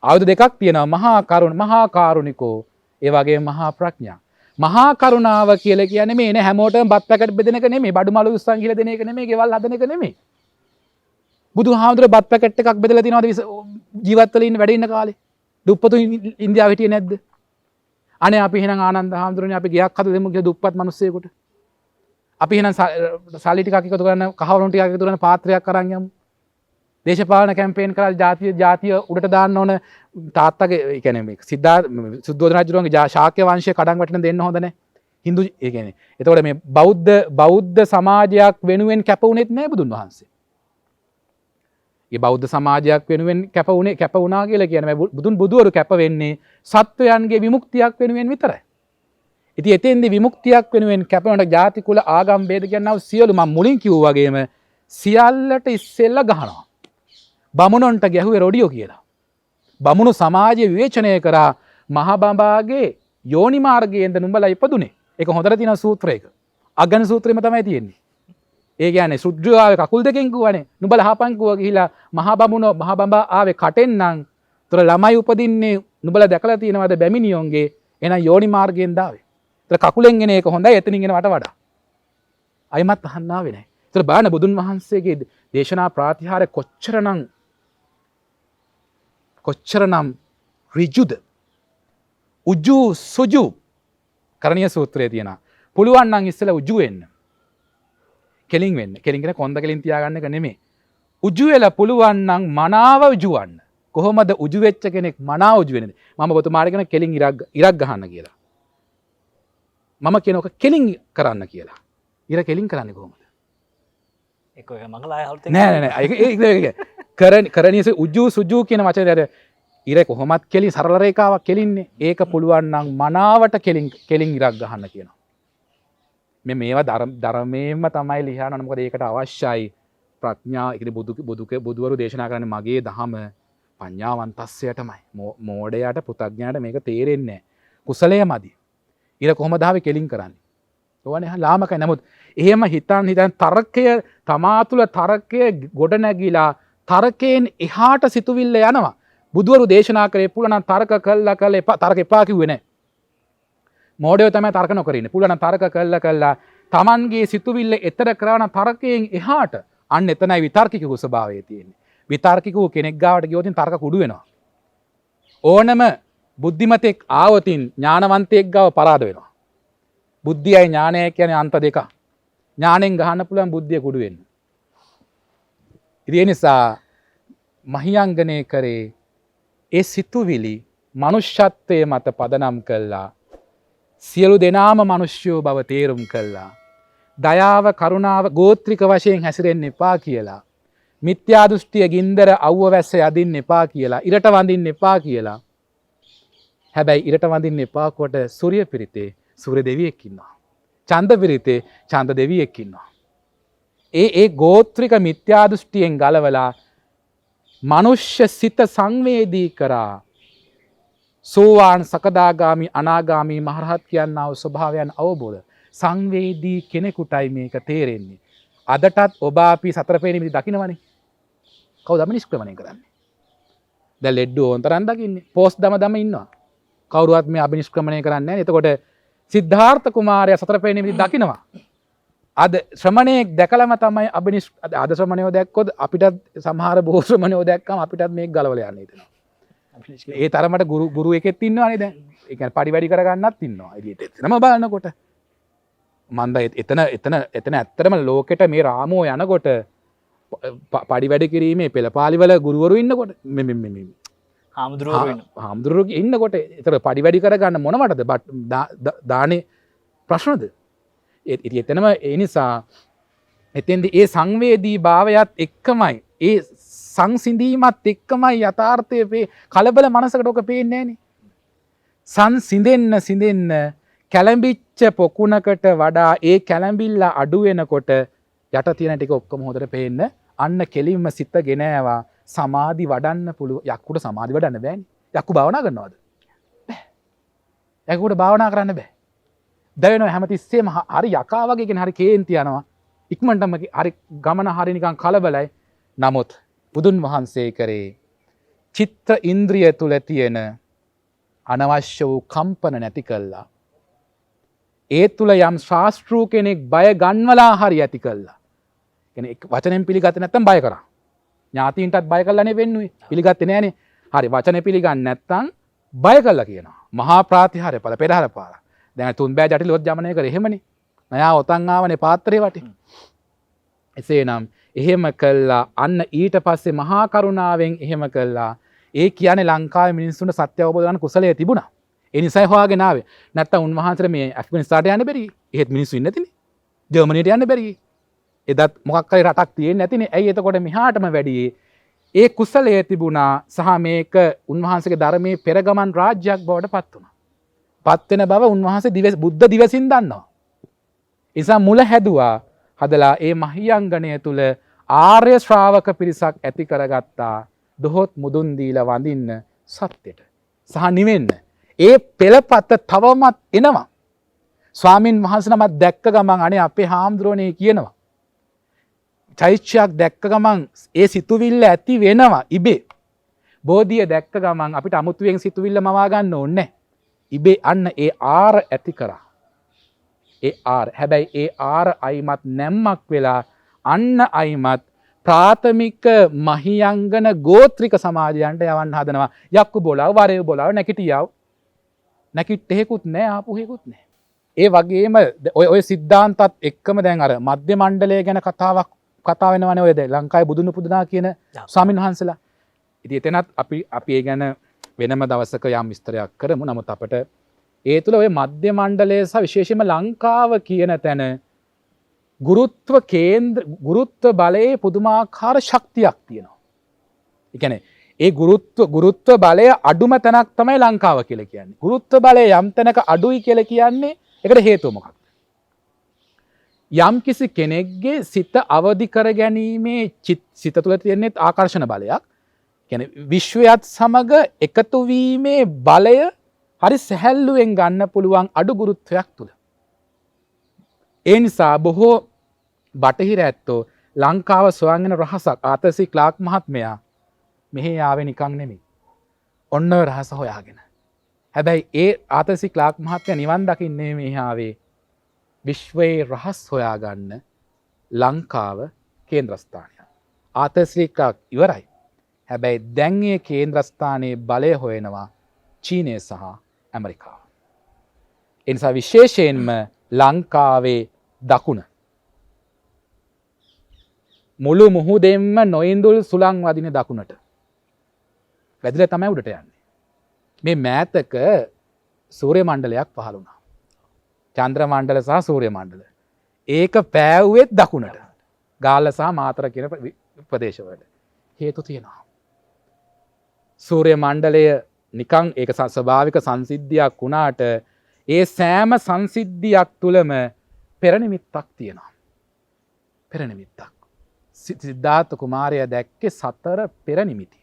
ආයුධ දෙකක් තියෙනවා. මහා කරුණ, මහා කාරුණිකෝ, ඒ වගේම මහා ප්‍රඥා. මහා කරුණාව කියලා කියන්නේ මේ එන හැමෝටම බත් පැකට් බෙදෙන එක නෙමෙයි, බඩු මාළු උස්සන් කියලා දෙන එක නෙමෙයි, ගෙවල් හදන එක නෙමෙයි. බුදුහාමුදුර බත් පැකට් එකක් බෙදලා තියනවාද ජීවත් වෙලා ඉන්න වැඩ ඉන්න කාලේ? දුප්පතු ඉන්දියාවේ හිටියේ නැද්ද? අනේ අපි එහෙනම් ආනන්ද හාමුදුරනේ අපි ගයක් හද දෙමු කියලා දුප්පත් මිනිස්සෙකුට. අපි එහෙනම් සල්ලි ටිකක් එකතු කරන කහවණු ටිකක් එකතු කරන පාත්‍රයක් අරන් යමු. දේශපාලන කැම්පේන් කරලා ජාතිය උඩට දාන්න ඕන තාත්තගේ ඒ කියන්නේ මේ සිද්ධාර්ථ සුද්ධෝදන රජුගේ ශාක්‍ය වංශය කඩන් වැටෙන දෙන්න හොඳ නැහැ. හින්දු ඒ කියන්නේ එතකොට මේ බෞද්ධ සමාජයක් වෙනුවෙන් කැප වුණෙත් නෑ බුදුන් වහන්සේ. ඒ බෞද්ධ සමාජයක් වෙනුවෙන් කැප වුණා කියලා කියන්නේ බුදුවරු කැප වෙන්නේ සත්වයන්ගේ විමුක්තියක් වෙනුවෙන් විතරයි. ඉතින් එතෙන්දී විමුක්තියක් වෙනුවෙන් කැපවන ජාති කුල ආගම් ભેද කියනවා සියලු මම මුලින් කිව්වා වගේම සියල්ලට ඉස්සෙල්ලා ගහනවා. බමුණොන්ට ගැහුවේ රොඩියෝ කියලා. බමුණු සමාජය විවේචනය කරා මහ බඹාගේ යෝනි මාර්ගයෙන්ද නුඹලා ඉපදුනේ. ඒක හොඳට තියෙන සූත්‍රයක. අග්ගන සූත්‍රෙම තමයි තියෙන්නේ. ඒ කියන්නේ සුද්ධාවේ කකුල් දෙකෙන් කිව්වනේ නුඹලා හපන් කිව්වා ගිහිලා මහ බඹා ආවේ කටෙන් නම් ତොර ළමයි උපදින්නේ නුඹලා දැකලා තියෙනවද බැමිනියොන්ගේ එහෙනම් යෝනි මාර්ගයෙන් දාවේ. ඒතර කකුලෙන් එන එක හොඳයි එතනින් එනවට වඩා. අයිමත් අහන්න ආවේ නැහැ. ඒතර බාන බුදුන් වහන්සේගේ දේශනා ප්‍රාතිහාර්ය කොච්චරනම් ඍජුද උජු සුජු කරණීය සූත්‍රයේ තියෙනවා. පුළුවන් නම් ඉස්සෙල්ලා උජු වෙන්න. කෙලින් වෙන්න. කෙලින් කියන කොන්ද කෙලින් තියාගන්න එක නෙමෙයි. උජු වෙලා පුළුවන් නම් මනාව උජුවන්න. කොහොමද උජු වෙච්ච කෙනෙක් මනාව උජු වෙන්නේ? මම ඔබතුමාට කියන කෙලින් ඉරක් ගහන්න කියලා. මම කියන ඔක කෙලින් කරන්න කියලා. ඉර කෙලින් කරන්නේ කොහොමද? ඒක ඔය මංගලයි හවුල්ට නෑ කරණීය උජු සුජු කියන වචනේ ඉර කොහොමත් කෙලින් සරල රේඛාවක් කෙලින්නේ. ඒක පුළුවන් නම් මනාවට කෙලින් ඉරක් ගහන්න කියනවා. මේවා ධර්මයෙන්ම තමයි ලියහන. මොකද ඒකට අවශ්‍යයි ප්‍රඥා. ඒ කියන්නේ බුදුවරු දේශනා කරන්නේ මගේ දහම පඤ්ඤාවන්තස්සයටමයි. මෝඩයාට පෘථග්ජනයාට මේක තේරෙන්නේ නැහැ. කුසලයමදි. ඉර කොහොමද ආවේ කෙලින් කරන්නේ? ඕවනේ ලාමකයි. නමුත් එහෙම හිතන් තර්කය තමා තුළ තර්කය ගොඩ නැගිලා තර්කයෙන් එහාට සිතුවිල්ල යනවා. බුදුවරු දේශනා කරේ පුළුවන් තර්ක කළා තර්ක එපා කිව්වේ නැහැ. මෝඩයෝ තමයි තර්ක නොකර ඉන්නේ. පුළුවන් තර්ක කළා තමන්ගේ සිතුවිල්ල එතර කරන තර්කයෙන් එහාට අන්න එතනයි විතර්කිකව ස්වභාවය තියෙන්නේ. විතර්කිකව කෙනෙක් ගාවට ගියොත් තර්ක කුඩු වෙනවා. ඕනම බුද්ධිමතෙක් ආවොතින් ඥානවන්තයෙක් ගාව පරාද වෙනවා. බුද්ධියයි ඥානයයි කියන්නේ අන්ත දෙක. ඥාණයෙන් ගහන්න පුළුවන් බුද්ධිය කුඩු වෙන්න. ඒ නිසා මහියංගනය කරේ ඒ සිතුවිලි මනුෂ්‍යත්වයේ මත පදනම් කළා. සියලු දෙනාම මනුෂ්‍යෝ බව තේරුම් කළා. දයාව කරුණාව ගෝත්‍රික වශයෙන් හැසිරෙන්න එපා කියලා. මිත්‍යා දෘෂ්ටිය ගින්දර අවුව වැස්ස යදින්න එපා කියලා. ඉරට වඳින්න එපා කියලා. හැබැයි ඉරට වඳින්න එපා කොට සූර්ය පිරිතේ සූර්ය දෙවියෙක් ඉන්නවා. චන්ද පිරිතේ චන්ද දෙවියෙක් ඉන්නවා. ඒ ගෝත්‍රික මිත්‍යා දෘෂ්ටියෙන් ගලවලා මනුෂ්‍ය සිත සංවේදී කරා සෝවාන් සකදාගාමි අනාගාමි මහරහත් කියනා වූ ස්වභාවයන් අවබෝධ සංවේදී කෙනෙකුටයි මේක තේරෙන්නේ. අදටත් ඔබ අපි සතර පේ නිමිති දකින්නවනේ. කවුද අබිනිෂ්ක්‍රමණය කරන්නේ? දැන් ලෙඩ්ඩු ඕන්තරන් දකින්නේ. පෝස්ට් දම ඉන්නවා. කවුරුවත් මේ අබිනිෂ්ක්‍රමණය කරන්නේ නැහැ. එතකොට සිද්ධාර්ථ කුමාරයා සතර පේ නිමිති දකින්නවා. අද ශ්‍රමණයෙක් දැකලම තමයි අද ශ්‍රමණයෝ දැක්කොත් අපිටත් සමහර බොහෝ ශ්‍රමණයෝ දැක්කම අපිටත් මේක ගලවලා යන්න හිතෙනවා. ඒ තරමට ගුරු එකෙත් ඉන්නවනේ දැන්. ඒ කියන්නේ පඩි වැඩි කරගන්නත් ඉන්නවා. එළියට එතනම බලනකොට මන්ද එතන ඇත්තටම ලෝකෙට මේ රාමෝ යනකොට පඩි වැඩ කිරීමේ පෙළපාලිවල ගුරුවරු ඉන්නකොට හාමුදුරුවෝ ඉන්නකොට ඒතර පඩි වැඩි කරගන්න මොනවටද දානේ ප්‍රශ්නද? එතනම ඒ නිසා එතෙන්දී ඒ සංවේදී භාවයත් එක්කමයි ඒ සංසිඳීමත් එක්කමයි යථාර්ථයේ කලබල මනසකට ඔක පේන්නේ නැහනේ. සිඳෙන්න කැළඹිච්ච පොකුණකට වඩා ඒ කැළඹිල්ල අඩු වෙනකොට යට තියෙන ටික ඔක්කොම හොදට පේන්න අන්න කෙලින්ම සිත ගෙනෑවා සමාධි වඩන්න පුළුවන්. යක්කුට සමාධි වඩන්න බෑනේ. යක්කු භාවනා කරනවද? බෑ. යක්කුට භාවනා කරන්න බෑ. දැවෙනවා හැමතිස්සෙම හරි යකා වගේ කෙනෙක් හරි කේන්ති යනවා. ඉක්මනටම හරි ගමන හරි නිකන් කලබලයි. නමුත් බුදුන් වහන්සේ කරේ චිත්ත ඉන්ද්‍රිය තුල තියෙන අනවශ්‍ය වූ කම්පන නැති කළා. ඒ තුළ යම් ශාස්ත්‍රූ කෙනෙක් බය ගන්වලා හරි ඇති කළා. කියන්නේ වචනෙන් පිළිගත්තේ නැත්නම් බය කරා. ඥාතීන්ටත් බය කළානේ වෙන්නේ. පිළිගත්තේ නෑනේ. හරි වචනේ පිළිගන්නේ නැත්නම් බය කළා කියනවා. මහා ප්‍රාතිහාර්ය ඵල පෙරහර පාර. දැන් තුන් බෑ ජටිලොත් ජමනය කර එහෙමනේ. නයා ඔතන් ආවනේ පාත්‍රේ වටේ. එසේනම් එහෙම කළා අන්න ඊට පස්සේ මහා කරුණාවෙන් එහෙම කළා. ඒ කියන්නේ ලංකාවේ මිනිස්සුන්ට සත්‍ය අවබෝධ කරගන්න කුසලයේ තිබුණා. ඒ නිසයි හොයාගෙන ආවේ. නැත්තම් උන්වහන්සේට මේ ඇෆ්ගනිස්තානට යන්න බැරි. එහෙත් මිනිස්සු ඉන්නේ නැතිනේ. ජර්මනියට යන්න බැරි. එදත් මොකක් හරි රටක් තියෙන්නේ නැතිනේ. ඇයි එතකොට මෙහාටම වැඩි? ඒ කුසලයේ තිබුණා සහ මේක උන්වහන්සේගේ ධර්මයේ පෙරගමන් රාජ්‍යයක් බවට පත් වුණා. පත් වෙන බව උන්වහන්සේ බුද්ධ දිවසින් දන්නවා. ඒ නිසා මුල හැදුවා හදලා ඒ මහියංගණය තුල ආර්ය ශ්‍රාවක පිරිසක් ඇති කරගත්තා. දොහොත් මුදුන් දීලා වඳින්න සත්‍යෙට සහ නිවෙන්න. ඒ පෙළපත තවමත් එනවා. ස්වාමින් වහන්සේ නමක් දැක්ක ගමන් අනේ අපේ හාමුදුරනේ කියනවා. චෛත්‍යයක් දැක්ක ගමන් ඒ සිතුවිල්ල ඇති වෙනවා ඉබේ. බෝධිය දැක්ක ගමන් අපිට අමුතුවෙන් සිතුවිල්ල මවා ගන්න ඕනේ නැහැ. ඉබේ අන්න ඒ ආර ඇති කරා. ඒ ආර. හැබැයි ඒ ආර අයිමත් නැම්මක් වෙලා අන්න අයිමත් ප්‍රාථමික මහියංගන ගෝත්‍රික සමාජයන්ට යවන්න හදනවා. යක්කු බොලාව වරේ බොලාව නැකිටියව. නැකිට්ටෙහෙකුත් නැහැ ආපුහෙකුත් නැහැ. ඒ වගේම ඔය සිද්ධාන්තත් එක්කම දැන් අර මධ්‍ය මණ්ඩලය ගැන කතා වෙනවනේ ඔය ලංකාවේ බුදුන් පුදුනා කියන ස්වාමීන් වහන්සේලා. ඉතින් එතනත් අපි ඒ ගැන වෙනම දවසක යම් විස්තරයක් කරමු. නමුත් අපිට ඒ තුළ ඔය මධ්‍ය මණ්ඩලය සහ විශේෂයෙන්ම ලංකාව කියන තැන ගුරුත්ව බලයේ පුදුමාකාර ශක්තියක් තියෙනවා. ඒ කියන්නේ ඒ ගුරුත්ව බලය අඩුම තැනක් තමයි ලංකාව කියලා කියන්නේ. ගුරුත්ව බලය යම් තැනක අඩුයි කියලා කියන්නේ ඒකට හේතුව මොකක්ද? යම් කිසි කෙනෙක්ගේ සිත අවදි කර ගැනීමේ සිත තුළ තියෙන ආකර්ෂණ බලයක්. කියන්නේ විශ්වයත් සමග එකතු වීමේ බලය හරි සැහැල්ලුවෙන් ගන්න පුළුවන් අඩු ගුරුත්වයක් තුළ. ඒ නිසා බොහෝ බටහිර ඇත්තෝ ලංකාව සොයන්ගෙන රහසක් ආතසි ක්ලාක් මහත්මයා මෙහි ආවේ නිකන් නෙමෙයි. ඔන්න ඔය රහස හොයාගෙන. හැබැයි ඒ ආතසි ක්ලාක් මහත්මයා නිවන් දකින්නේ මෙහි ආවේ විශ්වයේ රහස් හොයාගන්න ලංකාව කේන්ද්‍රස්ථානය. ආතසි ක්ලාක් ඉවරයි. හැබැයි දැන් මේ කේන්ද්‍රස්ථානයේ බලය හොයනවා චීනය සහ ඇමරිකාව. ඒ නිසා විශේෂයෙන්ම ලංකාවේ දකුණ මුළු මුහුදෙන්ම නොඉඳුල් සුළං වදින දකුණට වැදිලා තමයි උඩට යන්නේ. මේ මෑතක සූර්ය මණ්ඩලයක් පහළ වුණා. චන්ද්‍ර මණ්ඩල සහ සූර්ය මණ්ඩල. ඒක පෑවුවෙත් දකුණට. ගාල්ල සහ මාතර කියන ප්‍රදේශවල. හේතු තියෙනවා. සූර්ය මණ්ඩලය නිකං ඒක ස්වභාවික සංසිද්ධියක් වුණාට ඒ සෑම සංසිද්ධියක් තුළම පෙරනිමිත්තක් තියෙනවා. පෙරනිමිත්තක්. සිද්ධාර්ථ කුමාරයා දැක්කේ 4 පෙරනිමිති.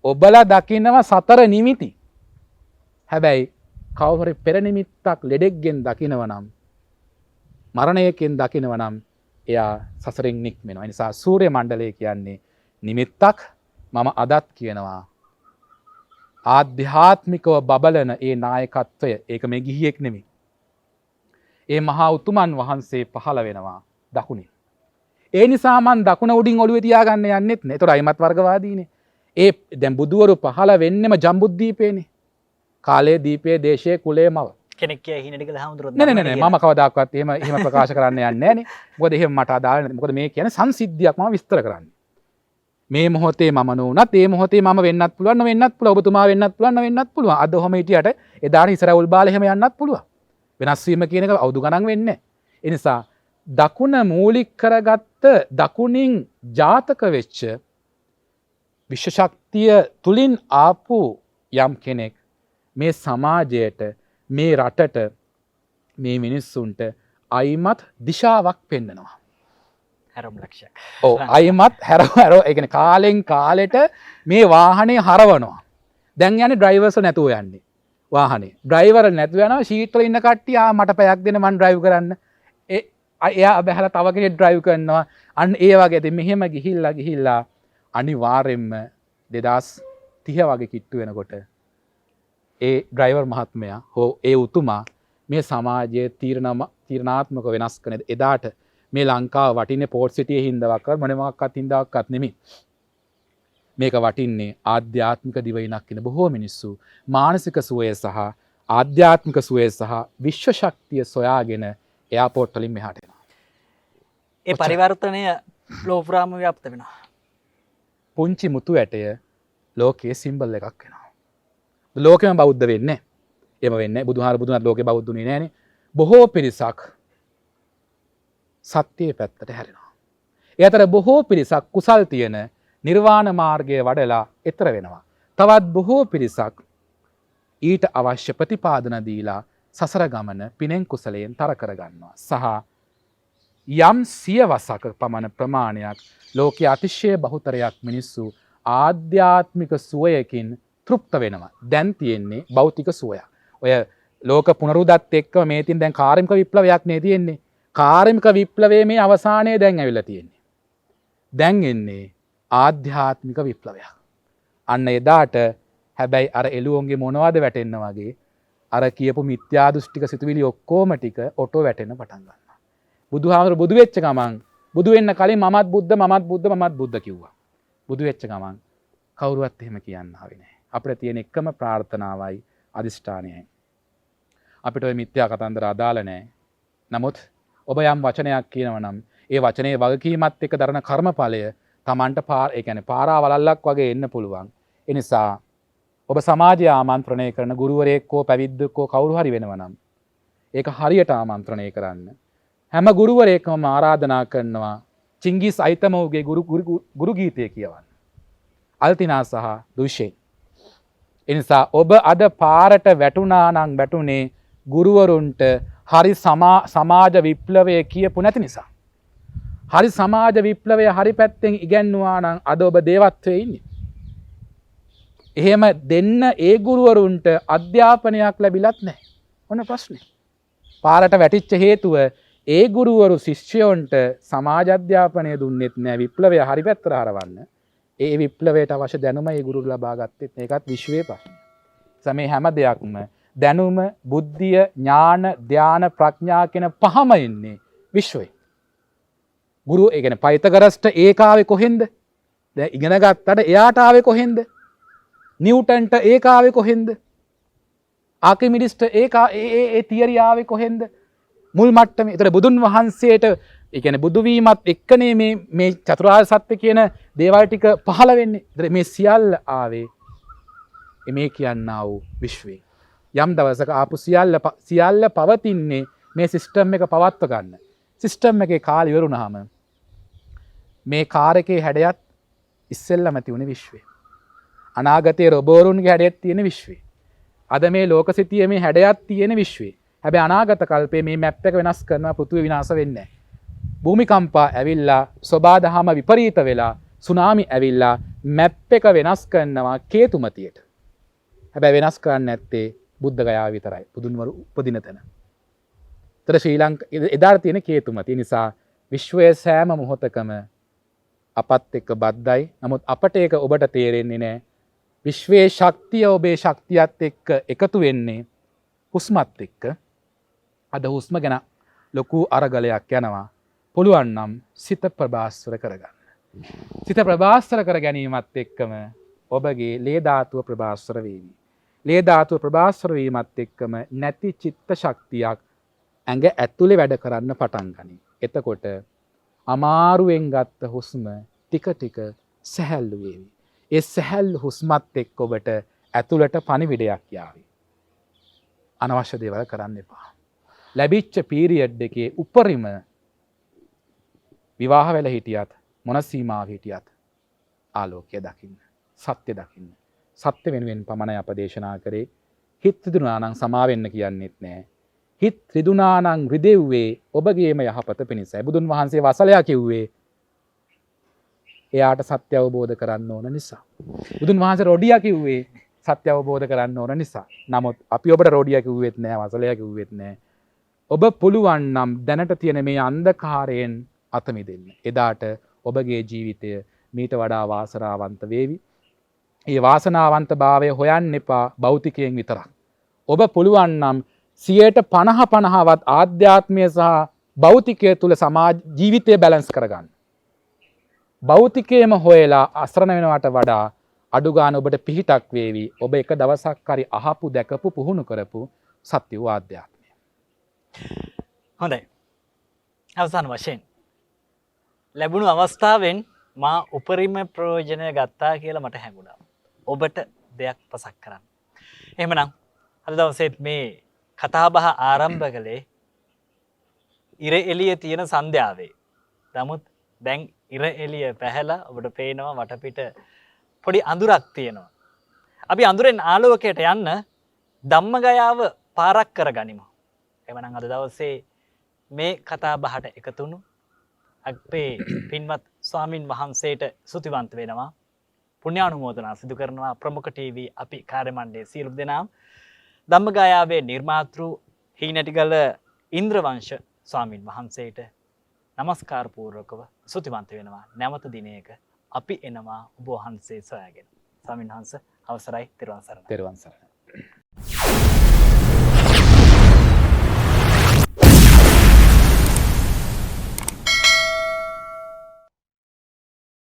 ඔබලා දකිනවා 4 නිමිති. හැබැයි කවුරු පෙරනිමිත්තක් ලෙඩෙක්ගෙන් දකිනව නම් මරණයකින් දකිනව නම් එයා සසරෙන් නික්මෙනවා. ඒ නිසා සූර්ය මණ්ඩලය කියන්නේ නිමිත්තක්. මම අදත් කියනවා ආධ්‍යාත්මිකව බබලන ඒ නායකත්වය ඒක මේ ගිහියෙක් නෙමෙයි. ඒ මහා උතුමන් වහන්සේ පහළ වෙනවා දකුණින්. ඒ නිසා මන් දකුණ උඩින් ඔළුවේ තියාගන්න යන්නෙත් නෑ. ඒතර අයිමත් වර්ගවාදීනේ. ඒ දැන් බුදුවරු පහළ වෙන්නෙම ජම්බුද්දීපේනේ. කාලයේ දීපේ දේශයේ කුලයේ මව. කෙනෙක් කිය හිණඩි කියලා හමුදුරොත් නෑ මම කවදාකවත් එහෙම ප්‍රකාශ කරන්න යන්නේ නෑනේ. මොකද එහෙම මට අදාළ නැහැ. මොකද මේ කියන්නේ සංසිද්ධියක් මම විස්තර කරන්නේ. මේ මොහොතේ මම නොඋනත් ඒ මොහොතේ මම වෙන්නත් පුළුවන් නොවෙන්නත් පුළුවන් ඔබතුමා වෙන්නත් පුළුවන් නොවෙන්නත් පුළුවන් අද ඔහම හිටියට එදාට ඉස්සරහුල් බාලේ එහෙම යන්නත් පුළුවන් වෙනස් වීම කියන එක අවුදු ගණන් වෙන්නේ නැහැ. ඒ නිසා දකුණ මූලික කරගත්ත දකුණින් ජාතක වෙච්ච විශ්ව ශක්තිය තුලින් ආපු යම් කෙනෙක් මේ සමාජයට මේ රටට මේ මිනිස්සුන්ට අයිමත් දිශාවක් පෙන්නනවා. හැරම් ලක්ෂයක්. ඔව් අයිමත් හැරව ඒ කියන්නේ කාලෙන් කාලෙට මේ වාහනේ හරවනවා. දැන් යන්නේ ඩ්‍රයිවර්ස් නැතුව යන්නේ. වාහනේ. ඩ්‍රයිවර් නැතුව යනවා ෂීට් වල ඉන්න කට්ටිය මට පැයක් දෙන්න මං ඩ්‍රයිව් කරන්න. එයා බහැලා තව කෙනෙක් ඩ්‍රයිව් කරනවා. අන්න ඒ වගේ ඉතින් මෙහෙම ගිහිල්ලා අනිවාර්යෙන්ම 2030 වගේ කිට්ටු වෙනකොට ඒ ඩ්‍රයිවර් මහත්මයා හෝ ඒ උතුමා මේ සමාජයේ තීරණාත්මක වෙනස් කරන එදාට මේ ලංකාව වටින්නේ පෝට් සිටියේ හින්දාවක්වත් මොනවාක්වත් හින්දාවක්වත් නෙමෙයි. මේක වටින්නේ ආධ්‍යාත්මික දිවයිනක් ඉන්න බොහෝ මිනිස්සු මානසික සුවය සහ ආධ්‍යාත්මික සුවය සහ විශ්ව ශක්තිය සොයාගෙන එයාපෝට් වලින් මෙහාට එනවා. ඒ පරිවර්තනය ලෝපුරාම ව්‍යාප්ත වෙනවා. පුංචි මුතු ඇටය ලෝකයේ සිම්බල් එකක් වෙනවා. ලෝකෙම බෞද්ධ වෙන්නේ. එහෙම වෙන්නේ බුදුහාර බුදුනත් ලෝකේ බෞද්ධුනේ නෑනේ. බොහෝ පිරිසක් සත්‍යයේ පැත්තට හැරෙනවා. ඒ අතර බොහෝ පිරිසක් කුසල් තියෙන නිර්වාණ මාර්ගයේ වඩලා එතර වෙනවා. තවත් බොහෝ පිරිසක් ඊට අවශ්‍ය ප්‍රතිපාදන දීලා සසර ගමන පිනෙන් කුසලයෙන් තර කරගන්නවා. සහ යම් සියවසක පමණ ප්‍රමාණයක් ලෝකයේ අතිශය බහුතරයක් මිනිස්සු ආධ්‍යාත්මික සුවයකින් තෘප්ත වෙනවා. දැන් තියෙන්නේ භෞතික සුවය. ඔය ලෝක පුනරුදත් එක්ක මේ තින් දැන් කාර්මික විප්ලවයක් නේ තියෙන්නේ. කාර්මික විප්ලවයේ මේ අවසානයේ දැන් ඇවිල්ලා තියෙන්නේ. දැන් එන්නේ ආධ්‍යාත්මික විප්ලවයක්. අන්න එදාට හැබැයි අර එළුවන්ගේ මොනවද වැටෙන්න වගේ අර කියපු මිත්‍යා දෘෂ්ටික සිතුවිලි ඔක්කොම ටික ඔටෝ වැටෙන්න පටන් ගන්නවා. බුදුහාමර බුදු වෙච්ච ගමන් බුදු වෙන්න කලින් මමත් බුද්ධ කිව්වා. බුදු වෙච්ච ගමන් කවුරුවත් එහෙම කියන්න ආවේ නැහැ. අපිට තියෙන එකම ප්‍රාර්ථනාවයි අදිෂ්ඨානයයි. අපිට ওই මිත්‍යා කතන්දර අදාළ නැහැ. නමුත් ඔබ යම් වචනයක් කියනවා නම් ඒ වචනේ වගකීමත් එක්ක දරන කර්මඵලය Tamanට ඒ කියන්නේ පාරාවලල්ලක් වගේ එන්න පුළුවන්. ඒ නිසා ඔබ සමාජය ආමන්ත්‍රණය කරන ගුරුවරයෙක් හෝ පැවිද්දෙක් හෝ කවුරු හරි වෙනවා නම් ඒක හරියට ආමන්ත්‍රණය කරන්න. හැම ගුරුවරයෙක්ම ආරාධනා කරනවා චිංගිස් අයිතමෝගේ ගුරු ගීතය කියවන්න. අල්තිනා සහ දුෂේ. ඒ නිසා ඔබ අද පාරට වැටුණා නම් වැටුනේ ගුරුවරුන්ට හරි සමාජ විප්ලවය කියපු නැති නිසා. හරි සමාජ විප්ලවය හරි පැත්තෙන් ඉගැන්වුවා නම් අද ඔබ දේවත්වයේ ඉන්නේ. එහෙම දෙන්න ඒ ගුරුවරුන්ට අධ්‍යාපනයක් ලැබිලත් නැහැ. ඔන්න ප්‍රශ්නේ. පාරට වැටිච්ච හේතුව ඒ ගුරුවරු ශිෂ්‍යයන්ට සමාජ අධ්‍යාපනය දුන්නෙත් නැහැ විප්ලවය හරි පැත්තට හරවන්න. ඒ විප්ලවයට අවශ්‍ය දැනුම ඒ ගුරු ලබා ගත්තෙත් ඒකත් විශ්වයේ ප්‍රශ්නය. මේ හැම දෙයක්ම දැනුම, බුද්ධිය, ඥාන, ධාන, ප්‍රඥා කියන පහම ඉන්නේ විශ්වයේ. ගුරු ඒ කියන්නේ පයිතගරස්ට ඒක ආවේ කොහෙන්ද? දැන් ඉගෙන ගත්තට එයාට ආවේ කොහෙන්ද? නිව්ටන්ට ඒක ආවේ කොහෙන්ද? ආකිමිඩිස්ට ඒ තියරි ආවේ කොහෙන්ද? මුල් මට්ටමේ. ඒතර බුදුන් වහන්සේට ඒ කියන්නේ බුදු වීමත් එක්කනේ මේ චතුරාර්ය සත්‍ය කියන දේවල් ටික පහළ වෙන්නේ. ඒතර මේ සියල්ල ආවේ මේ කියන්නා වූ විශ්වයේ. යම් දවසක ආපු සියල්ල පවතින්නේ මේ සිස්ටම් එක පවත්ව ගන්න. සිස්ටම් එකේ කාලය ඉවරුනහම මේ කාර් එකේ හැඩයත් ඉස්සෙල්ලම තියුනේ විශ්වයේ. අනාගතයේ රොබෝරුන්ගේ හැඩයක් තියෙන විශ්වයේ. අද මේ ලෝකසිතියේ මේ හැඩයක් තියෙන විශ්වයේ. හැබැයි අනාගත කල්පේ මේ මැප් එක වෙනස් කරනවා පෘථිවි විනාශ වෙන්නේ නැහැ. භූමිකම්පා ඇවිල්ලා සබාදහම විපරීත වෙලා සුනාමි ඇවිල්ලා මැප් එක වෙනස් කරනවා කේතුමතියට. හැබැයි වෙනස් කරන්නේ නැත්තේ බුද්ධ ගයාව විතරයි. බුදුන්වරු උපදින තැන. ඒතර ශ්‍රී ලංකාවේ එදාට තියෙන කේතුමතිය නිසා විශ්වයේ සෑම මොහොතකම අපත් එක්ක බද්දයි. නමුත් අපට ඒක ඔබට තේරෙන්නේ නැහැ. විශ්වයේ ශක්තිය ඔබේ ශක්තියත් එක්ක එකතු වෙන්නේ හුස්මත් එක්ක. අද හුස්ම ගැන ලොකු අරගලයක් යනවා. පුළුවන් නම් සිත ප්‍රබාස්වර කරගන්න. සිත ප්‍රබාස්වර කර ගැනීමත් එක්කම ඔබගේ ලේ ධාතුව ප්‍රබාස්වර වේවි. ලේ ධාතුව ප්‍රබාස්වර වීමත් එක්කම නැති චිත්ත ශක්තියක් ඇඟ ඇතුලේ වැඩ කරන්න පටන් ගනී. එතකොට අමාරුවෙන් ගත්ත හුස්ම ටික ටික සැහැල්ලු වේවි. ඒ සැහැල්ලු හුස්මත් එක්ක ඔබට ඇතුළට පණිවිඩයක් යාවි. අනවශ්‍ය දේවල් කරන්න එපා. ලැබිච්ච පීරියඩ් එකේ උපරිම විවාහ වෙලා හිටියත් මොන සීමාව හිටියත් ආලෝකය දකින්න, සත්‍ය දකින්න. සත්‍ය වෙනුවෙන් පමණයි අප දේශනා කරේ. හිත රිදුනා නම් සමා වෙන්න කියන්නෙත් නෑ. හිත රිදුනා නම් රිදෙව්වේ ඔබගේම යහපත පිණිසයි. බුදුන් වහන්සේ වසලයා කිව්වේ එයාට සත්‍ය අවබෝධ කරන්න ඕන නිසා. බුදුන් වහන්සේ රොඩියා කිව්වේ සත්‍ය අවබෝධ කරන්න ඕන නිසා. නමුත් අපි ඔබට රොඩියා කිව්වෙත් නෑ, වසලයා කිව්වෙත් නෑ. ඔබ පුළුවන් නම් දැනට තියෙන මේ අන්ධකාරයෙන් අත මිදෙන්න. එදාට ඔබගේ ජීවිතය මීට වඩා වාසනාවන්ත වේවි. ඒ වාසනාවන්ත භාවය හොයන්න එපා භෞතිකයෙන් විතරක්. ඔබ පුළුවන් නම් 50% ආධ්‍යාත්මය සහ භෞතිකය තුල සමාජ ජීවිතය බැලන්ස් කරගන්න. භෞතිකයම හොයලා අසරණ වෙනවට වඩා අඩු ගන්න ඔබට පිහිටක් වේවි. ඔබ එක දවසක් හරි අහපු දැකපු පුහුණු කරපු සත්‍ය වූ ආධ්‍යාත්මය. හොඳයි. අවසාන වශයෙන් ලැබුණු අවස්ථාවෙන් මා උපරිම ප්‍රයෝජනය ගත්තා කියලා මට හැඟුණා. ඔබට දෙයක් පසක් කරන්න. එහෙමනම් අද දවසේත් මේ කතා බහ ආරම්භ කළේ ඉර එළිය තියෙන සන්ධ්‍යාවේ. නමුත් දැන් ඉර එළිය පැහැලා ඔබට පේනවා වටපිට පොඩි අඳුරක් තියෙනවා. අපි අඳුරෙන් ආලෝකයට යන්න ධම්මගයාව පාරක් කරගනිමු. එහෙමනම් අද දවසේ මේ කතා බහට එකතු වුණු අපේ පින්වත් ස්වාමින් වහන්සේට ස්තුතිවන්ත වෙනවා. පුණ්‍යානුමෝදනා සිදු කරනවා ප්‍රමුඛ ටීවී අපි කාර්ය මණ්ඩලයේ සියලු දෙනා. ධම්මගයාවේ නිර්මාතෘ හීනටිගල ඉන්ද්‍රවංශ ස්වාමින් වහන්සේට නමස්කාර පූර්වකව ස්තුතිවන්ත වෙනවා. නැවත දිනයක අපි එනවා ඔබ වහන්සේ සොයාගෙන. ස්වාමින් වහන්සේ අවසරයි. තෙරුවන් සරණයි. තෙරුවන් සරණයි.